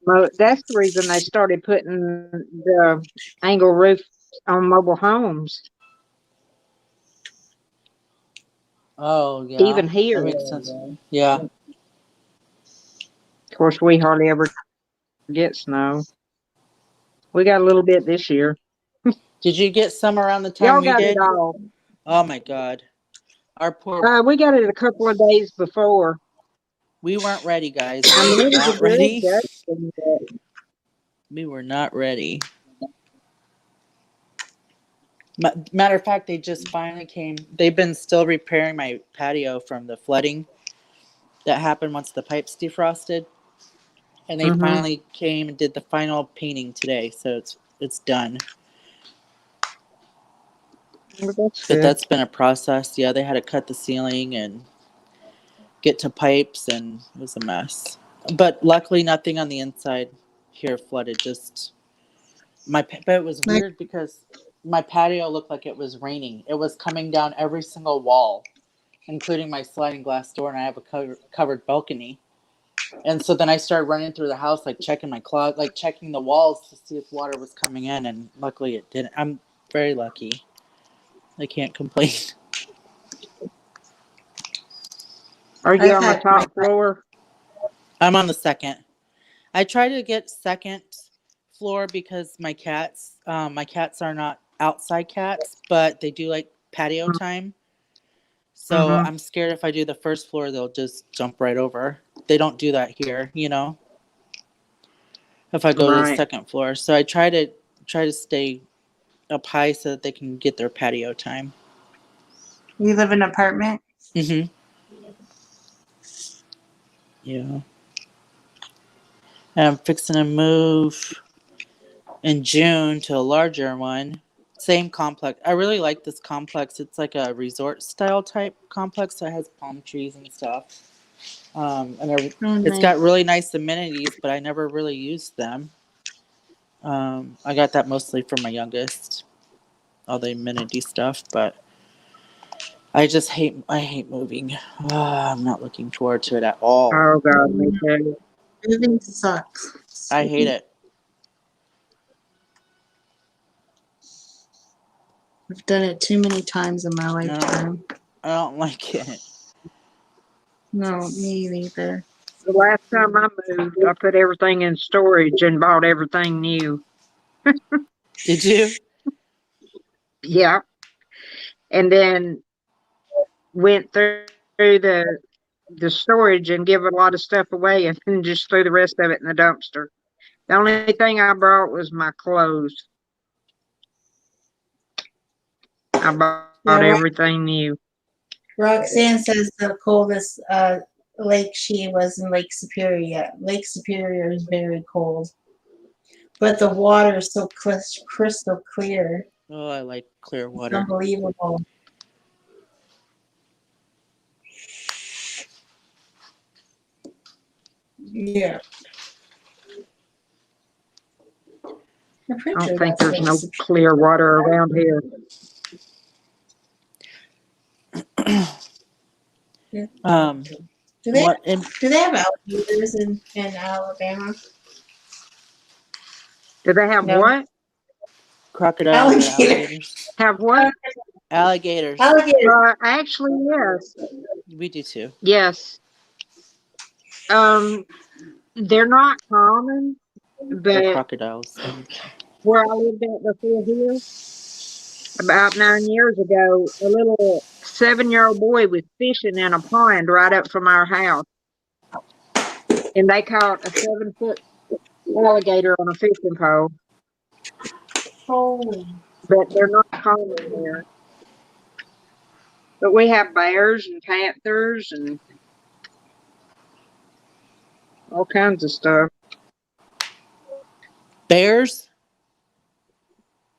Well, that's the reason they started putting the angle roof on mobile homes. Oh, yeah. Even here, That makes sense. Yeah. of course, we hardly ever get snow. We got a little bit this year. Did you get some around the time Y'all we got it did? all. Oh, my God. Our poor. We got it a couple of days before. We weren't ready, guys. I We mean, were it was not a good ready. Justin, but We were not ready. Matter of fact, they just finally came. They've been still repairing my patio from the flooding that happened once the pipes defrosted, and they mm-hmm. finally came and did the final painting today. So it's done. Well, that's But good. that's been a process. Yeah, they had to cut the ceiling and get to pipes, and it was a mess. But luckily, nothing on the inside here flooded. Just but it was Like, weird because my patio looked like it was raining. It was coming down every single wall, including my sliding glass door, and I have a covered balcony. And so then I started running through the house, like checking my closet, like checking the walls to see if water was coming in, and luckily it didn't. I'm very lucky. I can't complain. Are you I've on the had my top floor? I'm on the second. I try to get second floor because my cats are not outside cats, but they do like patio time. So Mm-hmm. I'm scared if I do the first floor, they'll just jump right over. They don't do that here, if I go to the Right. second floor. So I try to stay up high so that they can get their patio time. you live in an apartment. Mhm. Yeah. And I'm fixing to move in June to a larger one. Same complex. I really like this complex. It's like a resort style type complex that has palm trees and stuff. Oh, It's nice. got really nice amenities, but I never really used them. I got that mostly for my youngest, all the amenity stuff. But I hate moving. I'm not looking forward to it at all. Oh God, me too. Moving sucks. I hate it. I've done it too many times in my lifetime. I don't like it. No, me neither. The last time I moved, I put everything in storage and bought everything new. Did you? Yeah, and then went through the storage and give a lot of stuff away, and then just threw the rest of it in the dumpster. The only thing I brought was my clothes. I bought Yeah, everything new. Roxanne says the coldest lake she was in Lake Superior. Lake Superior is very cold, but the water is so crystal clear. Oh, I like clear It's water. unbelievable. Yeah, I'm pretty I don't sure think that's there's Lake no Superior. clear water around here. Yeah. um, Do they what in do they have alligators in Alabama? Do they have No. what? crocodiles or Alligator. alligators? Have what? Alligators. Alligator. Actually, yes. We do too. Yes. Um, they're not common, Or but crocodiles. where I lived at before here, about 9 years ago, a little 7-year-old boy was fishing in a pond right up from our house, and they caught a 7-foot alligator on a fishing pole. Holy. But they're not common there. But we have bears and panthers and all kinds of stuff. Bears?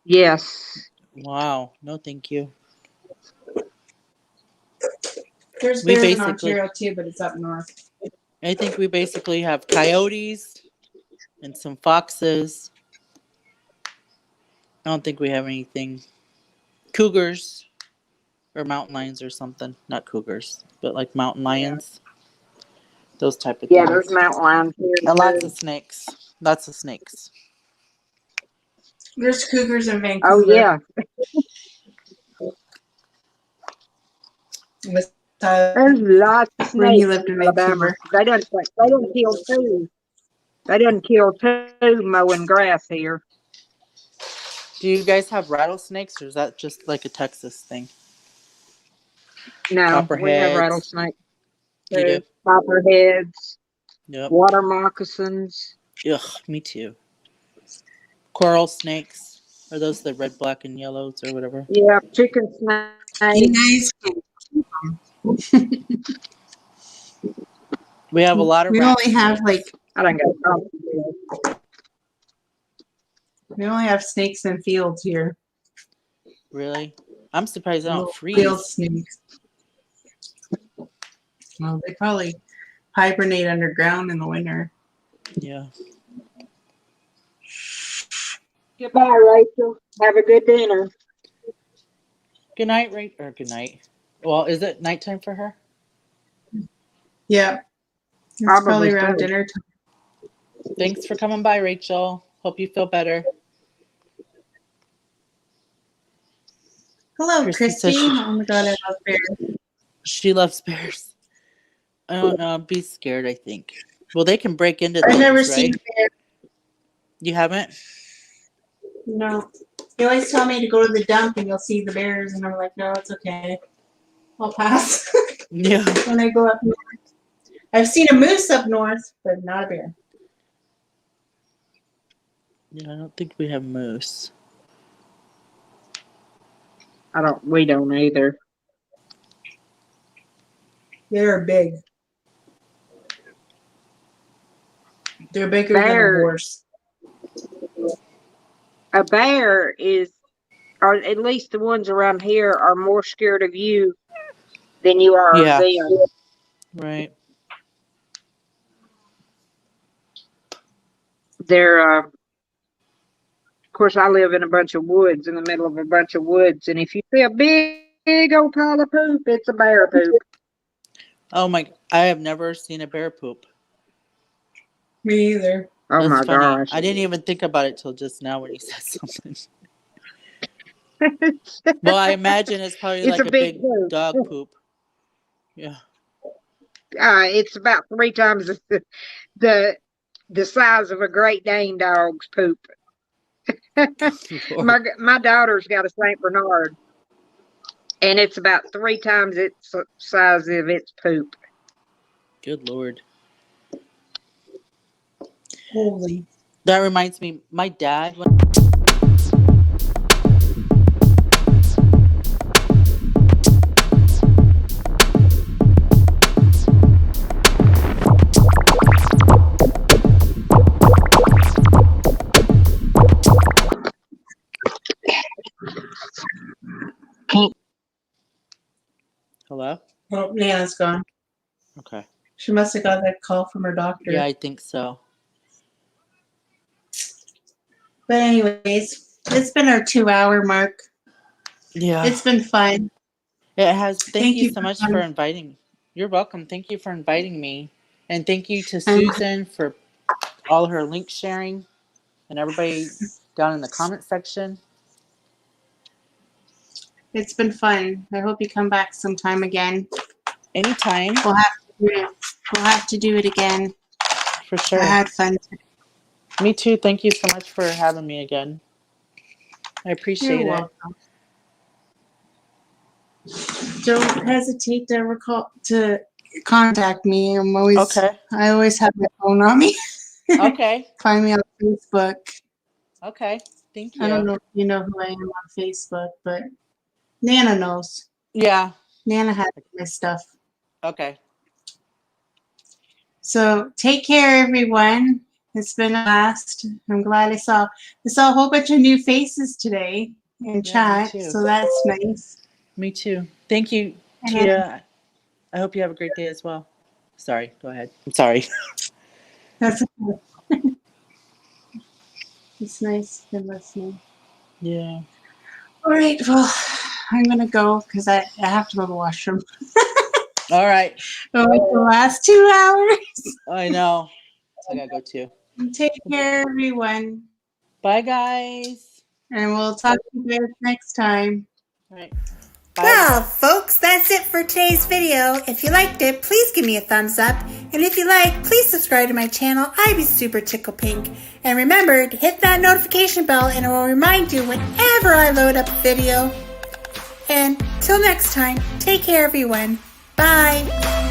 Yes. Wow. No, thank you. There's We bears in basically, Ontario too, but it's up north. I think we basically have coyotes and some foxes. I don't think we have anything. Cougars or mountain lions or something. Not cougars, but like mountain lions. Those type of Yeah, there's things. mountain lions here And lots too. of snakes. Lots of snakes. There's cougars in Oh Vancouver. yeah. With, uh, There's lots of when he snakes lived in in Alabama. Vancouver. They done kill two. They done kill two mowing grass here. Do you guys have rattlesnakes or is that just like a Texas thing? No, we have Copperheads. rattlesnakes You do? too. Copperheads, Yep. water moccasins. Ugh, me too. Coral snakes. Are those the red, black, and yellows or whatever? Yeah, chicken You snakes. guys, We have a lot of we rat only have snakes. I don't got we only have snakes in fields here. Really? I'm surprised they don't Little field freeze. snakes. Well, they probably hibernate underground in the winter. Yeah. Goodbye, Rachel. Have a good dinner. Good night, right? Or good night. Well, is it nighttime for her? Yeah, it's Probably probably around so. dinner time. Thanks for coming by, Rachel. Hope you feel better. Hello, Christy says Christy. Oh my God, I love bears. she loves bears. I don't know. I'd be scared, I think. Well, they can break into I've never things, seen right? a bear. You haven't? No. You always tell me to go to the dump and you'll see the bears, and I'm like, no, it's okay. I'll pass. Yeah. When I go up north. I've seen a moose up north, but not a bear. Yeah, I don't think we have moose. We don't either. They're big. They're bigger than a Bear, horse. a bear is, or at least the ones around here, are more scared of you than you are of Yeah. them. Right. They're, of course, I live in a bunch of woods, in the middle of a bunch of woods, and if you see a big old pile of poop, it's a bear poop. Oh my! I have never seen a bear poop. Me either. Oh That's my funny. gosh. I didn't even think about it till just now when you said something. Well, I imagine it's probably It's like a a big big poop. dog poop. Yeah. It's about 3 times the size of a Great Dane dog's poop. Lord. My daughter's got a Saint Bernard, and it's about 3 times its size of its poop. Good Lord. Holy. That reminds me, my dad. Hello? Oh, Nana's gone. Okay. She must have got that call from her doctor. Yeah, I think so. But anyways, it's been our 2-hour mark. Yeah. It's been fun. It has. Thank you so for much coming. for inviting. You're welcome. Thank you for inviting me. And thank you to Um, Susan for all her link sharing and everybody down in the comment section. It's been fun. I hope you come back sometime again. Anytime. We'll have to do it. We'll have to do it again. For sure. I had fun. Me too. Thank you so much for having me again. I appreciate You're it. welcome. Don't hesitate to contact me. Okay. I always have my phone on me. Okay. Find me on Facebook. Okay. Thank you. I don't know if you know who I am on Facebook, but Nana knows. Yeah. Nana has my stuff. Okay. So take care, everyone. It's been a blast. I'm glad I saw a whole bunch of new faces today in chat. too. So that's nice. Me too. Thank you, And Tia. I hope you have a great day as well. Sorry, go ahead. I'm sorry. that's it's nice to listening. Yeah. All right, well, I'm gonna go because I have to go to the washroom. All right. Oh, it's the last 2 hours. I know. I gotta go too. Take care, everyone, Bye, guys. and we'll talk to you guys next time. All right. Bye. Well, folks, that's it for today's video. If you liked it, please give me a thumbs up. And if you like, please subscribe to my channel. I'd be super tickle pink. And remember to hit that notification bell and it will remind you whenever I load up a video. And till next time, take care, everyone. Bye.